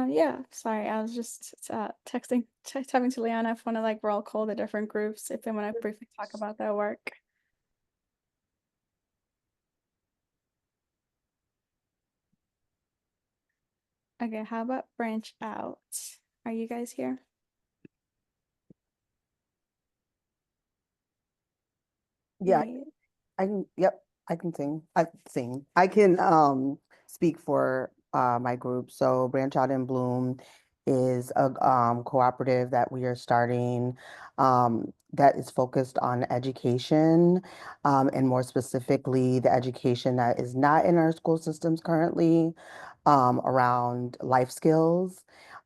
Yeah, sorry, I was just texting, typing to Liana if want to like roll call the different groups if they want to briefly talk about their work. Okay, how about branch out? Are you guys here? Yeah, Yeah. I can, yep, I can sing. I can speak for my group. So Branch Out in Bloom is a cooperative that we are starting that is focused on education, and more specifically the education that is not in our school systems currently, around life skills.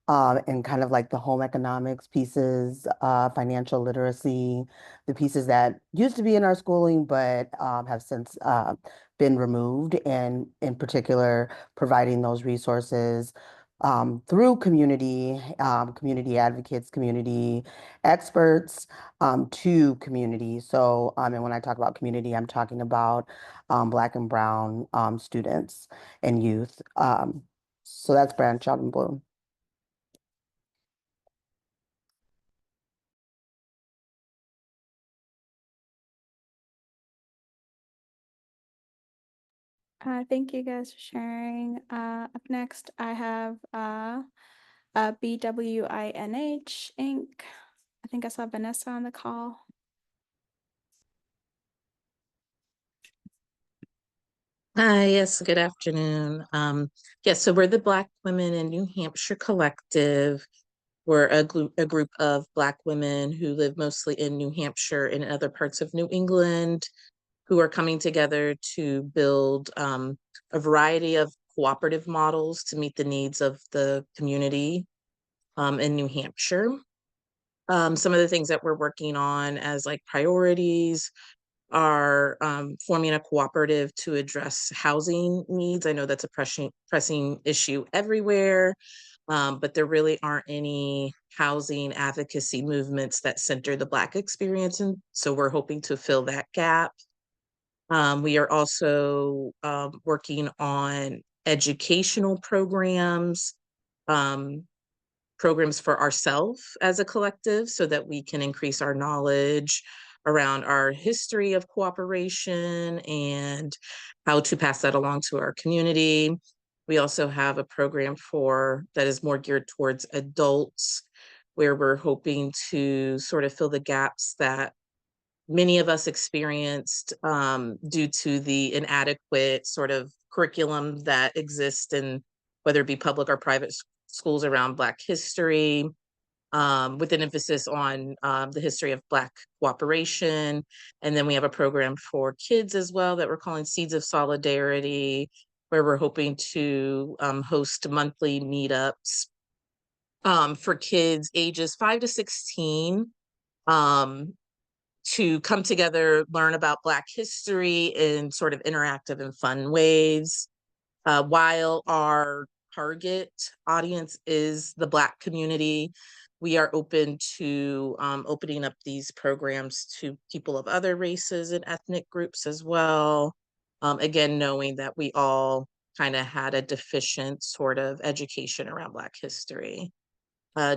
and kind of like the home economics pieces, financial literacy, the pieces that used to be in our schooling but have since been removed, and in particular, providing those resources through community advocates, community experts to community. So, and when I talk about community, I'm talking about Black and Brown students and youth. So that's Bradshaw and Bloom. Thank you guys for sharing. Up next, I have BWINH Inc. I think I saw Vanessa on the call. Hi, yes, good afternoon. Yes, so we're the Black Women in New Hampshire Collective. We're a group of Black women who live mostly in New Hampshire and other parts of New England, who are coming together to build a variety of cooperative models to meet the needs of the community in New Hampshire. Some of the things that we're working on as like priorities are forming a cooperative to address housing needs. I know that's a pressing issue everywhere, but there really aren't any housing advocacy movements that center the Black experience. And so we're hoping to fill that gap. We are also working on educational programs, programs for ourselves as a collective so that we can increase our knowledge around our history of cooperation and how to pass that along to our community. We also have a program that is more geared towards adults, where we're hoping to sort of fill the gaps that many of us experienced due to the inadequate sort of curriculum that exists in whether it be public or private schools around Black history, with an emphasis on the history of Black cooperation. And then we have a program for kids as well that we're calling Seeds of Solidarity, where we're hoping to host monthly meetups for kids ages 5 to 16, to come together, learn about Black history in sort of interactive and fun ways. While our target audience is the Black community, we are open to opening up these programs to people of other races and ethnic groups as well. Again, knowing that we all kind of had a deficient sort of education around Black history.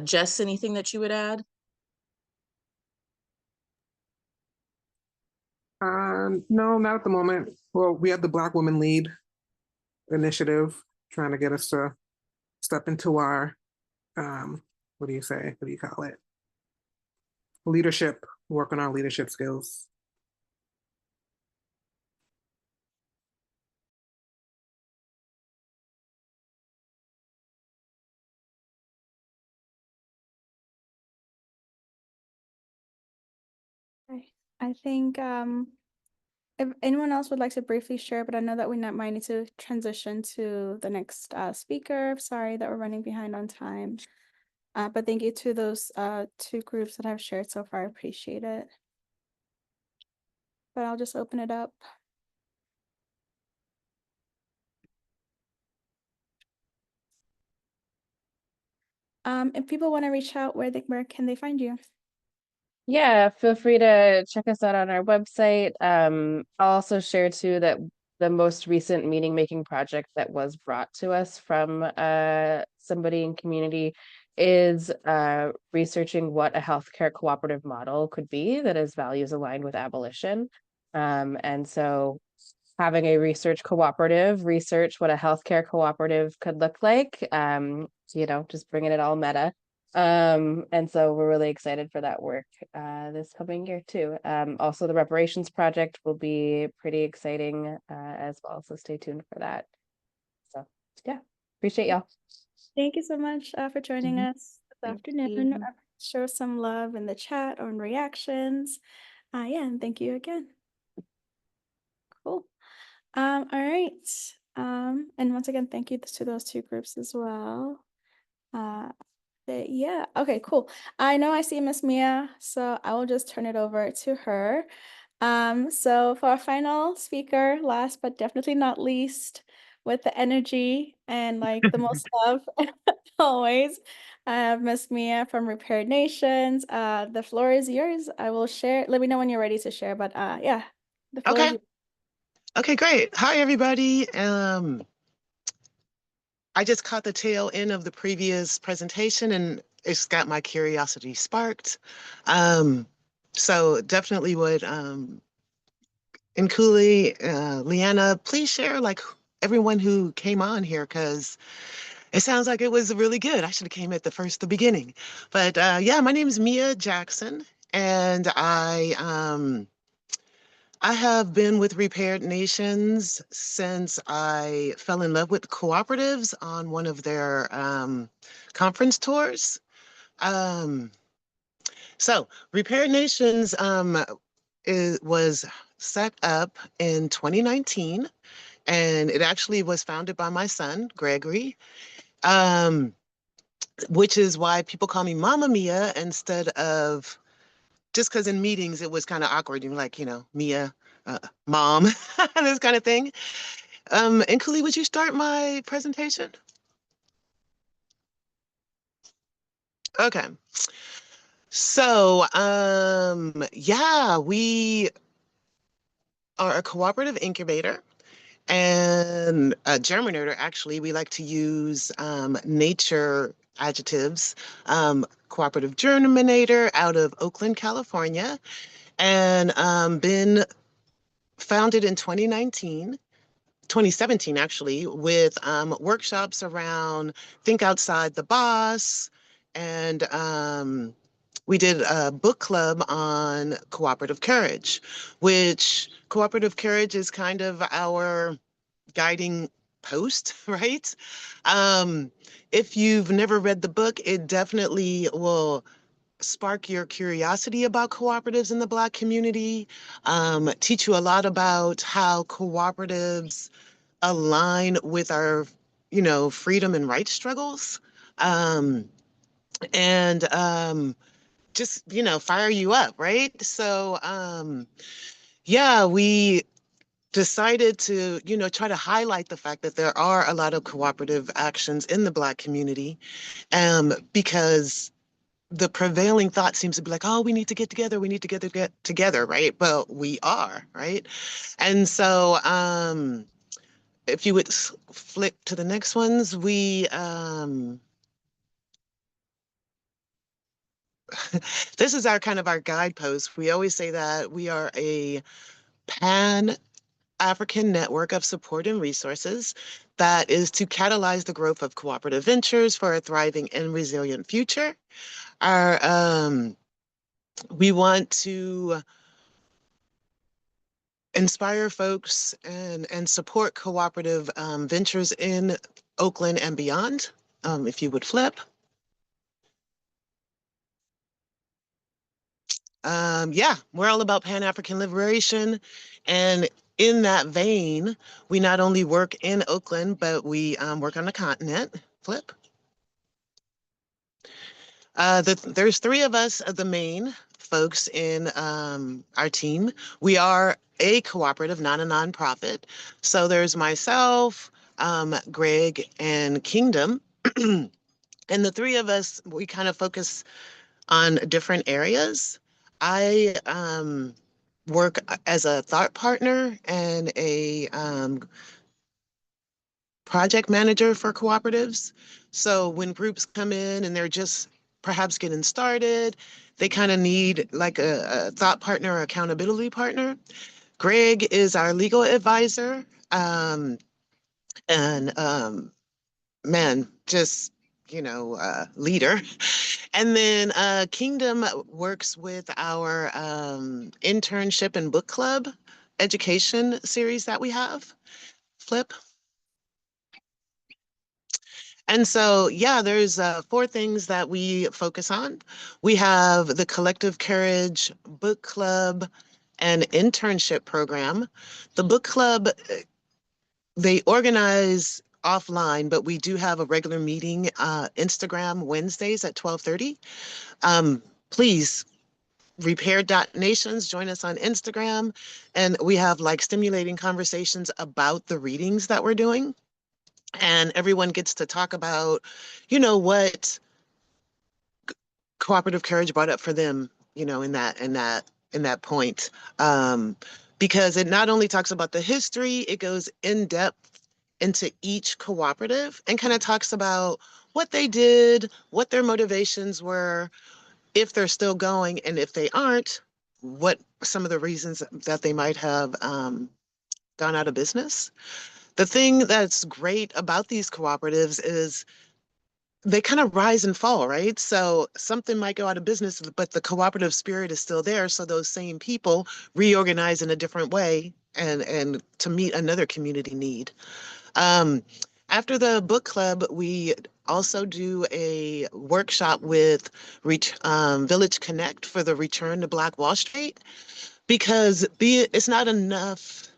Jess, anything that you would add? No, not at the moment. Well, we have the Black Women Lead initiative trying to get us to step into our what do you say? What do you call it? Leadership, work on our leadership skills. I think if anyone else would like to briefly share, but I know that we might need to transition to the next speaker. Sorry that we're running behind on time. But thank you to those two groups that have shared so far. I appreciate it. But I'll just open it up. If people want to reach out, where can they find you? Yeah, feel free to check us out on our website. I'll also share too that the most recent meaning making project that was brought to us from somebody in community is researching what a healthcare cooperative model could be that is values aligned with abolition. And so having a research cooperative, research what a healthcare cooperative could look like, just bringing it all meta. And so we're really excited for that work this coming year too. Also the reparations project will be pretty exciting as well, so stay tuned for that. So yeah, appreciate y'all. Thank you so much for joining us this Thank afternoon. you. Show some love in the chat on reactions. Yeah, and thank you again. Cool. All right. And once again, thank you to those two groups as well. Yeah. Okay, cool. I know I see Miss Mia, so I will just turn it over to her. So for our final speaker, last but definitely not least, with the energy and like the most love always, I have Miss Mia from Repaired Nations. The floor is yours. I will share. Let me know when you're ready to share. But yeah, the floor is Okay. yours. Okay, great. Hi, everybody. I just caught the tail end of the previous presentation and it's got my curiosity sparked. So definitely would, and Cooley, Leanna, please share like everyone who came on here because it sounds like it was really good. I should have came at the beginning. But yeah, my name is Mia Jackson and I have been with Repaired Nations since I fell in love with cooperatives on one of their conference tours. Um, so Repaired Nations was set up in 2019, and it actually was founded by my son, Gregory, um, which is why people call me Mama Mia instead of just because in meetings it was kind of awkward. You're like, Mia, mom, this kind of thing. And Kali, would you start my presentation? Okay. So, yeah, we are a cooperative incubator and a germinator. Actually, we like to use nature adjectives. Cooperative germinator out of Oakland, California, and been founded in 2017 actually, with workshops around think outside the box. And we did a book club on cooperative courage, which cooperative courage is kind of our guiding post, right? Um, if you've never read the book, it definitely will spark your curiosity about cooperatives in the Black community, teach you a lot about how cooperatives align with our, freedom and rights struggles, um, and just, fire you up, right? So, yeah, we decided to, try to highlight the fact that there are a lot of cooperative actions in the Black community, because the prevailing thought seems to be like, oh, we need to get together, get together, right? But we are, right? And so, if you would flip to the next ones, this is our kind of our guidepost. We always say that we are a pan African network of support and resources that is to catalyze the growth of cooperative ventures for a thriving and resilient future. Our we want to inspire folks and support cooperative ventures in Oakland and beyond. If you would flip. Yeah, we're all about Pan-African liberation. And in that vein, we not only work in Oakland, but we work on the continent. Flip. There's three of us, the main folks in our team. We are a cooperative, not a nonprofit. So there's myself, Greg, and Kingdom. And the three of us, we kind of focus on different areas. I work as a thought partner and a project manager for cooperatives. So when groups come in and they're just perhaps getting started, they kind of need like a thought partner or accountability partner. Greg is our legal advisor, and man, just leader. And then Kingdom works with our internship and book club education series that we have. Flip. And so, yeah, there's four things that we focus on. We have the Collective Courage Book Club and internship program. The book club, they organize offline, but we do have a regular meeting, Instagram Wednesdays at 12:30. Please, Repair.nations, join us on Instagram. And we have like stimulating conversations about the readings that we're doing. And everyone gets to talk about, what Cooperative Courage brought up for them, in that point. Because it not only talks about the history, it goes in depth into each cooperative and kind of talks about what they did, what their motivations were, if they're still going, and if they aren't, what some of the reasons that they might have gone out of business. The thing that's great about these cooperatives is they kind of rise and fall, right? So something might go out of business, but the cooperative spirit is still there. So those same people reorganize in a different way and to meet another community need. Um, After the book club, we also do a workshop with Village Connect for the Return to Black Wall Street, because it's not enough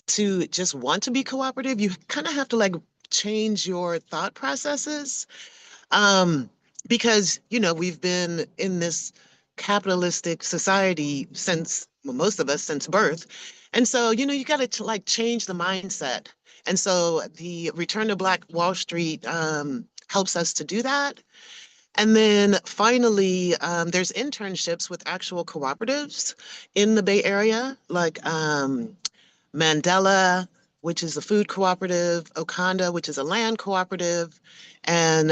to just want to be cooperative. You kind of have to like change your thought processes, um, because, we've been in this capitalistic society since, well, most of us since birth. And so, you got to like change the mindset. And so the Return to Black Wall Street helps us to do that. And then finally, there's internships with actual cooperatives in the Bay Area, like Mandela, which is a food cooperative, Okanda, which is a land cooperative, and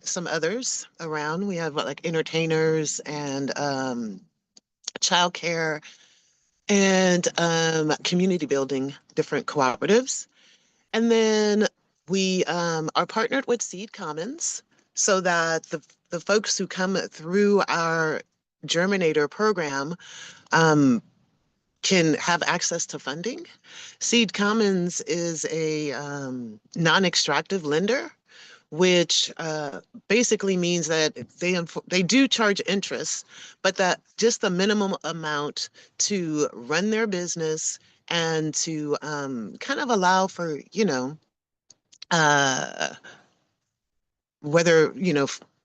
some others around. We have like entertainers and childcare and community building, different cooperatives. And then we are partnered with Seed Commons so that the folks who come through our Germinator program can have access to funding. Seed Commons is a non-extractive lender, which basically means that they do charge interest, but that just the minimum amount to run their business and to kind of allow for, uh, whether,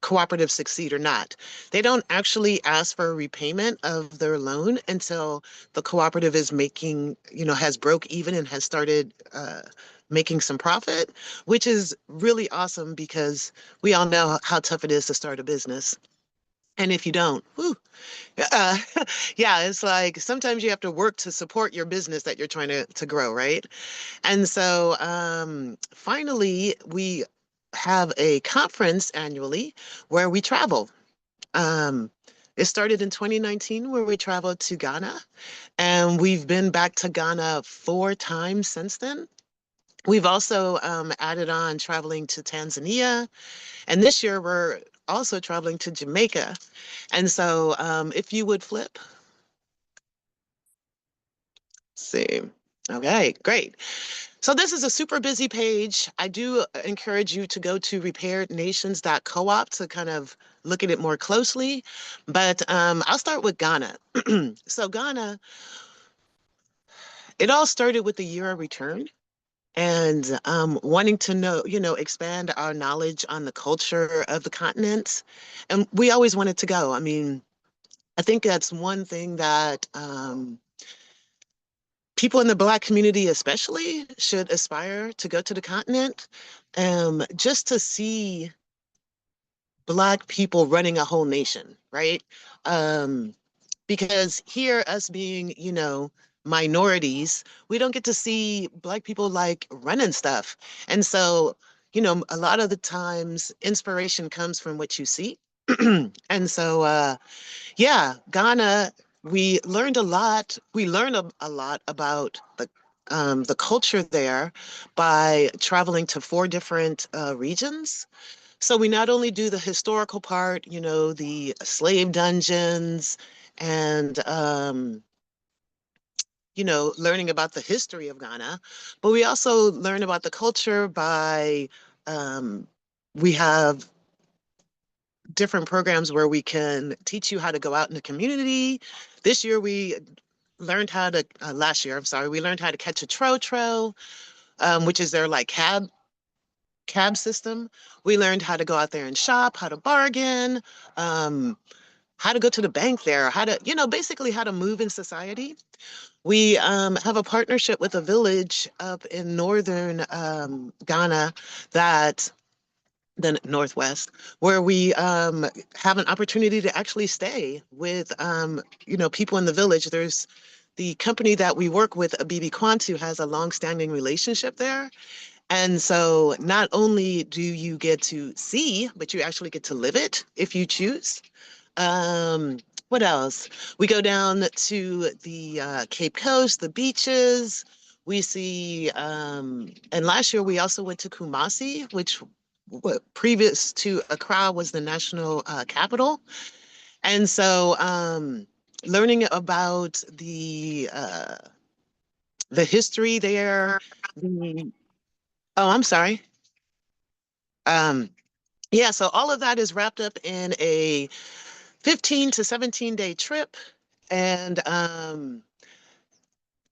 cooperatives succeed or not. They don't actually ask for a repayment of their loan until the cooperative is making, has broke even and has started making some profit, which is really awesome because we all know how tough it is to start a business. And if you don't, whew, uh, yeah, it's like sometimes you have to work to support your business that you're trying to grow, right? And so finally, we have a conference annually where we travel. Um, it started in 2019 where we traveled to Ghana, and we've been back to Ghana 4 times since then. We've also added on traveling to Tanzania, and this year we're also traveling to Jamaica. And so if you would flip, see. Okay, great. So this is a super busy page. I do encourage you to go to repairednations.coop to kind of look at it more closely. But I'll start with Ghana. So Ghana, it all started with the year of return and wanting to know, expand our knowledge on the culture of the continent. And we always wanted to go. I mean, I think that's one thing that people in the Black community especially should aspire to go to the continent, just to see Black people running a whole nation, right? Um, because here, us being, minorities, we don't get to see Black people like running stuff. And so, a lot of the times inspiration comes from what you see. And so, yeah, Ghana, we learned a lot. We learned a lot about the culture there by traveling to 4 different regions. So we not only do the historical part, the slave dungeons and learning about the history of Ghana, but we also learn about the culture by um, we have different programs where we can teach you how to go out in the community. This year we learned how to, last year, I'm sorry, we learned how to catch a trotro. which is their like cab system. We learned how to go out there and shop, how to bargain, um, how to go to the bank there, how to, basically how to move in society. We have a partnership with a village up in northern Ghana, that the Northwest, where we have an opportunity to actually stay with, people in the village. There's the company that we work with, Abibi Kwantu, has a long-standing relationship there. And so not only do you get to see, but you actually get to live it if you choose. Um, what else? We go down to the Cape Coast, the beaches. We see, and last year we also went to Kumasi, which previous to Accra was the national capital. And so learning about the history there, the, oh, I'm sorry. Um, yeah, so all of that is wrapped up in a 15 to 17-day trip. And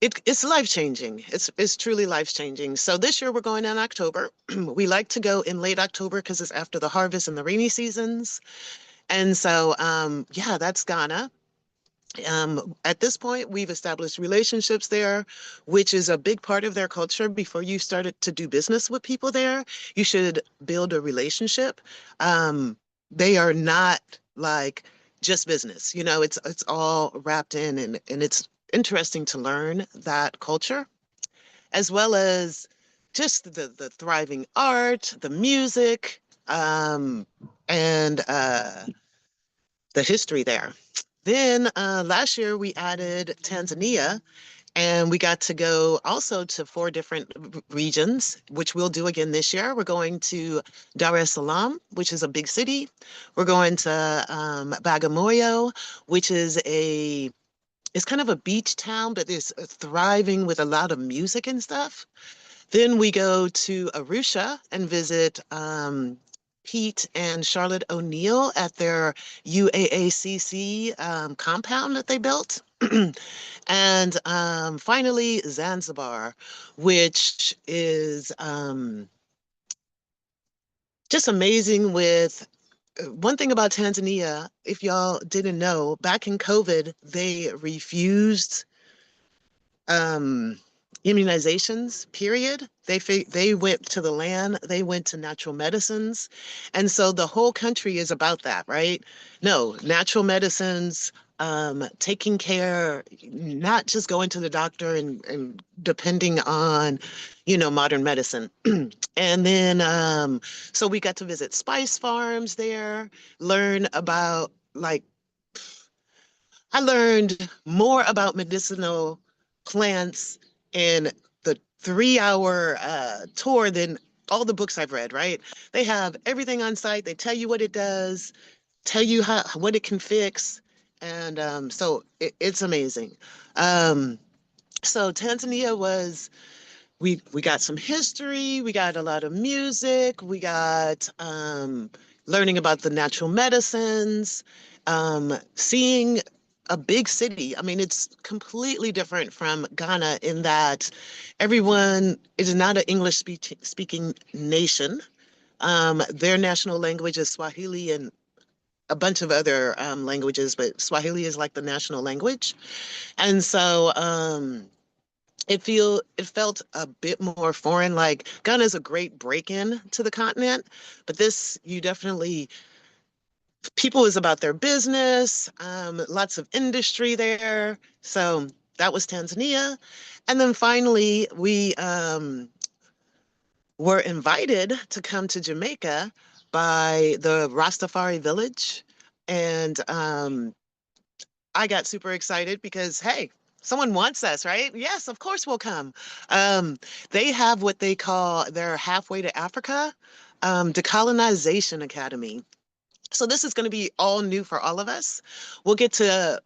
it's life-changing. It's truly life-changing. So this year we're going in October. We like to go in late October because it's after the harvest and the rainy seasons. And so, yeah, that's Ghana. At this point, we've established relationships there, which is a big part of their culture. Before you started to do business with people there, you should build a relationship. They are not like just business, it's all wrapped in, and it's interesting to learn that culture, as well as just the thriving art, the music, and the history there. Then last year we added Tanzania, and we got to go also to 4 different regions, which we'll do again this year. We're going to Dar es Salaam, which is a big city. We're going to Bagamoyo, which is it's kind of a beach town, but it's thriving with a lot of music and stuff. Then we go to Arusha and visit Pete and Charlotte O'Neill at their UAACC compound that they built. And finally, Zanzibar, which is just amazing with one thing about Tanzania, if y'all didn't know, back in COVID, they refused um, immunizations, period. They went to the land, they went to natural medicines. And so the whole country is about that, right? No, natural medicines, taking care, not just going to the doctor and depending on, modern medicine. And then, so we got to visit spice farms there, learn about like I learned more about medicinal plants in the 3-hour tour than all the books I've read, right? They have everything on site. They tell you what it does, tell you what it can fix. And so it's amazing. Um, so Tanzania was we got some history, we got a lot of music, we got learning about the natural medicines, seeing a big city. I mean, it's completely different from Ghana in that everyone is not an English speaking nation. Their national language is Swahili and a bunch of other languages, but Swahili is like the national language. And so it felt a bit more foreign. Like Ghana is a great break-in to the continent, but this you definitely people is about their business, lots of industry there. So that was Tanzania. And then finally we were invited to come to Jamaica by the Rastafari village. And I got super excited because, hey, someone wants us, right? Yes, of course we'll come. Um, they have what they call their halfway to Africa, decolonization academy. So this is going to be all new for all of us. We'll get to,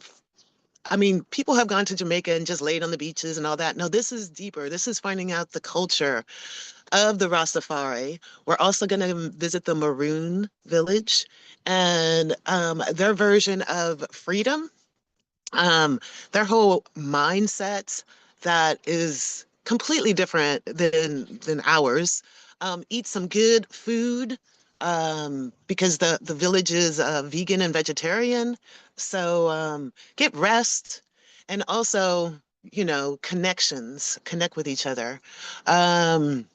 I mean, people have gone to Jamaica and just laid on the beaches and all that. No, this is deeper. This is finding out the culture of the Rastafari. We're also going to visit the Maroon village and their version of freedom, their whole mindset that is completely different than ours. Eat some good food because the village is vegan and vegetarian. So get rest and also, you know, connect with each other. Um,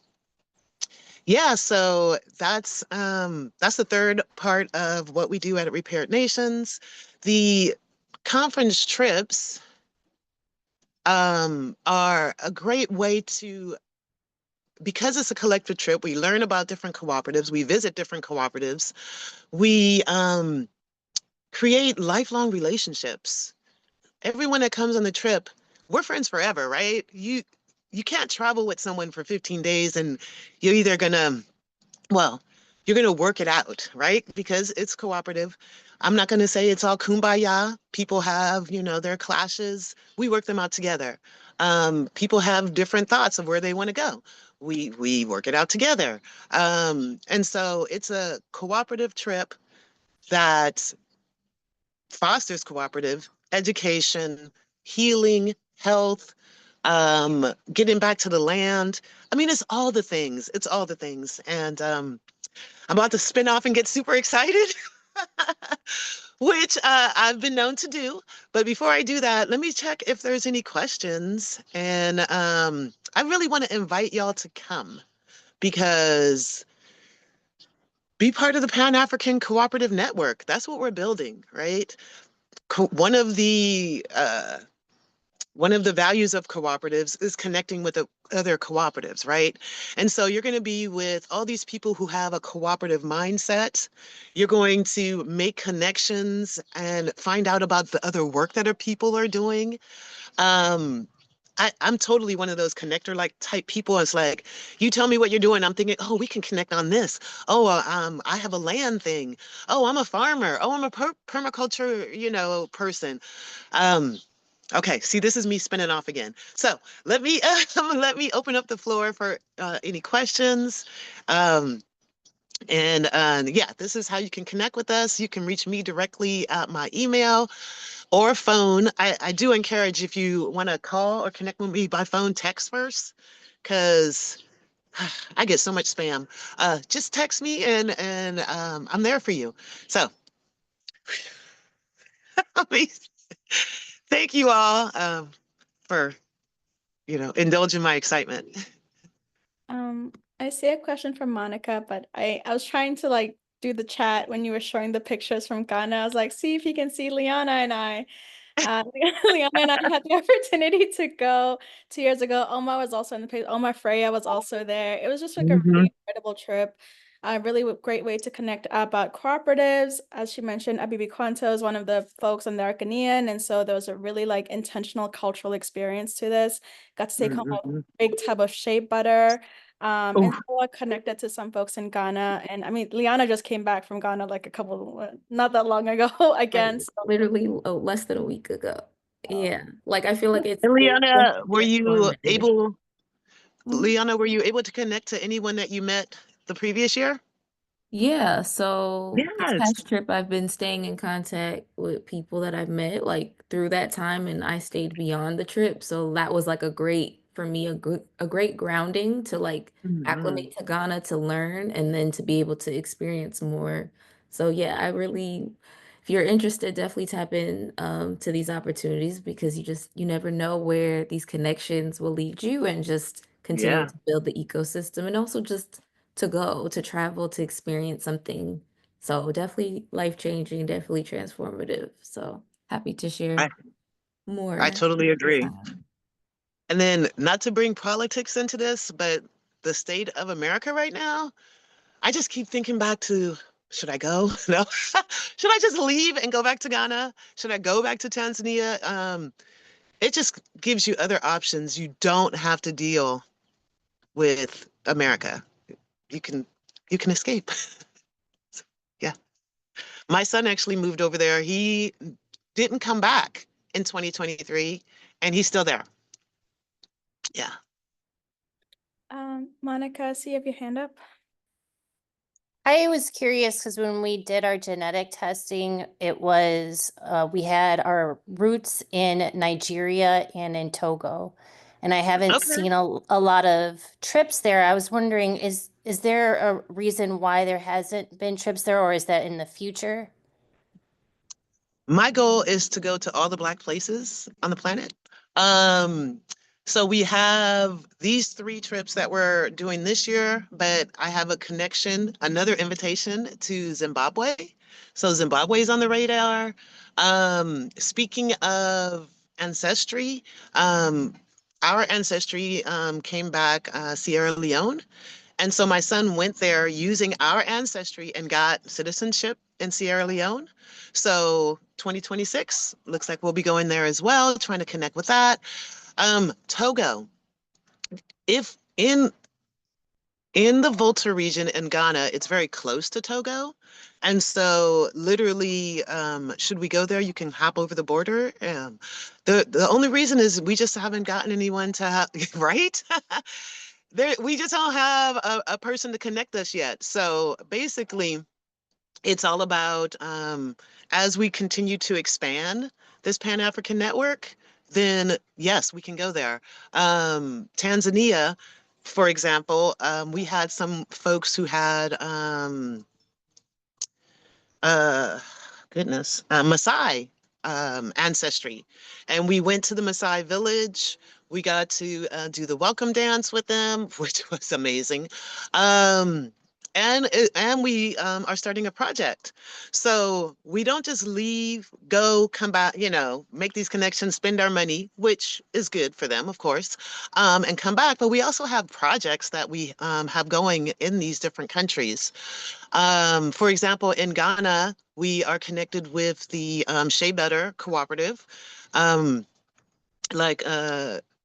yeah, so that's the third part of what we do at Repaired Nations. The conference trips are a great way to, because it's a collective trip, we learn about different cooperatives, we visit different cooperatives, we create lifelong relationships. Everyone that comes on the trip, we're friends forever, right? You can't travel with someone for 15 days and you're either gonna, well, you're going to work it out, right? Because it's cooperative. I'm not going to say it's all kumbaya. People have, you know, their clashes. We work them out together. People have different thoughts of where they want to go. We work it out together. And so it's a cooperative trip that fosters cooperative education, healing, health, getting back to the land. I mean, it's all the things. It's all the things. And I'm about to spin off and get super excited, which I've been known to do. But before I do that, let me check if there's any questions. And I really want to invite y'all to come because be part of the Pan-African Cooperative Network. That's what we're building, right? One of the values of cooperatives is connecting with the other cooperatives, right? And so you're going to be with all these people who have a cooperative mindset. You're going to make connections and find out about the other work that our people are doing. Um, I'm totally one of those connector like type people. It's like, you tell me what you're doing. I'm thinking, oh, we can connect on this. Oh, I have a land thing. Oh, I'm a farmer. Oh, I'm a permaculture, you know, person. Um, Okay, see, this is me spinning off again. So let me let me open up the floor for any questions. Um, and yeah, this is how you can connect with us. You can reach me directly at my email or phone. I do encourage if you want to call or connect with me by phone, text first, because I get so much spam. Just text me and I'm there for you. So thank you all for indulging my excitement. I see a question from Monica, but I was trying to like do the chat when you were showing the pictures from Ghana. I was like, see if you can see Liana and I. Liana and I had the opportunity to go 2 years ago. Oma was also in the place. Oma Freya was also there. It was just like a really incredible trip. A really great way to connect about cooperatives. As she mentioned, Abibi Kwanto is one of the folks on the Arcanian, and so there was a really like intentional cultural experience to this. Got to take home a big tub of shea butter. And so I connected to some folks in Ghana. And I mean, Liana just came back from Ghana like not that long ago again. So Literally less than a week ago. Yeah. Like I feel like it's And been Liana, transformative. Liana, were you able to connect to anyone that you met the previous year? Yeah, so this Yes. past trip, I've been staying in contact with people that I've met like through that time, and I stayed beyond the trip. So that was like a great, for me, a great grounding to like Mhm. acclimate to Ghana to learn and then to be able to experience more. So yeah, I really, if you're interested, definitely tap in to these opportunities because you never know where these connections will lead you and just continue Yeah. to build the ecosystem and also just to go, to travel, to experience something. So definitely life-changing, definitely transformative. So happy to share I I more totally this agree. time. And then not to bring politics into this, but the state of America right now, I just keep thinking back to, should I go? No. Should I just leave and go back to Ghana? Should I go back to Tanzania? It just gives you other options. You don't have to deal with America. You can you can escape. Yeah. My son actually moved over there. He didn't come back in 2023 and he's still there. Yeah. Monica, I see you have your hand up. I was curious because when we did our genetic testing, it was we had our roots in Nigeria and in Togo. and I haven't Okay. seen a lot of trips there. I was wondering, is there a reason why there hasn't been trips there, or is that in the future? My goal is to go to all the Black places on the planet. Um, so we have these 3 trips that we're doing this year, but I have a connection, another invitation to Zimbabwe. So Zimbabwe is on the radar. Speaking of ancestry, um, our ancestry came back Sierra Leone. And so my son went there using our ancestry and got citizenship in Sierra Leone. So 2026 looks like we'll be going there as well, trying to connect with that. Togo, if in the Volta region in Ghana, it's very close to Togo. And so literally, should we go there, you can hop over the border. The only reason is we just haven't gotten anyone to have, right? There, we just don't have a person to connect us yet. So basically, it's all about as we continue to expand this Pan-African network, then yes, we can go there. Tanzania, for example, we had some folks who had uh, goodness, Maasai ancestry. And we went to the Maasai village. We got to do the welcome dance with them, which was amazing. Um, and we are starting a project. So we don't just leave, go, come back, make these connections, spend our money, which is good for them, of course, and come back. But we also have projects that we have going in these different countries. For example, in Ghana, we are connected with the Shea Better Cooperative, um, like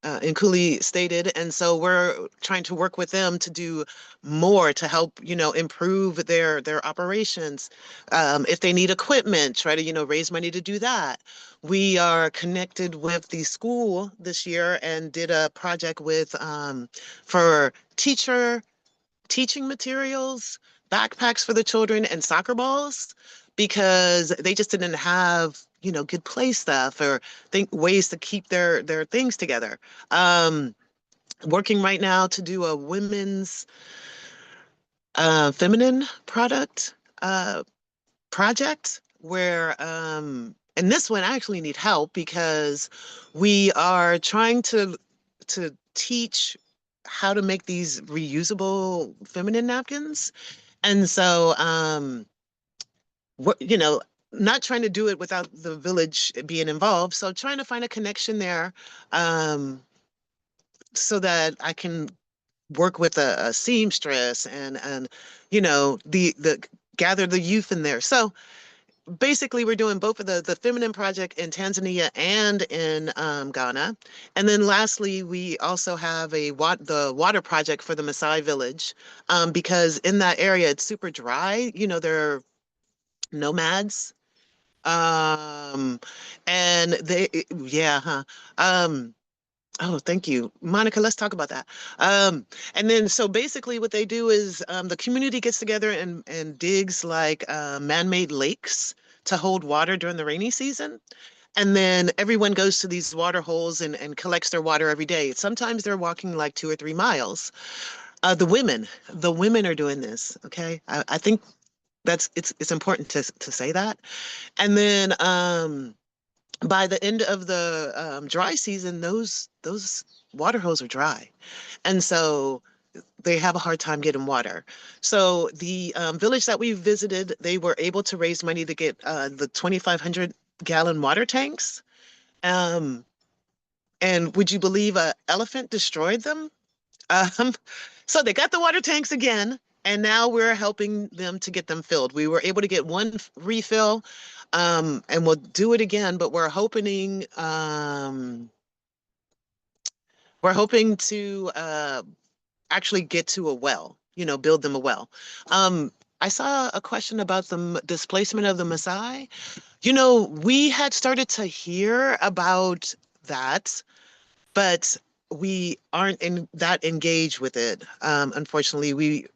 Nkuli stated. And so we're trying to work with them to do more to help, improve their operations. If they need equipment, try to, raise money to do that. We are connected with the school this year and did a project with for teaching materials, backpacks for the children, and soccer balls because they just didn't have, good play stuff or think ways to keep their things together. Um, Working right now to do a women's feminine product project where and this one I actually need help because we are trying to teach how to make these reusable feminine napkins. And so, what, not trying to do it without the village being involved. So trying to find a connection there, um, so that I can work with a seamstress and the gather the youth in there. So basically we're doing both of the feminine project in Tanzania and in Ghana. And then lastly, we also have the water project for the Maasai village, because in that area it's super dry. They're nomads. Um, and yeah, huh. Um, oh, thank you, Monica. Let's talk about that. And then so basically what they do is the community gets together and digs like man-made lakes to hold water during the rainy season. And then everyone goes to these water holes and collects their water every day. Sometimes they're walking like 2 or 3 miles. The women are doing this. Okay. I think it's important to say that. And then by the end of the dry season, those water holes are dry, and so they have a hard time getting water. So the village that we visited, they were able to raise money to get the 2,500-gallon water tanks. Um, and would you believe a elephant destroyed them? Um, so they got the water tanks again, and now we're helping them to get them filled. We were able to get one refill, and we'll do it again, but we're hoping to actually get to a well, build them a well. I saw a question about the displacement of the Maasai. We had started to hear about that, but we aren't that engaged with it. Unfortunately, we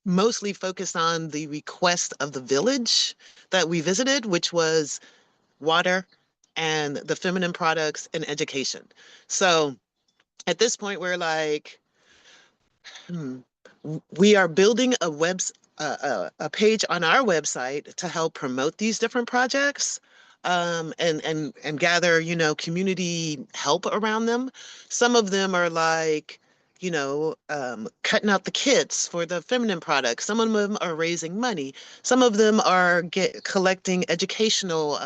mostly focused on the request of the village that we visited, which was water and the feminine products and education. So At this point, we're like, we are building a page on our website to help promote these different projects, and gather, community help around them. Some of them are like, cutting out the kits for the feminine products. Some of them are raising money. Some of them are collecting educational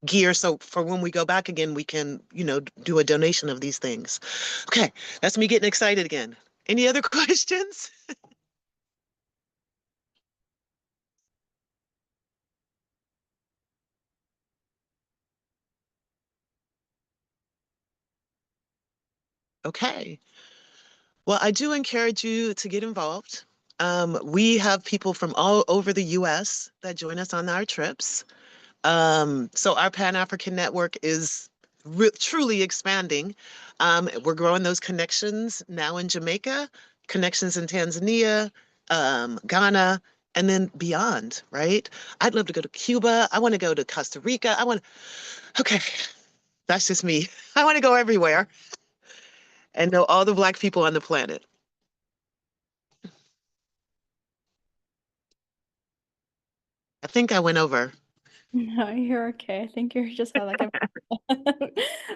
gear. So for when we go back again, we can, do a donation of these things. Okay, that's me getting excited again. Any other questions? Okay. Well, I do encourage you to get involved. We have people from all over the US that join us on our trips. So our Pan-African network is truly expanding. We're growing those connections now in Jamaica, connections in Tanzania, Ghana, and then beyond, right? I'd love to go to Cuba. I want to go to Costa Rica. Okay, that's just me. I want to go everywhere and know all the Black people on the planet. I think I went over. No, you're okay. I think you're just like a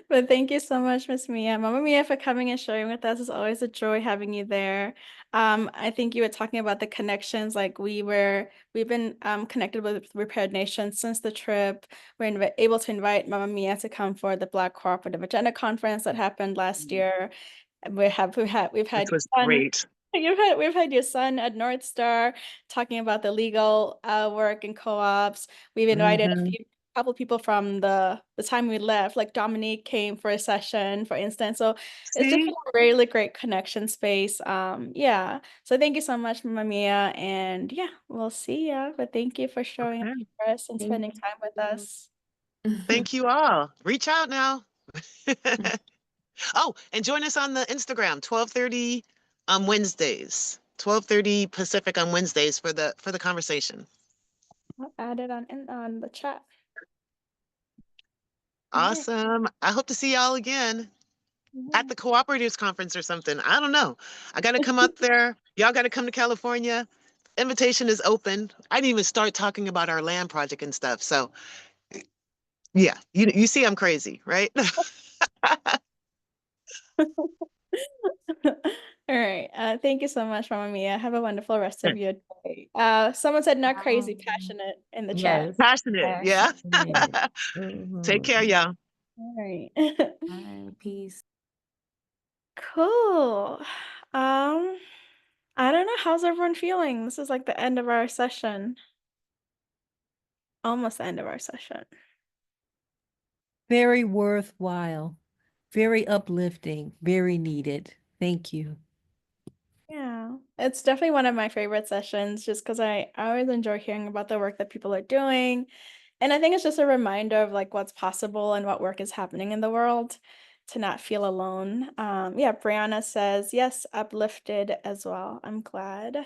but thank you so much, Miss Mia. Mama Mia, for coming and sharing with us. It's always a joy having you there. I think you were talking about the connections. Like we've been connected with Repaired Nation since the trip. We're able to invite Mama Mia to come for the Black Cooperative Agenda Conference that happened last year. We've Which had was fun. great. We've had your son at North Star talking about the legal work and co-ops. We've invited Mhm. a couple people from the time we left, like Dominique came for a session, for instance. So it's just been See? a really great connection space. Yeah. So thank you so much, Mama Mia. And yeah, we'll see ya. But thank you for showing up Okay. for us and Thank spending time with us. Thank you all. Reach out now. Oh, and join us on the Instagram, 12:30 on Wednesdays. 12:30 Pacific on Wednesdays for the conversation. I'll add it on the chat. All right. Awesome. I hope to see y'all again at the Cooperatives Conference or something. I don't know. I got to come out there. Y'all got to come to California. Invitation is open. I didn't even start talking about our land project and stuff. So yeah, you see I'm crazy, right? All right. Thank you so much, Mama Mia. Have a wonderful rest of your day. Someone said not crazy, passionate in the chat. Yes, Passionate. Yeah. passionate. Take care, y'all. All right. All right, peace. Cool. I don't know. How's everyone feeling? This is like the end of our session. Almost the end of our session. Very worthwhile, very uplifting, very needed. Thank you. Yeah, it's definitely one of my favorite sessions just because I always enjoy hearing about the work that people are doing. And I think it's just a reminder of like what's possible and what work is happening in the world to not feel alone. Yeah, Brianna says, yes, uplifted as well. I'm glad.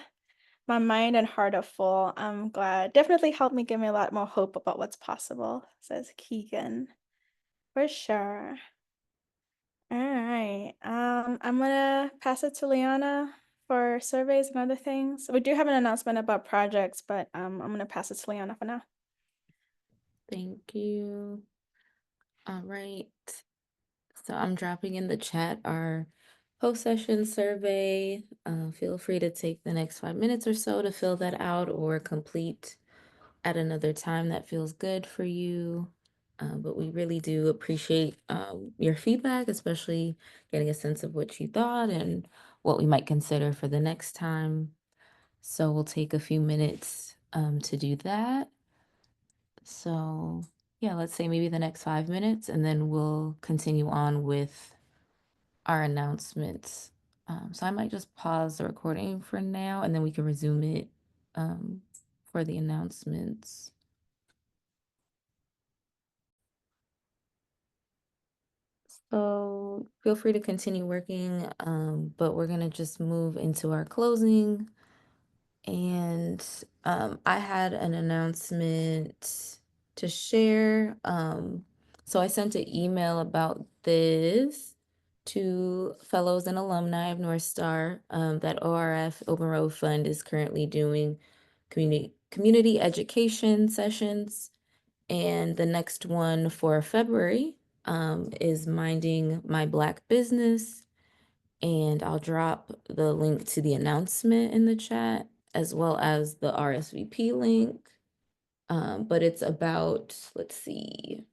My mind and heart are full. I'm glad. Definitely helped me give me a lot more hope about what's possible, says Keegan. For sure. All right. I'm gonna pass it to Liana for surveys and other things. We do have an announcement about projects, but I'm gonna pass it to Liana for now. Thank you. All right. So I'm dropping in the chat our post-session survey. Feel free to take the next 5 minutes or so to fill that out or complete at another time that feels good for you. But we really do appreciate your feedback, especially getting a sense of what you thought and what we might consider for the next time. So we'll take a few minutes to do that. So yeah, let's say maybe the next 5 minutes, and then we'll continue on with our announcements. So I might just pause the recording for now, and then we can resume it for the announcements. So feel free to continue working, but we're gonna just move into our closing. And I had an announcement to share. So I sent an email about this. To fellows and alumni of North Star, that ORF Open Road Fund is currently doing community education sessions. And the next one for February is Minding My Black Business. And I'll drop the link to the announcement in the chat as well as the RSVP link. But it's about, let's see,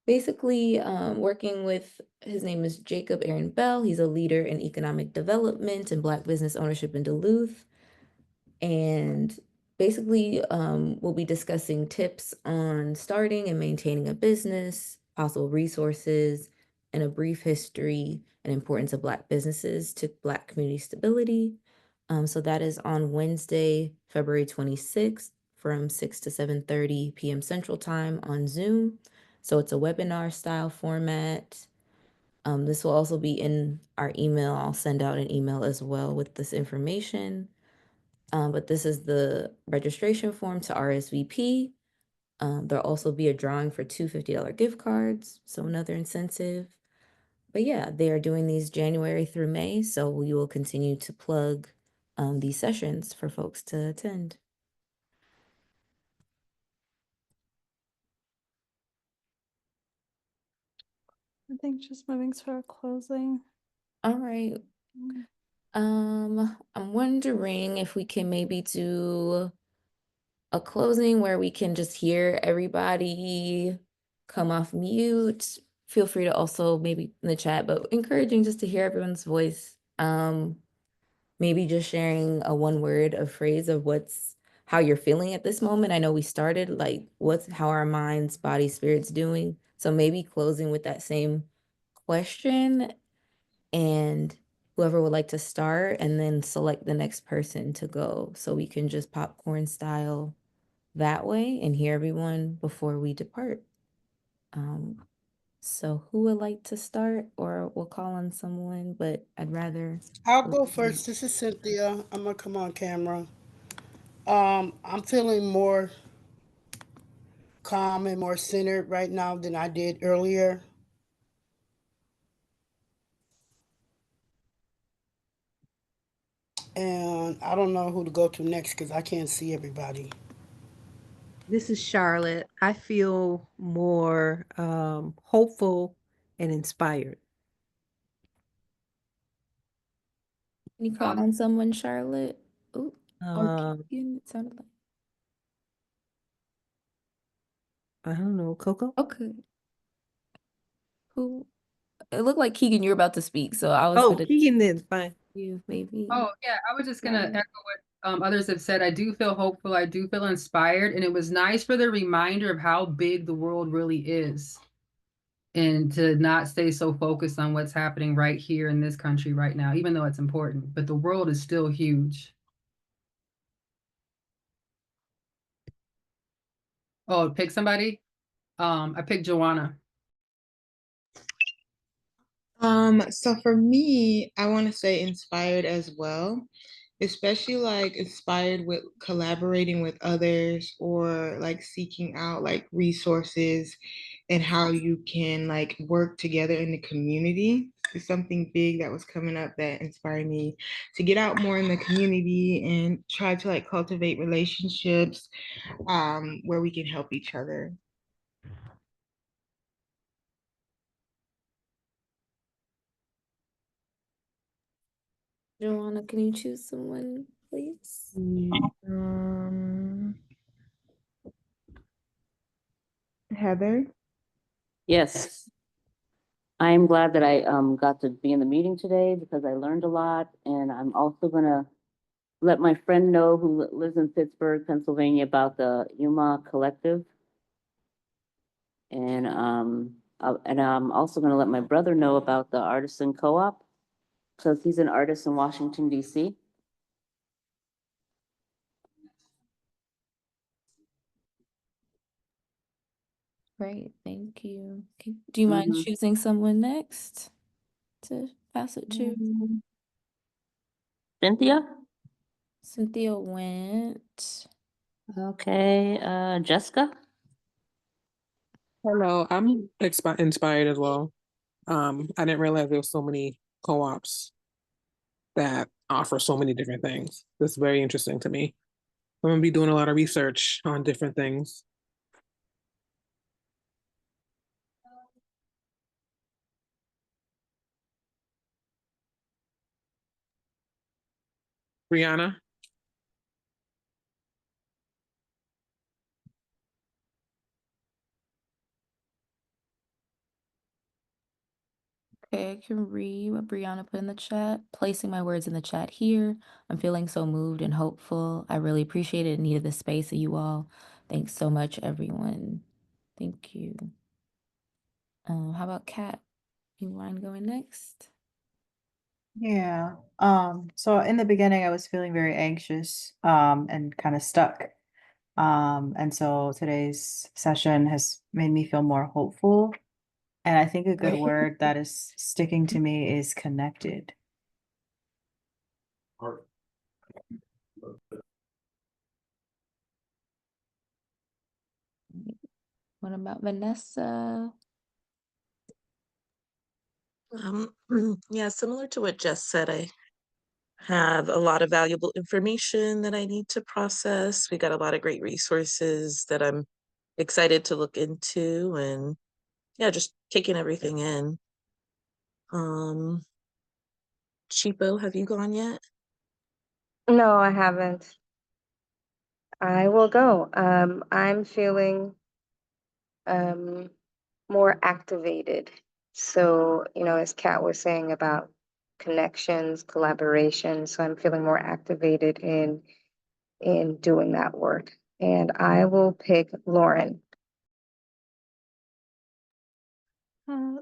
basically working with, his name is Jacob Aaron Bell. He's a leader in economic development and Black business ownership in Duluth. And basically, we'll be discussing tips on starting and maintaining a business, possible resources, and a brief history and importance of Black businesses to Black community stability. So that is on Wednesday, February 26th from 6 to 7:30 p.m. Central Time on Zoom. So it's a webinar style format. This will also be in our email. I'll send out an email as well with this information. But this is the registration form to RSVP. There'll also be a drawing for two $50 gift cards, so another incentive. But yeah, they are doing these January through May, so we will continue to plug these sessions for folks to attend. I think just moving to our closing. All right. I'm wondering if we can maybe do a closing where we can just hear everybody come off mute. Feel free to also maybe in the chat, but encouraging just to hear everyone's voice. Maybe just sharing a one word, a phrase of how you're feeling at this moment. I know we started like how our minds, body, spirits doing. So maybe closing with that same question, and whoever would like to start and then select the next person to go. So we can just popcorn style that way and hear everyone before we depart. So who would like to start, or we'll call on someone, but I'd rather. I'll go first. This is Cynthia. I'm gonna come on camera. I'm feeling more calm and more centered right now than I did earlier. And I don't know who to go to next because I can't see everybody. This is Charlotte. I feel more hopeful and inspired. Can you call on someone, Charlotte? Oh, it sounded like. I don't know, Coco. Okay. Who? It looked like Keegan, you were about to speak, so I was gonna. Keegan then, fine. You maybe. Oh yeah, I was just gonna echo what others have said. I do feel hopeful. I do feel inspired, and it was nice for the reminder of how big the world really is, and to not stay so focused on what's happening right here in this country right now, even though it's important. But the world is still huge. Oh, pick somebody. I picked Joanna. So for me, I want to say inspired as well, especially like inspired with collaborating with others or like seeking out like resources and how you can like work together in the community. Is something big that was coming up that inspired me to get out more in the community and try to like cultivate relationships where we can help each other. Joanna, can you choose someone, please? Heather? Yes. I'm glad that I got to be in the meeting today because I learned a lot, and I'm also gonna let my friend know who lives in Pittsburgh, Pennsylvania, about the Yuma Collective. And I'm also gonna let my brother know about the Artisan Co-op, because he's an artist in Washington, D.C. Great, thank you. Do you mind choosing someone next to pass it to? Cynthia? Cynthia went. Okay, Jessica? Hello, I'm inspired as well. I didn't realize there were so many co-ops that offer so many different things. That's very interesting to me. I'm gonna be doing a lot of research on different things. Brianna? Okay, I can read what Brianna put in the chat. Placing my words in the chat here. I'm feeling so moved and hopeful. I really appreciated and needed the space of you all. Thanks so much, everyone. Thank you. How about Kat? You mind going next? Yeah. So in the beginning I was feeling very anxious and kind of stuck. And so today's session has made me feel more hopeful. And I think a good word that is sticking to me is connected. What about Vanessa? Yeah, similar to what Jess said, I have a lot of valuable information that I need to process. We got a lot of great resources that I'm excited to look into and yeah, just taking everything in. Chipo, have you gone yet? No, I haven't. I will go. I'm feeling um more activated. So, as Kat was saying about connections, collaboration, so I'm feeling more activated in doing that work. And I will pick Lauren.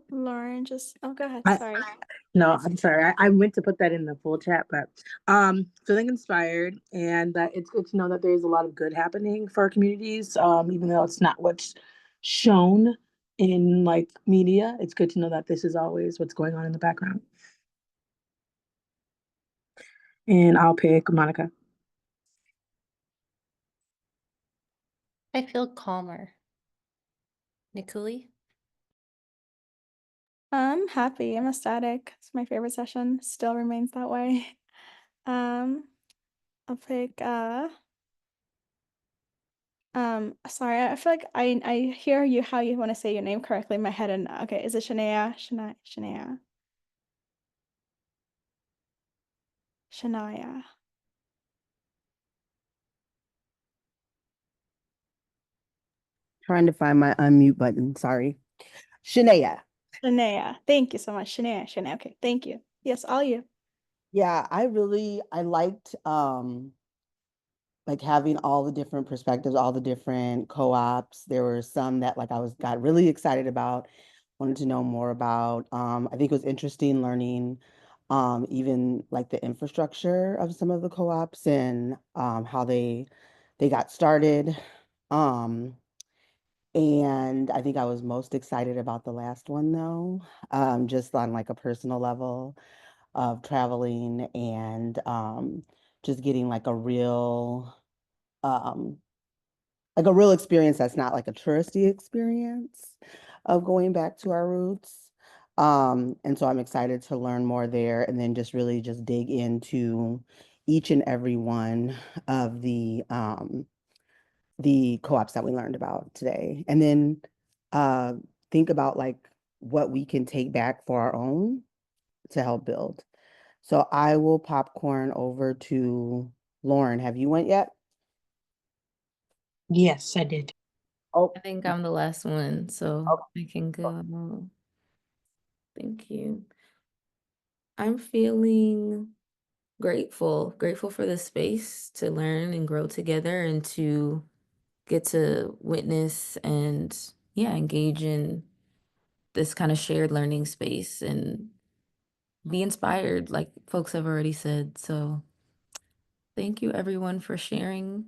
Lauren, oh, go ahead. I, Sorry. no, I'm sorry. I meant to put that in the full chat, but feeling inspired, and that it's good to know that there's a lot of good happening for our communities. Even though it's not what's shown in like media, it's good to know that this is always what's going on in the background. And I'll pick Monica. I feel calmer. Nikuli? I'm happy. I'm ecstatic. It's my favorite session. Still remains that way. I'll pick sorry, I feel like I hear you how you want to say your name correctly in my head, and okay, is it Shania? Shania. Shania. Trying to find my unmute button. Sorry. Shania. Shania. Thank you so much. Shania. Okay, thank you. Yes, all you. Yeah, I liked like having all the different perspectives, all the different co-ops. There were some that like got really excited about, wanted to know more about. I think it was interesting learning even like the infrastructure of some of the co-ops and how they got started. Um, and I think I was most excited about the last one though, just on like a personal level of traveling and just getting um, like a real experience that's not like a touristy experience of going back to our roots. And so I'm excited to learn more there and then just really just dig into each and every one of the co-ops that we learned about today. And then uh, think about like what we can take back for our own to help build. So I will popcorn over to Lauren. Have you went yet? Yes, I did. Oh, I think I'm the last one, so I can go. Thank you. I'm feeling grateful for the space to learn and grow together and to get to witness and yeah, engage in this kind of shared learning space and be inspired, like folks have already said. So thank you everyone for sharing.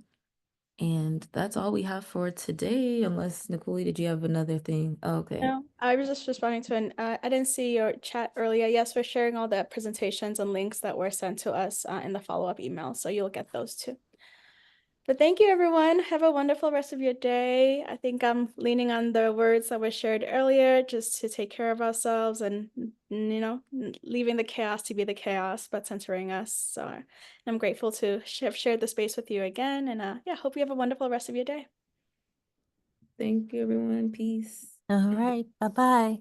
And that's all we have for today, unless Nicole, did you have another thing? Oh, okay. No, I was just responding to I didn't see your chat earlier. Yes, we're sharing all the presentations and links that were sent to us in the follow-up email, so you'll get those too. But thank you, everyone. Have a wonderful rest of your day. I think I'm leaning on the words that were shared earlier, just to take care of ourselves and, leaving the chaos to be the chaos, but centering us. So I'm grateful to have shared the space with you again. And yeah, hope you have a wonderful rest of your day. Thank you, everyone. Peace. All right. Bye-bye.